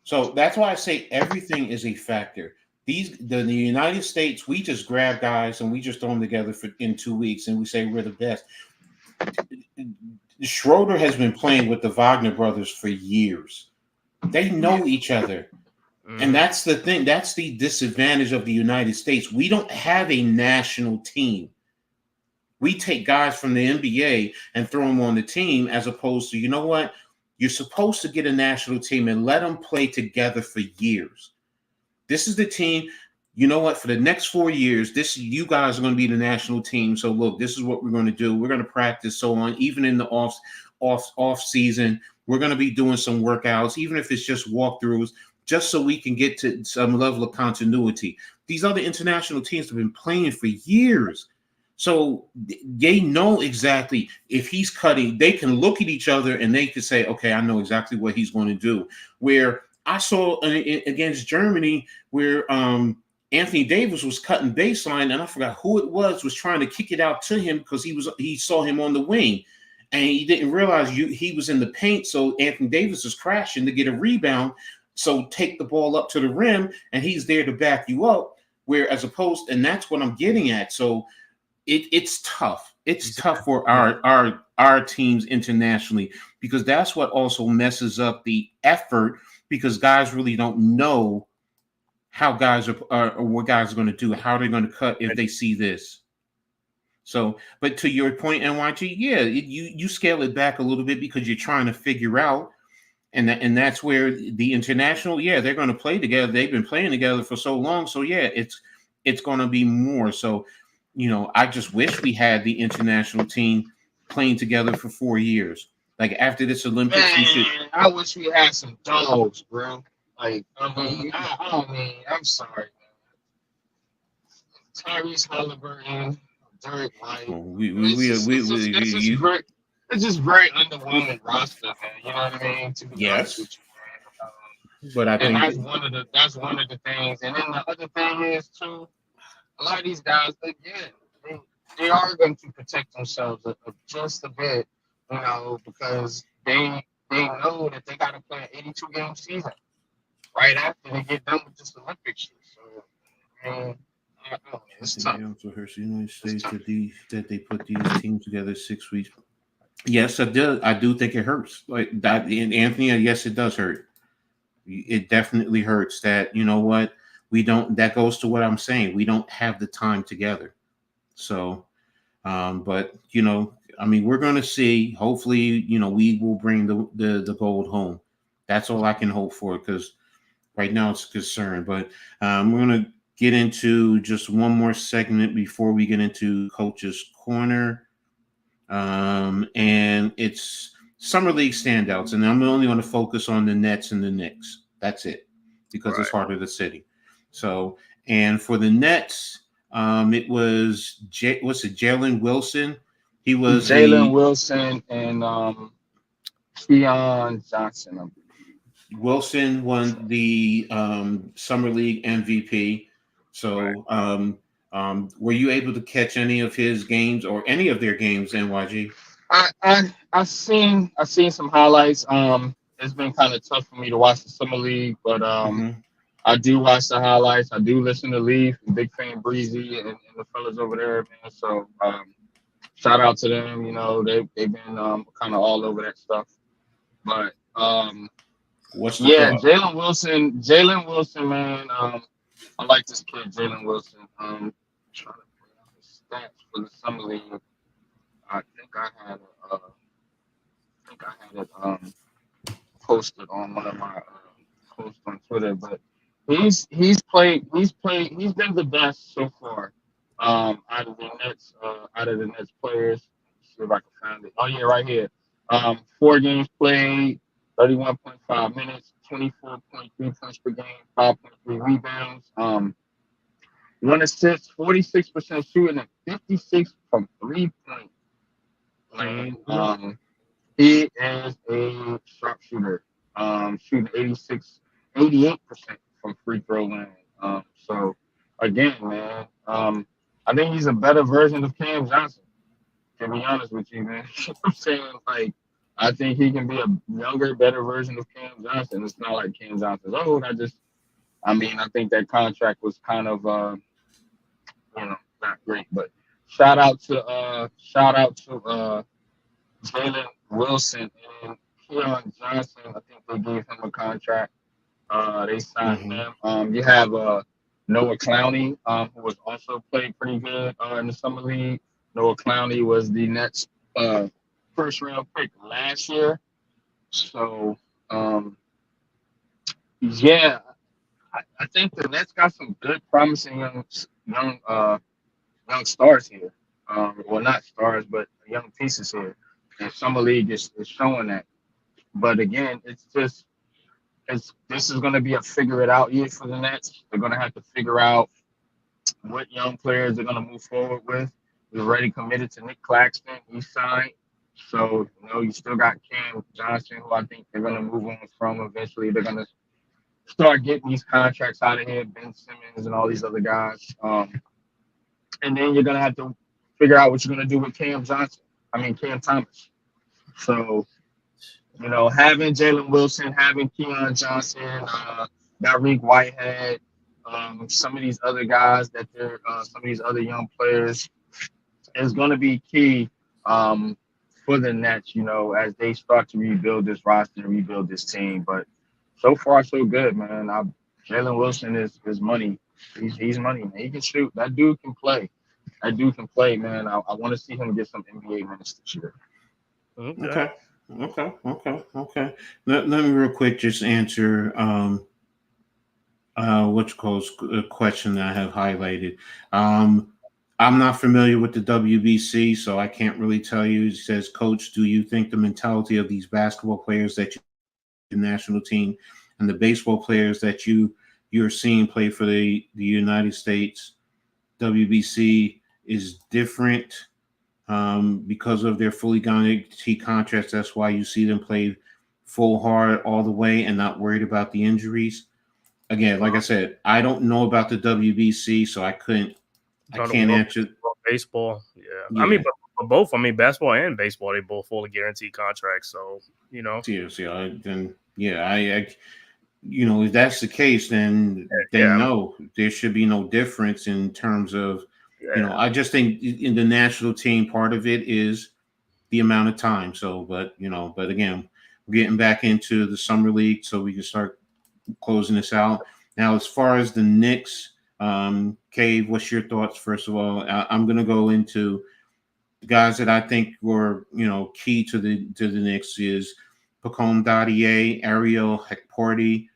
So that's why I say everything is a factor. The United States, we just grab guys and we just throw them together in 2 weeks and we say we're the best. Schroeder has been playing with the Wagner brothers for years. They know each other. And that's the thing. That's the disadvantage of the United States. We don't have a national team. We take guys from the NBA and throw them on the team, as opposed to, you know what? You're supposed to get a national team and let them play together for years. This is the team. You know what? For the next 4 years, you guys are going to be the national team. So look, this is what we're going to do. We're going to practice, so on. Even in the off season, we're going to be doing some workouts, even if it's just walkthroughs, just so we can get to some level of continuity. These other international teams have been playing for years. So they know exactly if he's cutting, they can look at each other and they can say, okay, I know exactly what he's going to do. Where I saw against Germany where Anthony Davis was cutting baseline, and I forgot who it was trying to kick it out to him because he saw him on the wing, and he didn't realize he was in the paint. So Anthony Davis was crashing to get a rebound. So take the ball up to the rim, and he's there to back you up. Where as opposed, and that's what I'm getting at. So it's tough. It's tough for our teams internationally, because that's what also messes up the effort, because guys really don't know how guys are or what guys are going to do, how they're going to cut if they see this. So, but to your point, NYG, yeah, you scale it back a little bit because you're trying to figure out, and that's where the international, yeah, they're going to play together. They've been playing together for so long, so yeah, it's going to be more. So, I just wish we had the international team playing together for 4 years. Like after this Olympics, we should. I wish we had some dogs, bro. Like, I'm sorry, man. Tyrese Halliburton, Derek White. It's just great. It's just very underwhelming roster, man. You know what I mean? To be honest with you, man. But I think that's one of the things. And then the other thing is too, a lot of these guys, again, they are going to protect themselves just a bit, because they know that they got to play an 82 game season right after they get done with this Olympics shit. So, it's tough. The United States that they put these teams together 6 weeks. Yes, I do think it hurts. Like that, and Anthony, yes, it does hurt. It definitely hurts that, what, we don't, that goes to what I'm saying. We don't have the time together. So, but, we're going to see, hopefully, we will bring the gold home. That's all I can hope for, because right now it's a concern. But we're going to get into just one more segment before we get into Coach's Corner. And it's Summer League standouts, and I'm only going to focus on the Nets and the Knicks. That's it, because It's heart of the city. So, and for the Nets, it was Jalen Wilson. He was Jalen Wilson and Keon Johnson. Wilson won the Summer League MVP. So, were you able to catch any of his games or any of their games, NYG? I've seen some highlights. It's been kind of tough for me to watch the Summer League, but I do watch the highlights. I do listen to Leaf, big fan Breezy and the fellas over there, man. So shout out to them. They've been kind of all over that stuff. But Jalen Wilson, man. I like this kid, Jalen Wilson. Trying to bring out his stats for the Summer League. I think I had it posted on one of my posts on Twitter, but he's been the best so far out of the Nets players. Let's see if I can find it. Oh yeah, right here. 4 games played, 31.5 minutes, 24.3 points per game, 5.3 rebounds, 1 assist, 46% shooting, and 56 from 3-point land. He is a sharpshooter, shooting 88% from free throw land. So again, man, I think he's a better version of Cam Johnson. To be honest with you, man, I'm saying, like, I think he can be a younger, better version of Cam Johnson. It's not like Cam Johnson's old. I think that contract was kind of, not great. But shout out to Jalen Wilson and Keon Johnson. I think they gave him a contract. They signed him. You have Noah Clowney, who was also played pretty good in the Summer League. Noah Clowney was the Nets' first round pick last year. So, I think the Nets got some good, promising young stars here. Well, not stars, but young pieces here. And Summer League is showing that. But again, this is going to be a figure it out year for the Nets. They're going to have to figure out what young players they're going to move forward with. We're already committed to Nick Claxton. He signed. So, you still got Cam Johnson, who I think they're going to move on from eventually. They're going to start getting these contracts out of here, Ben Simmons and all these other guys. And then you're going to have to figure out what you're going to do with Cam Thomas. So, having Jalen Wilson, having Keon Johnson, Dariq Whitehead, some of these other guys some of these other young players is going to be key for the Nets, as they start to rebuild this roster and rebuild this team. But so far, so good, man. Jalen Wilson is money. He's money, man. He can shoot. That dude can play. That dude can play, man. I want to see him get some NBA minutes this year. Okay. Let me real quick just answer what you call a question that I have highlighted. I'm not familiar with the WBC, so I can't really tell you. It says, Coach, do you think the mentality of these basketball players that you the national team and the baseball players that you're seeing play for the United States WBC is different because of their fully guaranteed contracts? That's why you see them play full hard all the way and not worried about the injuries. Again, like I said, I don't know about the WBC, so I can't answer. Baseball, yeah. I mean, but both. I mean, basketball and baseball, they both fully guaranteed contracts. So then I if that's the case, then no, there should be no difference in terms of I just think in the national team, part of it is the amount of time. So, but again, we're getting back into the summer league, so we can start closing this out. Now, as far as the Knicks, Cave, what's your thoughts? First of all, I'm going to go into the guys that I think were, key to the Knicks is Pacome Dadier, Ariel Hekporti,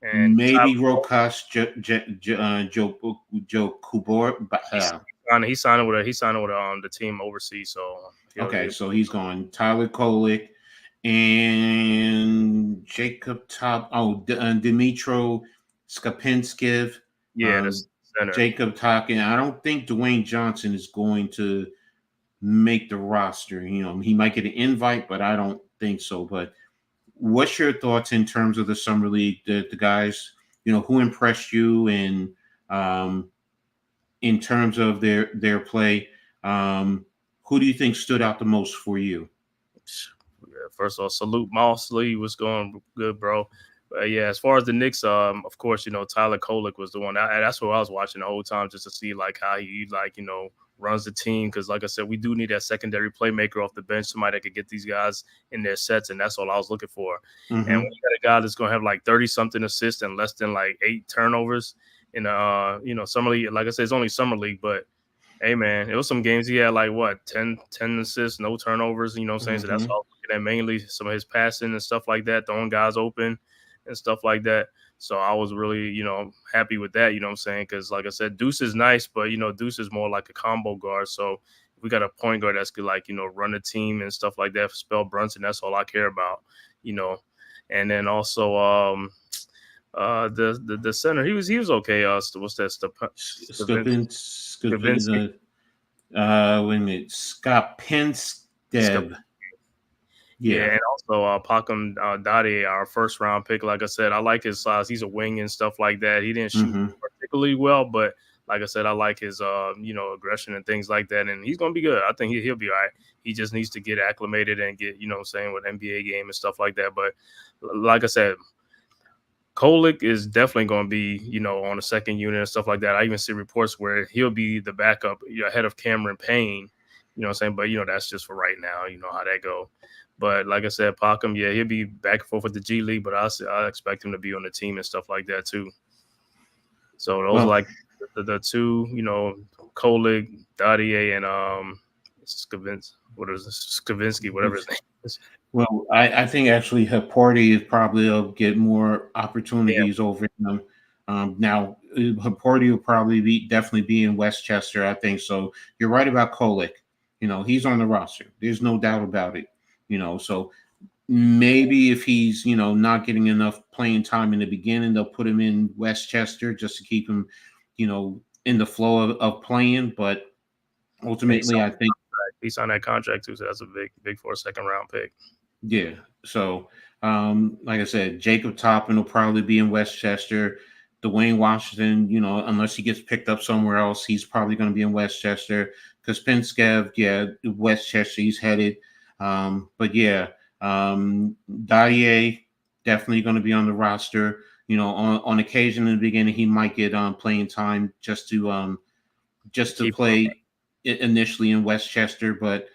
and maybe Rokas Joe Kubor. He signed with the team overseas. So so he's gone. Tyler Kolek and Jacob Top. Dimitro Skapenskiv. Jacob Tokin. I don't think Dwayne Johnson is going to make the roster. He might get an invite, but I don't think so. But what's your thoughts in terms of the summer league? The guys, who impressed you, and in terms of their play, who do you think stood out the most for you? First of all, salute Mosley. What's going good, bro? As far as the Knicks, of course, Tyler Kolek was the one. That's what I was watching the whole time, just to see how he runs the team. Because like I said, we do need that secondary playmaker off the bench, somebody that could get these guys in their sets, and that's all I was looking for. Mm-hmm. And when you got a guy that's going to have 30-something assists and less than 8 turnovers in summer league, like I said, it's only summer league, but hey, man, it was some games he had 10 assists, no turnovers, you know what I'm saying? Mm-hmm. So that's all I was looking at, mainly some of his passing and stuff like that, throwing guys open and stuff like that. So I was really, happy with that, you know what I'm saying? Because like I said, Deuce is nice, but, Deuce is more like a combo guard. So if we got a point guard that's good, run the team and stuff like that for Spell Brunson, that's all I care about, And then also the center, he was okay. What's that? Skavinsky. Wait a minute, Scott Pinstead. Yeah, and also Pacome Dadier, our first round pick. Like I said, I like his size. He's a wing and stuff like that. He didn't shoot particularly well, but like I said, I like his aggression and things like that. And he's gonna be good. I think he'll be all right. He just needs to get acclimated and get with NBA game and stuff like that. But like I said, Kolek is definitely going to be, on the second unit and stuff like that. I even see reports where he'll be the backup ahead of Cameron Payne, you know what I'm saying? But, that's just for right now, how that go. But like I said, Pacome, he'll be back and forth with the G League, but I expect him to be on the team and stuff like that too. So those are the two, Kolek, Dadier, and Skavinsky, whatever his name is. Well, I think actually Hekporti probably will get more opportunities over him. Now, Hekporti will probably definitely be in Westchester, I think. So you're right about Kolek. He's on the roster. There's no doubt about it. So maybe if he's, not getting enough playing time in the beginning, they'll put him in Westchester just to keep him, in the flow of playing. But ultimately, I think he's on that contract too. So that's a big for a second round pick. Yeah. So, like I said, Jacob Toppin will probably be in Westchester. Dwayne Washington, unless he gets picked up somewhere else, he's probably going to be in Westchester. Because Pinstead, Westchester, he's headed. But Dadier definitely going to be on the roster. On occasion in the beginning, he might get playing time just to play initially in Westchester, but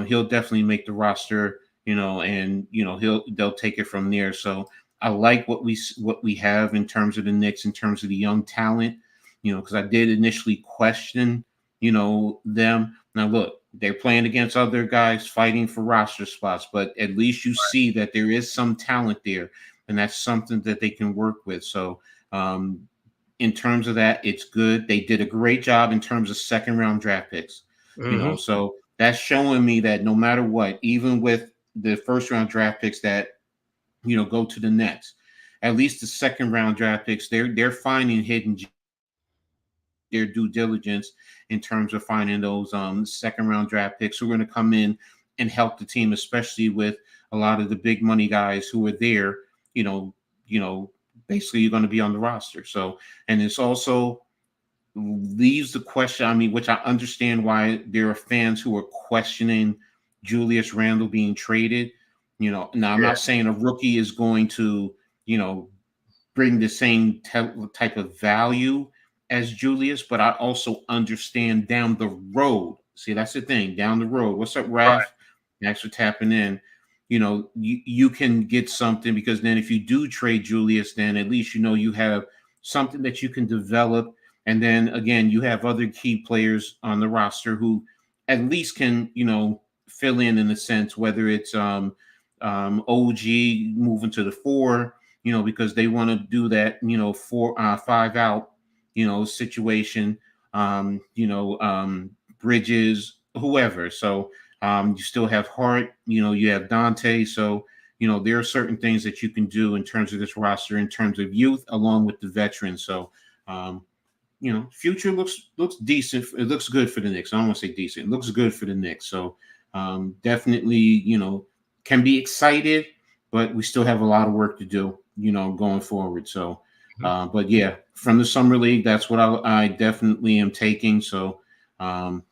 he'll definitely make the roster. And they'll take it from there. So I like what we have in terms of the Knicks, in terms of the young talent, because I did initially question, them. Now look, they're playing against other guys fighting for roster spots, but at least you see that there is some talent there, and that's something that they can work with. So in terms of that, it's good. They did a great job in terms of second round draft picks, so that's showing me that no matter what, even with the first round draft picks that go to the Nets, at least the second round draft picks, they're finding hidden their due diligence in terms of finding those second round draft picks who are going to come in and help the team, especially with a lot of the big money guys who are there, basically you're going to be on the roster. So, and it's also leaves the question, which I understand why there are fans who are questioning Julius Randle being traded. Now I'm not saying a rookie is going to, bring the same type of value as Julius, but I also understand down the road. See, that's the thing, down the road. What's up, Raph? Right. Thanks for tapping in. You can get something, because then if you do trade Julius, then at least you have something that you can develop. And then again, you have other key players on the roster who at least can, fill in a sense, whether it's OG moving to the 4, because they want to do that, 5 out, situation, Bridges, whoever. So you still have Hart, you have Dante. So, there are certain things that you can do in terms of this roster, in terms of youth, along with the veterans. So, future looks decent. It looks good for the Knicks. I don't want to say decent. It looks good for the Knicks. So definitely, can be excited, but we still have a lot of work to do, going forward. So, but yeah, from the summer league, that's what I definitely am taking. So, but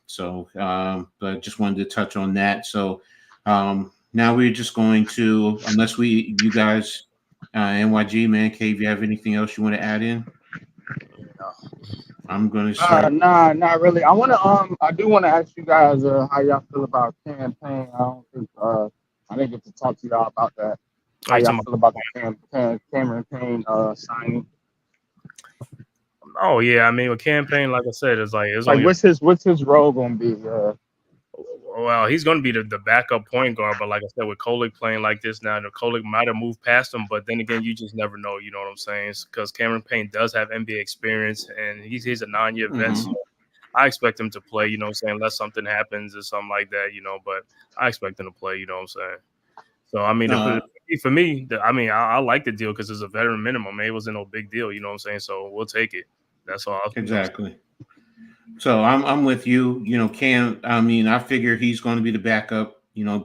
just wanted to touch on that. So now we're just going to, unless you guys, NYG, man, K, if you have anything else you want to add in? I'm gonna start. Nah, not really. I do want to ask you guys how y'all feel about campaign. I didn't get to talk to y'all about that. How y'all feel about the Cameron Payne signing? Oh yeah, with campaign, like I said, it's like what's his role gonna be? Well, he's going to be the backup point guard, but like I said, with Kolek playing like this now, Kolek might have moved past him, but then again, you just never know. You know what I'm saying? Because Cameron Payne does have NBA experience, and he's a 9-year vet. So I expect him to play. You know what I'm saying? Unless something happens or something like that, but I expect him to play. You know what I'm saying? So for me, I like the deal because it's a veteran minimum. It wasn't no big deal. You know what I'm saying? So we'll take it. That's all. Exactly. So I'm with you. Cam. I figure he's going to be the backup. He's going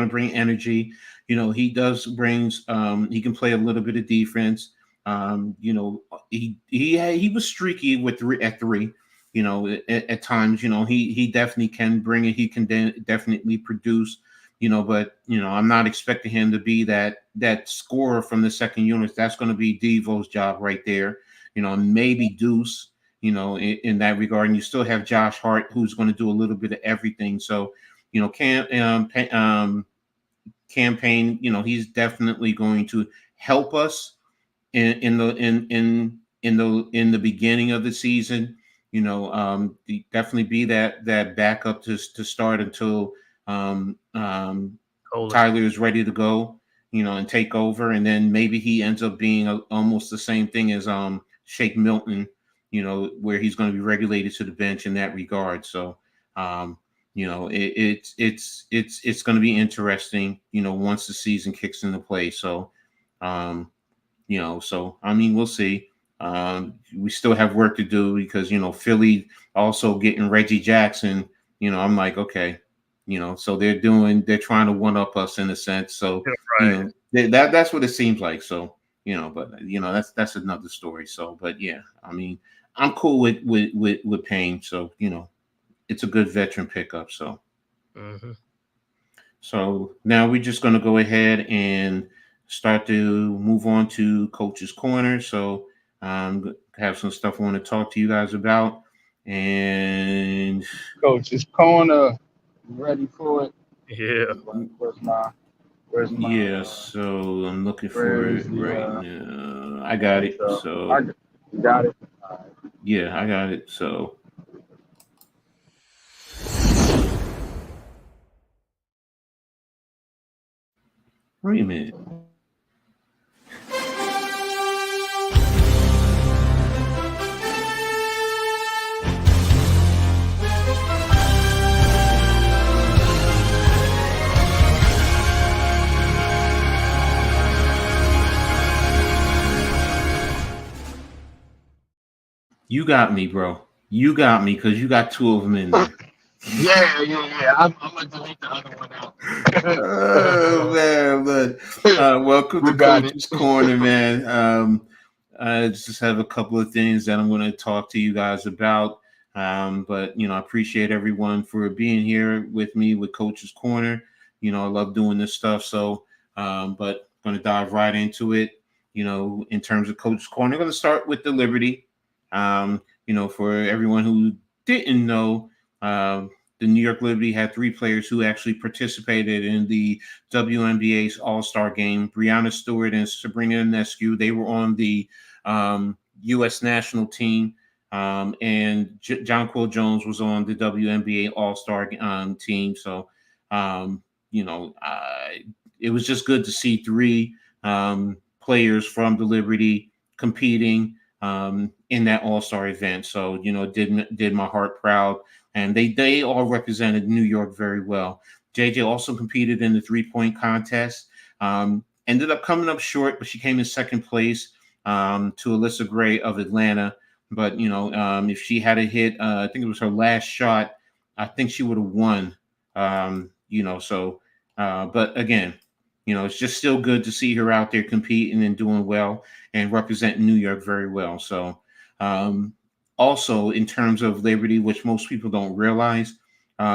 to bring energy. He does brings. He can play a little bit of defense. He was streaky at 3. At times. He definitely can bring it. He can definitely produce. But I'm not expecting him to be that scorer from the second unit. That's going to be Devo's job right there. Maybe Deuce. In that regard, and you still have Josh Hart, who's going to do a little bit of everything. So, campaign, he's definitely going to help us in the beginning of the season. Definitely be that backup to start until Tyler is ready to go, and take over, and then maybe he ends up being almost the same thing as Shake Milton. Where he's going to be regulated to the bench in that regard. So, it's going to be interesting, once the season kicks into play. So, we'll see. We still have work to do because, Philly also getting Reggie Jackson, I'm like, okay, so they're trying to one up us in a sense. So, right. That's what it seems like. So, but that's another story. So, but yeah, I'm cool with Payne, so it's a good veteran pickup. So, so now we're just going to go ahead and start to move on to Coach's Corner. So, have some stuff I want to talk to you guys about, and Coach's Corner, ready for it? Yeah. Where's my? Yeah, so I'm looking for Where's it the? right now. I got it. So So you got it. All right. yeah, I got it. So wait a minute. You got me, bro. You got me because you got two of them in there. Yeah. I'm gonna delete the other one out. Oh man, but welcome You to got it. Coach's Corner, man. I just have a couple of things that I'm going to talk to you guys about. But I appreciate everyone for being here with me with Coach's Corner. I love doing this stuff. So, but I'm going to dive right into it. In terms of Coach's Corner, I'm going to start with the Liberty. For everyone who didn't know, the New York Liberty had three players who actually participated in the WNBA's All-Star Game. Breanna Stewart and Sabrina Ionescu. They were on the U.S. national team, and Jonquil Jones was on the WNBA All-Star team. So, it was just good to see three players from the Liberty competing in that All-Star event. So, did my heart proud. And they all represented New York very well. JJ also competed in the three-point contest. Ended up coming up short, but she came in second place to Alyssa Gray of Atlanta. But, if she had a hit, I think it was her last shot, I think she would have won. But again, it's just still good to see her out there competing and doing well and representing New York very well. So, also, in terms of Liberty, which most people don't realize,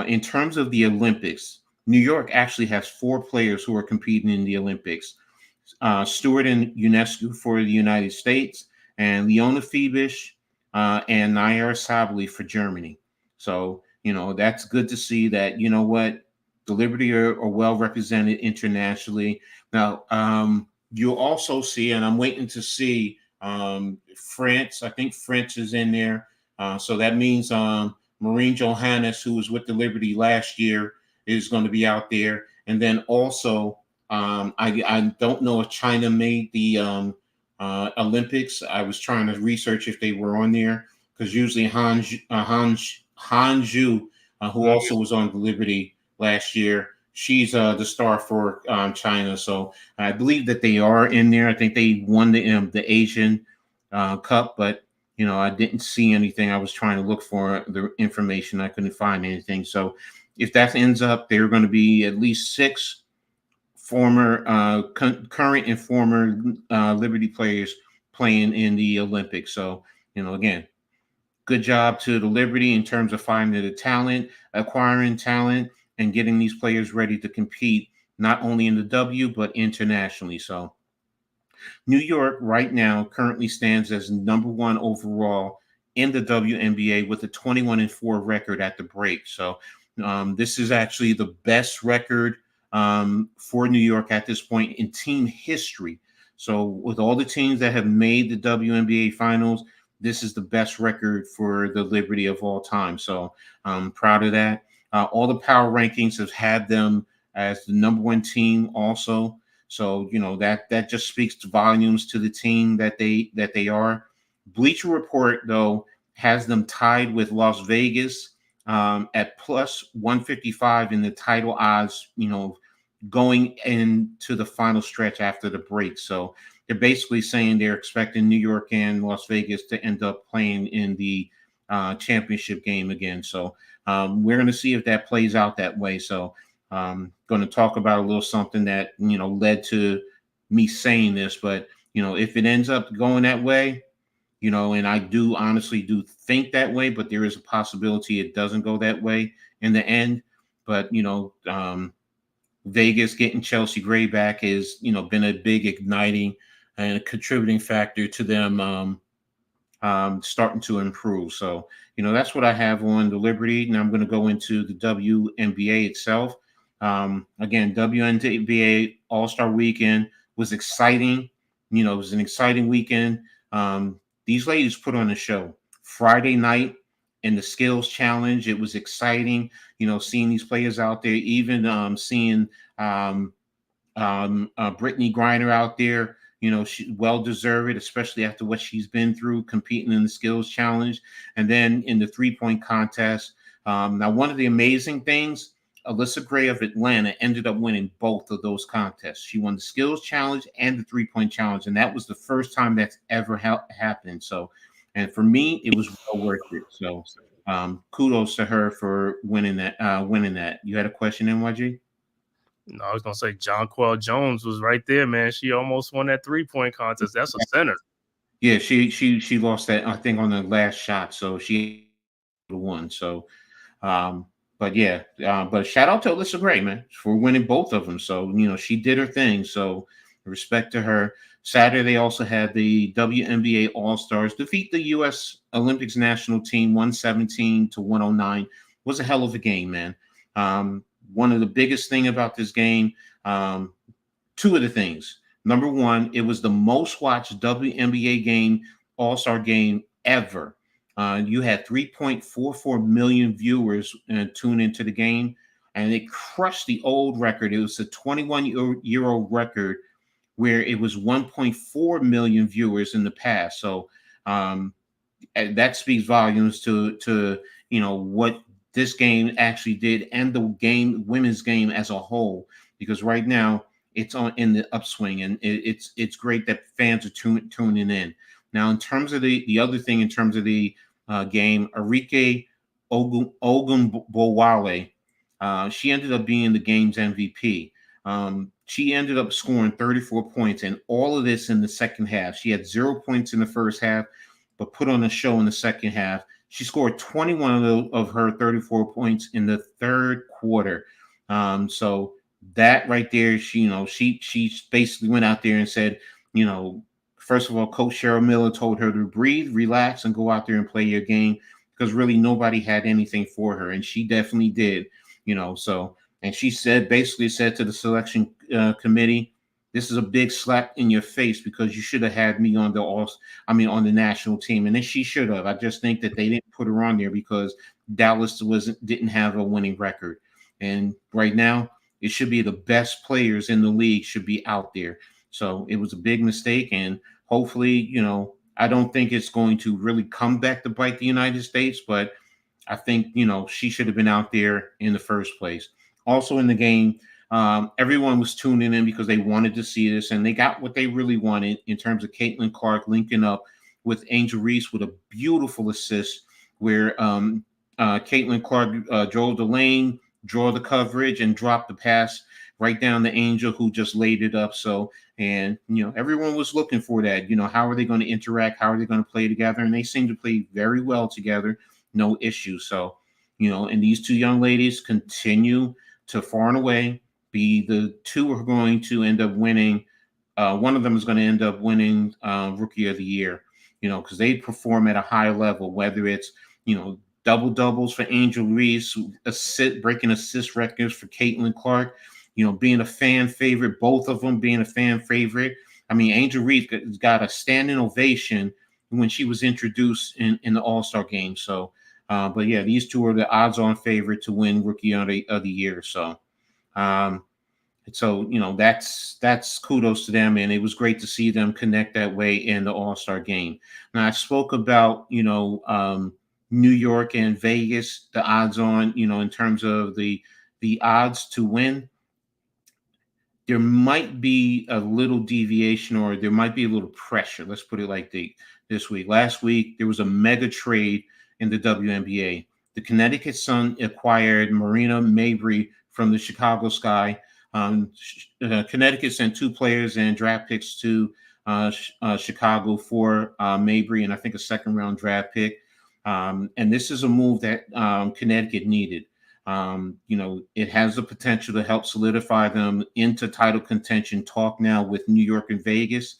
in terms of the Olympics, New York actually has four players who are competing in the Olympics. Stewart and Ionescu for the United States, and Leona Febish and Nair Sabli for Germany. So, that's good to see that, the Liberty are well represented internationally. Now, you'll also see, and I'm waiting to see France. I think French is in there. So that means Maureen Johannes, who was with the Liberty last year, is going to be out there. And then also, I don't know if China made the Olympics. I was trying to research if they were on there because usually Han Zhu, who also was on the Liberty last year, she's the star for China. So I believe that they are in there. I think they won the Asian Cup, but I didn't see anything. I was trying to look for the information. I couldn't find anything. So if that ends up, there are going to be at least six former, current and former Liberty players playing in the Olympics. So, again, good job to the Liberty in terms of finding the talent, acquiring talent, and getting these players ready to compete not only in the W, but internationally. So New York right now currently stands as number one overall in the WNBA with a 21-4 record at the break. So this is actually the best record for New York at this point in team history. So with all the teams that have made the WNBA finals, this is the best record for the Liberty of all time. So I'm proud of that. All the power rankings have had them as the number one team also. So that just speaks to volumes to the team that they are. Bleacher Report though has them tied with Las Vegas at plus 155 in the title odds. Going into the final stretch after the break. So they're basically saying they're expecting New York and Las Vegas to end up playing in the championship game again. So we're going to see if that plays out that way. So going to talk about a little something that led to me saying this, but if it ends up going that way, and I do honestly do think that way, but there is a possibility it doesn't go that way in the end. But Vegas getting Chelsea Gray back has been a big igniting and a contributing factor to them starting to improve. So that's what I have on the Liberty. Now I'm going to go into the WNBA itself. Again, WNBA All-Star Weekend was exciting. You know, it was an exciting weekend. These ladies put on a show. Friday night in the skills challenge, it was exciting. You know, seeing these players out there, even seeing Brittany Griner out there. You know, she well deserved, especially after what she's been through competing in the skills challenge. And then in the 3-point contest. Now, one of the amazing things, Alyssa Gray of Atlanta ended up winning both of those contests. She won the skills challenge and the 3-point challenge. And that was the first time that's ever happened. So, and for me, it was well worth it. So kudos to her for winning that. You had a question, NYG? No, I was gonna say Jonquel Jones was right there, man. She almost won that 3-point contest. That's a center. Yeah, she lost that, I think, on the last shot, so she won. So, but yeah, but shout out to Alyssa Gray, man, for winning both of them. So you know she did her thing. So respect to her. Saturday they also had the WNBA All Stars defeat the U.S. Olympics national team 117-109. Was a hell of a game, man. One of the biggest thing about this game, two of the things. Number one, it was the most watched WNBA game, All-Star game ever. You had 3.44 million viewers tune into the game, and it crushed the old record. It was a 21-year-old record where it was 1.4 million viewers in the past. So that speaks volumes to you know what this game actually did, and the women's game as a whole, because right now it's in the upswing, and it's great that fans are tuning in. Now, in terms of the other thing, in terms of the game, Arike Ogunbowale, she ended up being the game's MVP. She ended up scoring 34 points, and all of this in the second half. She had 0 points in the first half, but put on a show in the second half. She scored 21 of her 34 points in the third quarter. So that right there, she basically went out there and said, you know, first of all, Coach Cheryl Miller told her to breathe, relax, and go out there and play your game, because really nobody had anything for her, and she definitely did, you know. So, and she basically said to the selection committee, this is a big slap in your face, because you should have had me on on the national team. And then she should have. I just think that they didn't put her on there because Dallas didn't have a winning record. And right now, it should be the best players in the league should be out there. So it was a big mistake. And hopefully, you know, I don't think it's going to really come back to bite the United States, but I think, you know, she should have been out there in the first place. Also in the game, everyone was tuning in because they wanted to see this, and they got what they really wanted in terms of Caitlin Clark linking up with Angel Reese with a beautiful assist where Caitlin Clark drove the lane, draw the coverage, and dropped the pass right down to Angel, who just laid it up. So, and, you know, everyone was looking for that. You know, how are they going to interact? How are they going to play together? And they seem to play very well together. No issue. So, you know, and these two young ladies continue to far and away be the two who are going to end up winning. One of them is going to end up winning Rookie of the Year, you know, because they perform at a high level, whether it's, you know, double doubles for Angel Reese, breaking assist records for Caitlin Clark, you know, being a fan favorite, both of them being a fan favorite. I mean, Angel Reese got a standing ovation when she was introduced in the All-Star game. So, but yeah, these two are the odds-on favorite to win Rookie of the Year. So, so you know, that's kudos to them, and it was great to see them connect that way in the All-Star game. Now, I spoke about, you know, New York and Vegas, the odds-on, you know, in terms of the odds to win. There might be a little deviation, or there might be a little pressure. Let's put it like this week. Last week, there was a mega trade in the WNBA. The Connecticut Sun acquired Marina Mabrey from the Chicago Sky. Connecticut sent 2 players and draft picks to Chicago for Mabrey, and I think a second-round draft pick. And this is a move that Connecticut needed. You know, it has the potential to help solidify them into title contention talk now with New York and Vegas.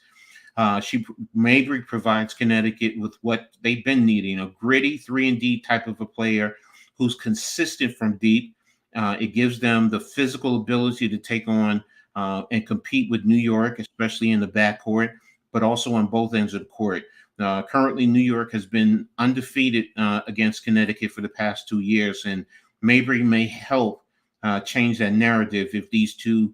Mabrey provides Connecticut with what they've been needing, a gritty 3-and-D type of a player who's consistent from deep, it gives them the physical ability to take on and compete with New York, especially in the backcourt, but also on both ends of the court. Currently, New York has been undefeated against Connecticut for the past 2 years, and Mabry may help change that narrative if these two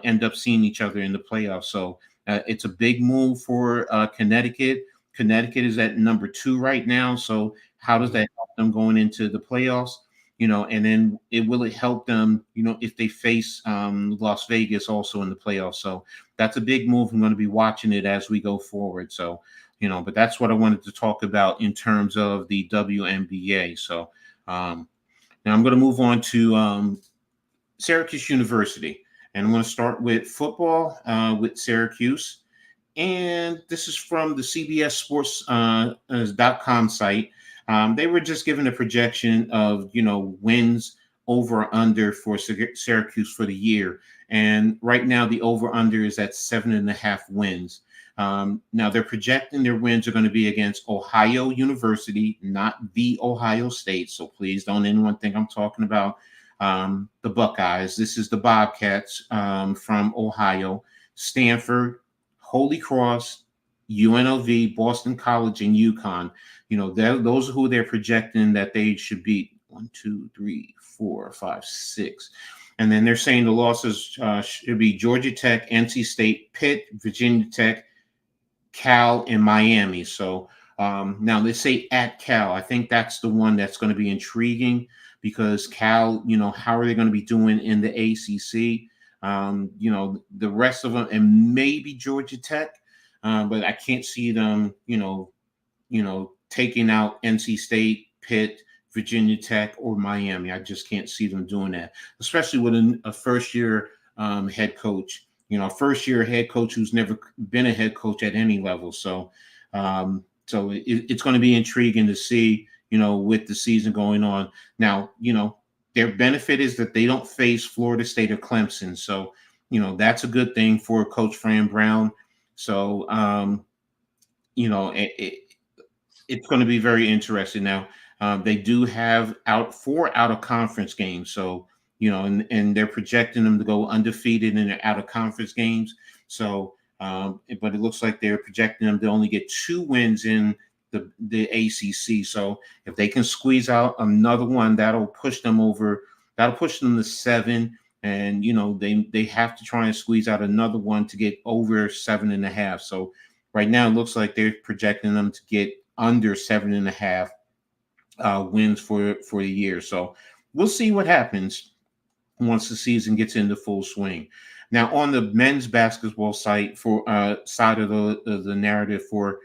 end up seeing each other in the playoffs. So it's a big move for Connecticut. Connecticut is at number 2 right now. So how does that help them going into the playoffs? And then will it help them, if they face Las Vegas also in the playoffs? So that's a big move. I'm going to be watching it as we go forward. So, but that's what I wanted to talk about in terms of the WNBA. So now I'm going to move on to Syracuse University. And I'm going to start with football with Syracuse. And this is from the CBS Sports.com site. They were just given a projection of, wins over or under for Syracuse for the year. And right now the over under is at 7.5 wins. Now they're projecting their wins are going to be against Ohio University, not the Ohio State. So please don't anyone think I'm talking about the Buckeyes. This is the Bobcats from Ohio, Stanford, Holy Cross, UNLV, Boston College, and UConn. Those are who they're projecting that they should beat. 1, 2, 3, 4, 5, 6. And then they're saying the losses should be Georgia Tech, NC State, Pitt, Virginia Tech, Cal, and Miami. So now they say at Cal. I think that's the one that's going to be intriguing because Cal, how are they going to be doing in the ACC? The rest of them, and maybe Georgia Tech, but I can't see them, taking out NC State, Pitt, Virginia Tech, or Miami. I just can't see them doing that, especially with a first-year head coach. A first-year head coach who's never been a head coach at any level. So, it's going to be intriguing to see, with the season going on now. Their benefit is that they don't face Florida State or Clemson. So, that's a good thing for Coach Fran Brown. So, it's going to be very interesting. Now, they do have 4 out-of-conference games. So, and they're projecting them to go undefeated in their out-of-conference games. So, but it looks like they're projecting them to only get 2 wins in the ACC. So if they can squeeze out another one, that'll push them over. That'll push them to 7. And, they have to try and squeeze out another one to get over 7.5. So right now it looks like they're projecting them to get under 7.5 wins for the year. So we'll see what happens once the season gets into full swing. Now on the men's basketball site for side of the narrative for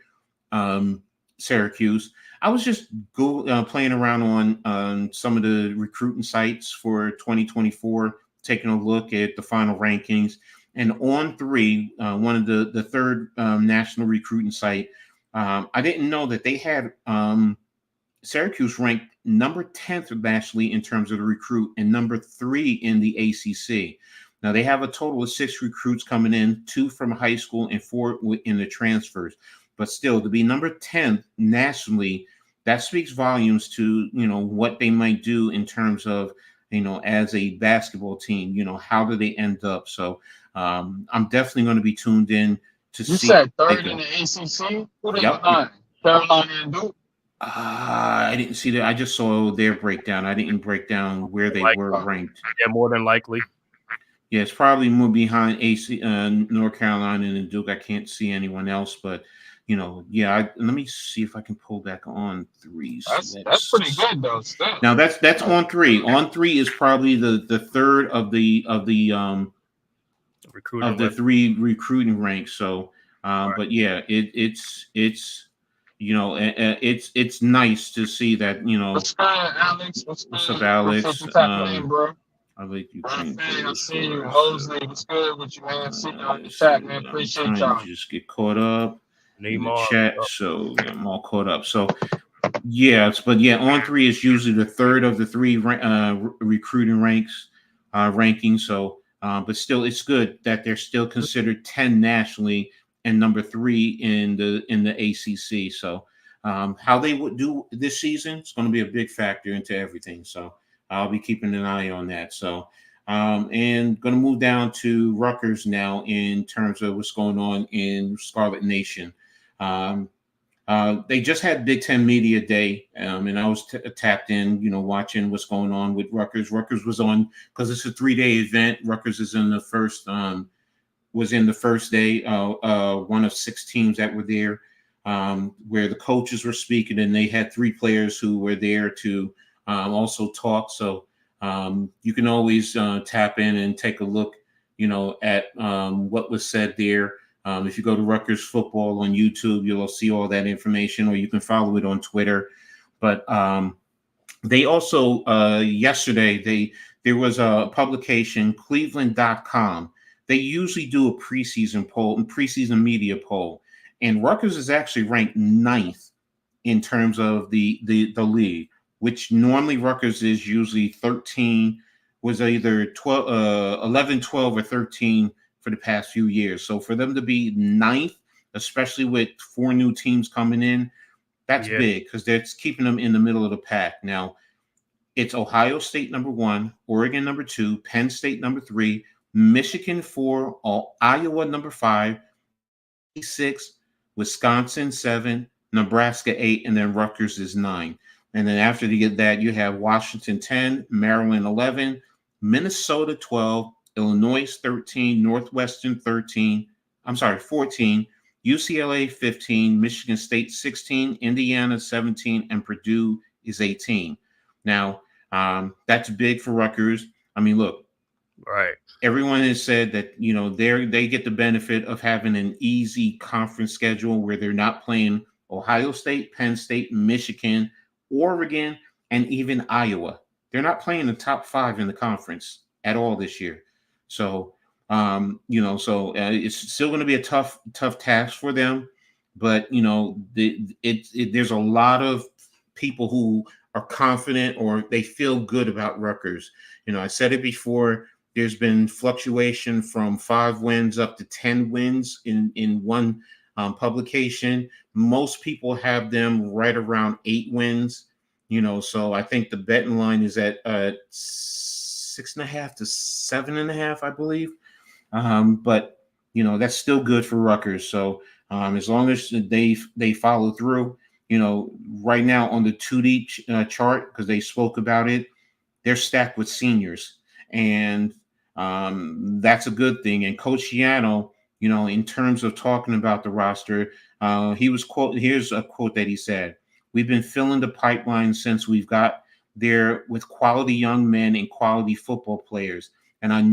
Syracuse, I was just playing around on some of the recruiting sites for 2024, taking a look at the final rankings. And On3, one of the third national recruiting site, I didn't know that they had Syracuse ranked number 10th nationally in terms of the recruit and number 3 in the ACC. Now, they have a total of 6 recruits coming in, 2 from high school and 4 in the transfers. But still, to be number 10th nationally, that speaks volumes to, what they might do in terms of, as a basketball team, how do they end up? So I'm definitely going to be tuned in to see. You said third in the ACC? Who they behind? Carolina and Duke? I didn't see that. I just saw their breakdown. I didn't break down where they were ranked. Yeah, more than likely. Yeah, it's probably more behind North Carolina and Duke. I can't see anyone else, but let me see if I can pull back on 3. That's pretty good though. Still. Now that's On3. On3 is probably the third of the recruiting of the 3 recruiting ranks. So, right. But yeah, it's it's nice to see that What's good, Alex? What's up, Alex? What's up, bro? I like you. I see you, Mosley. What's good with you, man? See you on the chat, man. Appreciate y'all. Just get caught up in the chat, so I'm all caught up. So On3 is usually the third of the 3 recruiting rankings. So, but still, it's good that they're still considered 10 nationally and number 3 in the ACC. So, how they would do this season is going to be a big factor into everything. So, I'll be keeping an eye on that. So, and going to move down to Rutgers now in terms of what's going on in Scarlet Nation. They just had Big Ten Media Day, and I was tapped in, watching what's going on with Rutgers. Rutgers was on because it's a 3-day event. Rutgers is in the first was in the first day, one of 6 teams that were there, where the coaches were speaking, and they had 3 players who were there to also talk. So you can always tap in and take a look, at what was said there. If you go to Rutgers football on YouTube, you'll see all that information, or you can follow it on Twitter. But they also, yesterday, there was a publication, Cleveland.com. They usually do a preseason poll and preseason media poll. And Rutgers is actually ranked 9th in terms of the league, which normally Rutgers is usually 13, was either 12, 11, 12, or 13 for the past few years. So for them to be 9th, especially with 4 new teams coming in, that's big because that's keeping them in the middle of the pack. Now, it's Ohio State number 1, Oregon number 2, Penn State number 3, Michigan 4, Iowa number 5, 6, Wisconsin 7, Nebraska 8, and then Rutgers is 9. And then after you get that, you have Washington 10, Maryland 11, Minnesota 12, Illinois 13, Northwestern 14, UCLA 15, Michigan State 16, Indiana 17, and Purdue is 18. Now, that's big for Rutgers. I mean, look, right. Everyone has said that, they get the benefit of having an easy conference schedule where they're not playing Ohio State, Penn State, Michigan, Oregon, and even Iowa. They're not playing the top 5 in the conference at all this year. So, it's still going to be a tough task for them. But, there's a lot of people who are confident or they feel good about Rutgers. I said it before, there's been fluctuation from 5 wins up to 10 wins in one publication. Most people have them right around 8 wins, so I think the betting line is at 6.5 to 7.5, I believe. But that's still good for Rutgers. So as long as they follow through, right now on the 2D chart, because they spoke about it, they're stacked with seniors, and that's a good thing. And Coach Shiano, in terms of talking about the roster, here's a quote that he said: "We've been filling the pipeline since we've got there with quality young men and quality football players. And I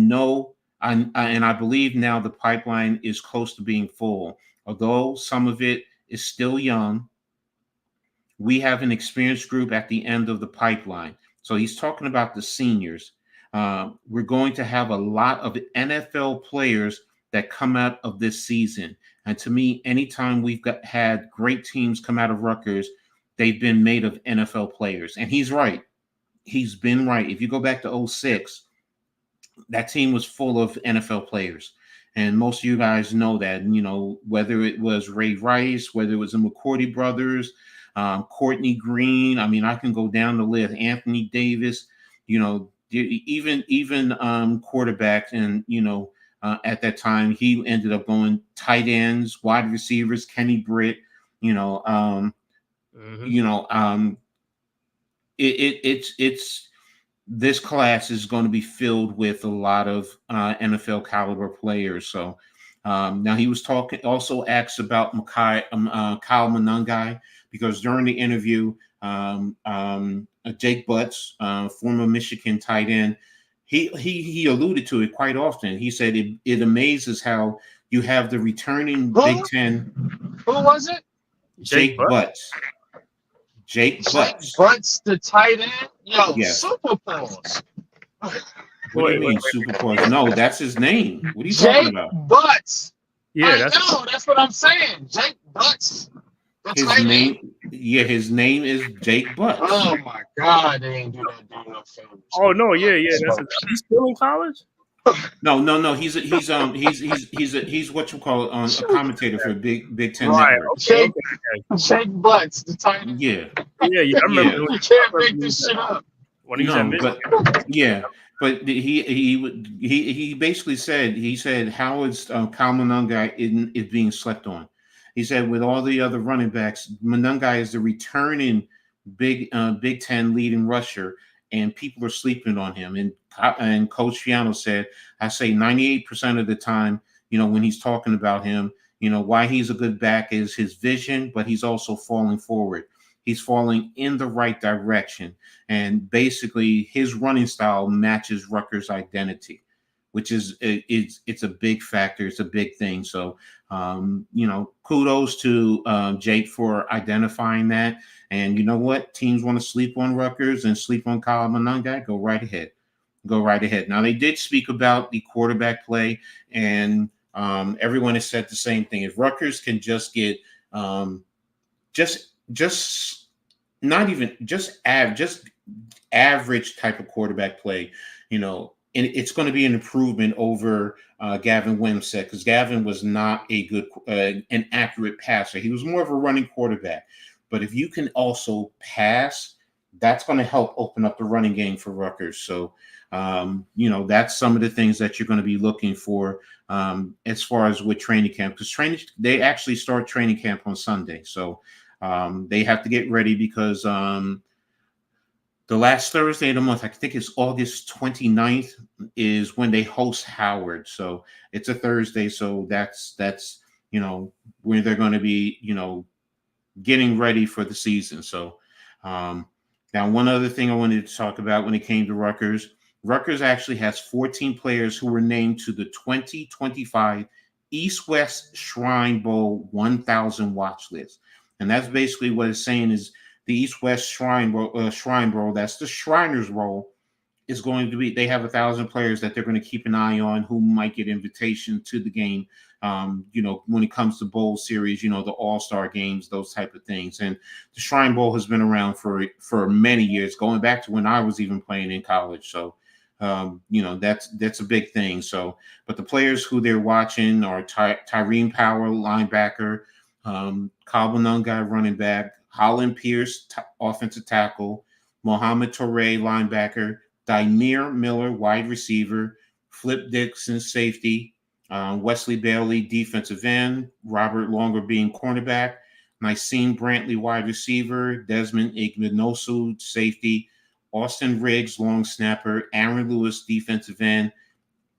believe now the pipeline is close to being full. Although some of it is still young, we have an experienced group at the end of the pipeline." So he's talking about the seniors. We're going to have a lot of NFL players that come out of this season. And to me, anytime we've had great teams come out of Rutgers, they've been made of NFL players. And he's right. He's been right. If you go back to 2006, that team was full of NFL players. And most of you guys know that, whether it was Ray Rice, whether it was the McCourty brothers, Courtney Green. I mean, I can go down the list. Anthony Davis, even quarterbacks. And, at that time, he ended up going tight ends, wide receivers, Kenny Britt, it's this class is going to be filled with a lot of NFL caliber players. So now he was also asked about Kyle Monangai, because during the interview, Jake Butts, former Michigan tight end, he alluded to it quite often. He said it amazes how you have the returning Big Ten. Who was it? Jake Butts. Jake Butts, the tight end? Yo, yes. Super Pause. What do you mean, Super Pause? No, that's his name. What are you talking about? Butts. Yeah, that's what I'm saying. Jake Butts. His name is Jake Butts. Oh my God, they ain't do that dude no favors. Oh no, yeah. He's still in college? No. He's what you call a commentator for Big Ten right. Network. Jake Butts, the tight end. Yeah. I remember. You can't make this shit up. when he's at Michigan. But he basically said Howard's Kyle Monangai is being slept on. He said with all the other running backs, Monangai is the returning Big Ten leading rusher, and people are sleeping on him. And Coach Fiano said, I say 98% of the time, when he's talking about him, why he's a good back is his vision, but he's also falling forward. He's falling in the right direction. And basically his running style matches Rutgers' identity, which is it's a big factor. It's a big thing. So, kudos to Jake for identifying that. And you know what? Teams want to sleep on Rutgers and sleep on Kyle Monangai. Go right ahead. Now, they did speak about the quarterback play, and everyone has said the same thing. If Rutgers can just get just average type of quarterback play, and it's going to be an improvement over Gavin Wimsatt, because Gavin was not a good, an accurate passer. He was more of a running quarterback. But if you can also pass, that's going to help open up the running game for Rutgers. So, that's some of the things that you're going to be looking for as far as with training camp, because they actually start training camp on Sunday. So they have to get ready because the last Thursday of the month, I think it's August 29th, is when they host Howard. So it's a Thursday. So that's where they're going to be, getting ready for the season. So now one other thing I wanted to talk about when it came to Rutgers actually has 14 players who were named to the 2025 East-West Shrine Bowl 1,000 watch list. And that's basically what it's saying is the East-West Shrine Bowl, that's the Shriners Bowl, is going to be, they have 1,000 players that they're going to keep an eye on who might get invitation to the game. When it comes to bowl series, the all-star games, those type of things. And the Shrine Bowl has been around for many years, going back to when I was even playing in college. So, that's a big thing. So, but the players who they're watching are Tyreen Power, linebacker, Kyle Monangai, running back, Holland Pierce, offensive tackle, Mohamed Toure, linebacker, Dymere Miller, wide receiver, Flip Dixon, safety, Wesley Bailey, defensive end, Robert Longer being cornerback, Nycene Brantley, wide receiver, Desmond Igminosu, safety, Austin Riggs, long snapper, Aaron Lewis, defensive end,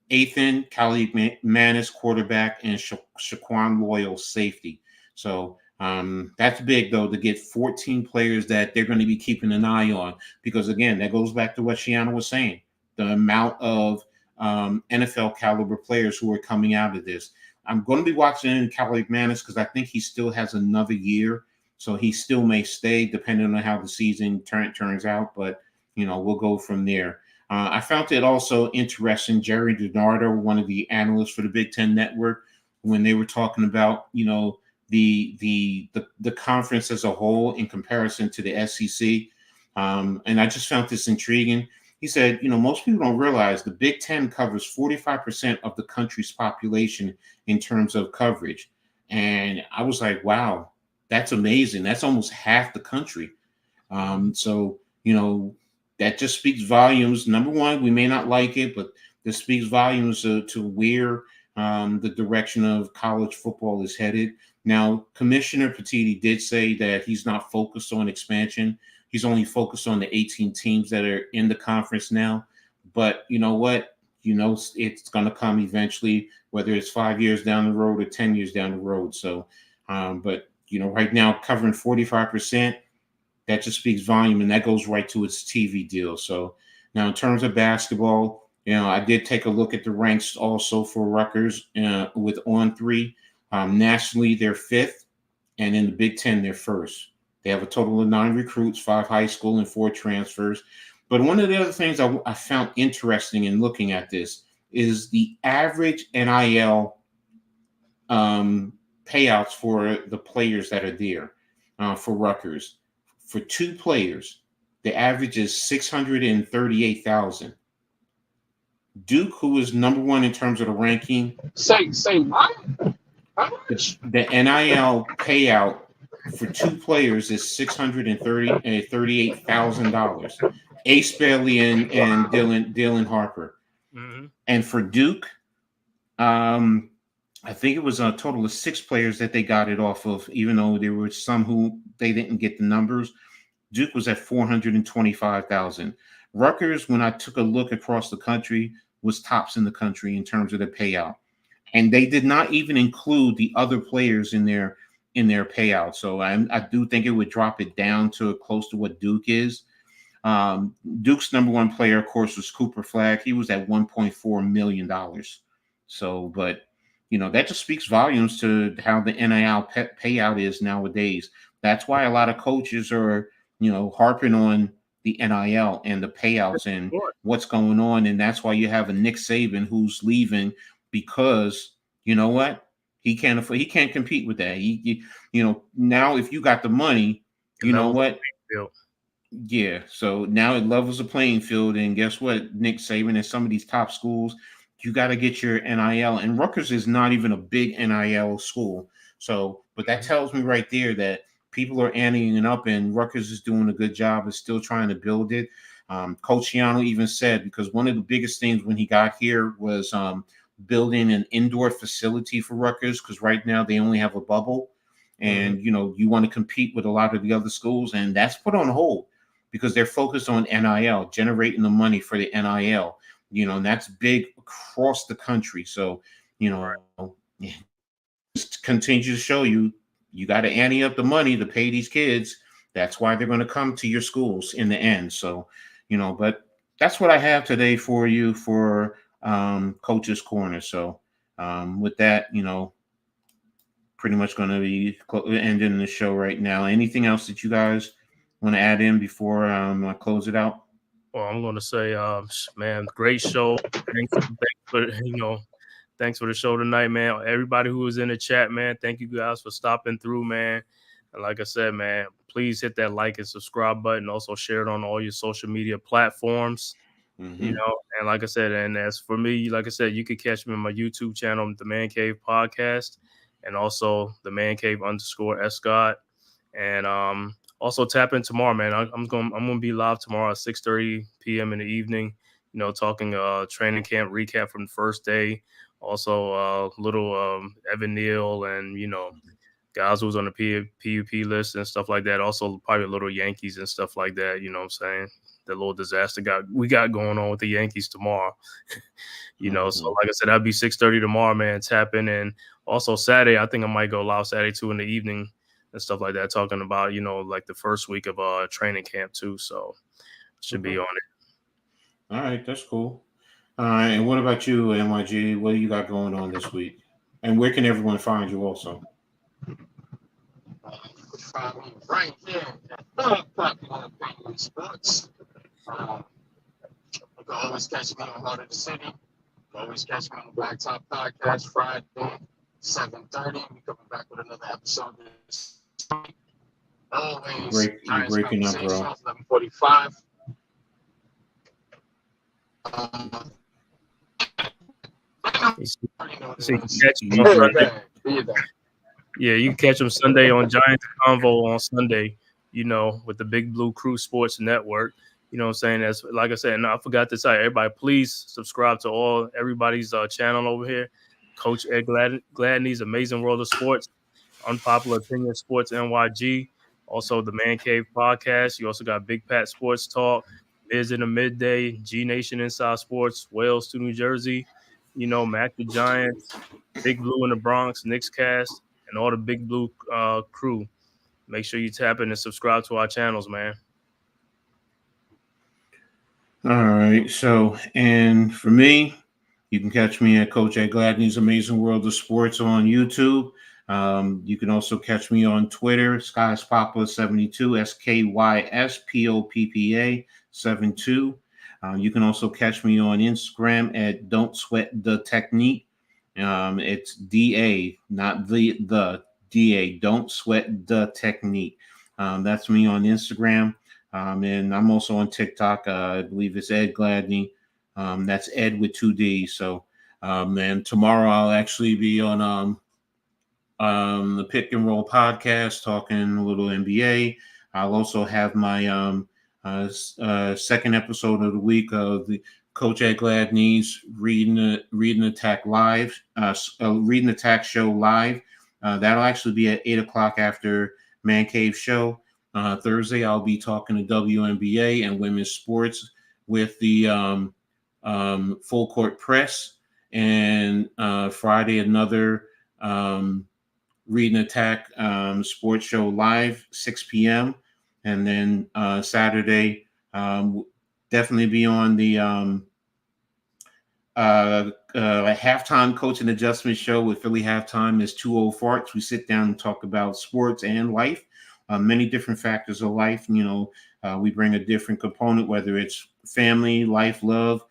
Ethan Kalimanis, quarterback, and Shaquan Loyal, safety. So that's big, though, to get 14 players that they're going to be keeping an eye on, because, again, that goes back to what Shiana was saying, the amount of NFL caliber players who are coming out of this. I'm going to be watching Kalimanis because I think he still has another year, so he still may stay depending on how the season turns out, but we'll go from there. I found it also interesting, Jerry DiNardo, one of the analysts for the Big Ten Network, when they were talking about the conference as a whole in comparison to the SEC, and I just found this intriguing. He said, most people don't realize the Big Ten covers 45% of the country's population in terms of coverage. And I was like, wow, that's amazing. That's almost half the country. So, that just speaks volumes. Number one, we may not like it, but this speaks volumes to where the direction of college football is headed. Now, Commissioner Petitti did say that he's not focused on expansion. He's only focused on the 18 teams that are in the conference now. But you know what? It's going to come eventually, whether it's 5 years down the road or 10 years down the road. So, but right now covering 45%, that just speaks volume, and that goes right to its TV deal. So now in terms of basketball, I did take a look at the ranks also for Rutgers with On3. Nationally, they're 5th, and in the Big Ten, they're 1st. They have a total of 9 recruits, 5 high school and 4 transfers. But one of the other things I found interesting in looking at this is the average NIL payouts for the players that are there for Rutgers. For 2 players, the average is $638,000. Duke, who is number 1 in terms of the ranking, say what? The NIL payout for 2 players is $638,000. Ace Bailey and Dylan Harper. Mm-hmm. And for Duke, I think it was a total of 6 players that they got it off of, even though there were some who they didn't get the numbers. Duke was at 425,000. Rutgers, when I took a look across the country, was tops in the country in terms of the payout. And they did not even include the other players in their payout. So I do think it would drop it down to close to what Duke is. Duke's number one player, of course, was Cooper Flagg. He was at $1.4 million. So, but, that just speaks volumes to how the NIL payout is nowadays. That's why a lot of coaches are, harping on the NIL and the payouts and what's going on. And that's why you have a Nick Saban who's leaving because, you know what? He can't afford, he can't compete with that. Now if you got the money, you know what? Yeah. So now it levels the playing field. And guess what? Nick Saban and some of these top schools, you got to get your NIL. And Rutgers is not even a big NIL school. So, but that tells me right there that people are anteing it up, and Rutgers is doing a good job of still trying to build it. Coach Shiano even said, because one of the biggest things when he got here was building an indoor facility for Rutgers, because right now they only have a bubble. And, you want to compete with a lot of the other schools, and that's put on hold because they're focused on NIL, generating the money for the NIL, and that's big across the country. So, just continue to show you got to ante up the money to pay these kids. That's why they're going to come to your schools in the end. So, but that's what I have today for you for Coach's Corner. So with that, pretty much going to be ending the show right now. Anything else that you guys want to add in before I close it out? Well, I'm going to say, man, great show. Thanks for the show tonight, man. Everybody who was in the chat, man, thank you guys for stopping through, man. And like I said, man, please hit that like and subscribe button. Also share it on all your social media platforms. And like I said, and as for me, like I said, you can catch me on my YouTube channel, The Man Cave Podcast, and also The Man Cave _Escott. And also tap in tomorrow, man. I'm gonna be live tomorrow at 6:30 p.m. in the evening. Talking training camp recap from the first day. Also, little Evan Neal and guys who was on the PUP list and stuff like that. Also, probably a little Yankees and stuff like that. You know what I'm saying? The little disaster we got going on with the Yankees tomorrow. So like I said, that'll be 6:30 tomorrow, man. Tap in. And also Saturday, I think I might go live Saturday too in the evening and stuff like that, talking about, like the first week of training camp too. So should be on it. All right, that's cool. And what about you, NYG? What do you got going on this week? And where can everyone find you also? You can find me right here at Popular Opinion Sports. You can always catch me on Heart of the City. You can always catch me on the Blacktop Podcast Friday, 7:30. We're coming back with another episode this week. Always you're breaking up, bro. 11:45. So you can catch you can catch them Sunday on Giants Convo on Sunday, with the Big Blue Crew Sports Network. You know what I'm saying? That's like I said, and I forgot to tell everybody, please subscribe to everybody's channel over here. Coach Ed Gladney's Amazing World of Sports, Unpopular Opinion Sports NYG, also the Man Cave Podcast. You also got Big Pat Sports Talk, Biz in the Midday, G Nation Inside Sports, Wales to New Jersey, Mac the Giants, Big Blue in the Bronx, Knicks Cast, and all the Big Blue crew. Make sure you tap in and subscribe to our channels, man. All right. So, and for me, you can catch me at Coach Ed Gladney's Amazing World of Sports on YouTube. You can also catch me on Twitter, SkySpoppa72, SKYSPOPPA 72. You can also catch me on Instagram at Don't Sweat the Technique. It's DA, not the DA. Don't Sweat the Technique. That's me on Instagram. And I'm also on TikTok. I believe it's Ed Gladney. That's Ed with 2 D's. So, and tomorrow I'll actually be on the Pick and Roll podcast talking a little NBA. I'll also have my Second episode of the week of the Coach Ed Gladney's Reading Attack Live, Reading Attack show live. That'll actually be at 8 o'clock after Man Cave show. Thursday, I'll be talking to WNBA and women's sports with the Full Court Press. And Friday, another Reading Attack sports show live, 6 p.m. And then Saturday, definitely be on the halftime coaching adjustment show with Philly Halftime. Is 2 Farts. We sit down and talk about sports and life, many different factors of life. We bring a different component, whether it's family, life, love,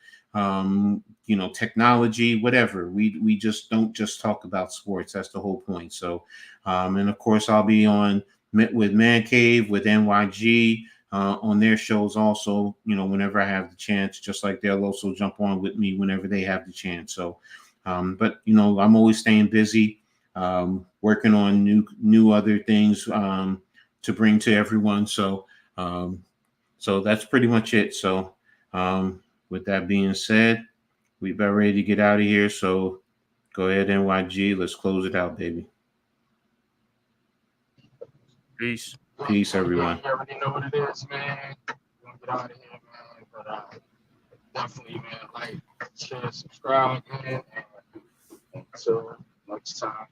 technology, whatever. We just don't just talk about sports. That's the whole point. So, and of course, I'll be on with Man Cave, with NYG on their shows also, whenever I have the chance, just like they'll also jump on with me whenever they have the chance. So, but I'm always staying busy, working on new other things to bring to everyone. So, so that's pretty much it. So, with that being said, we about ready to get out of here. So go ahead, NYG. Let's close it out, baby. Peace. Peace, everyone. You already know what it is, man. We're gonna get out of here, man. But definitely, man, like, share, subscribe, man. And until next time.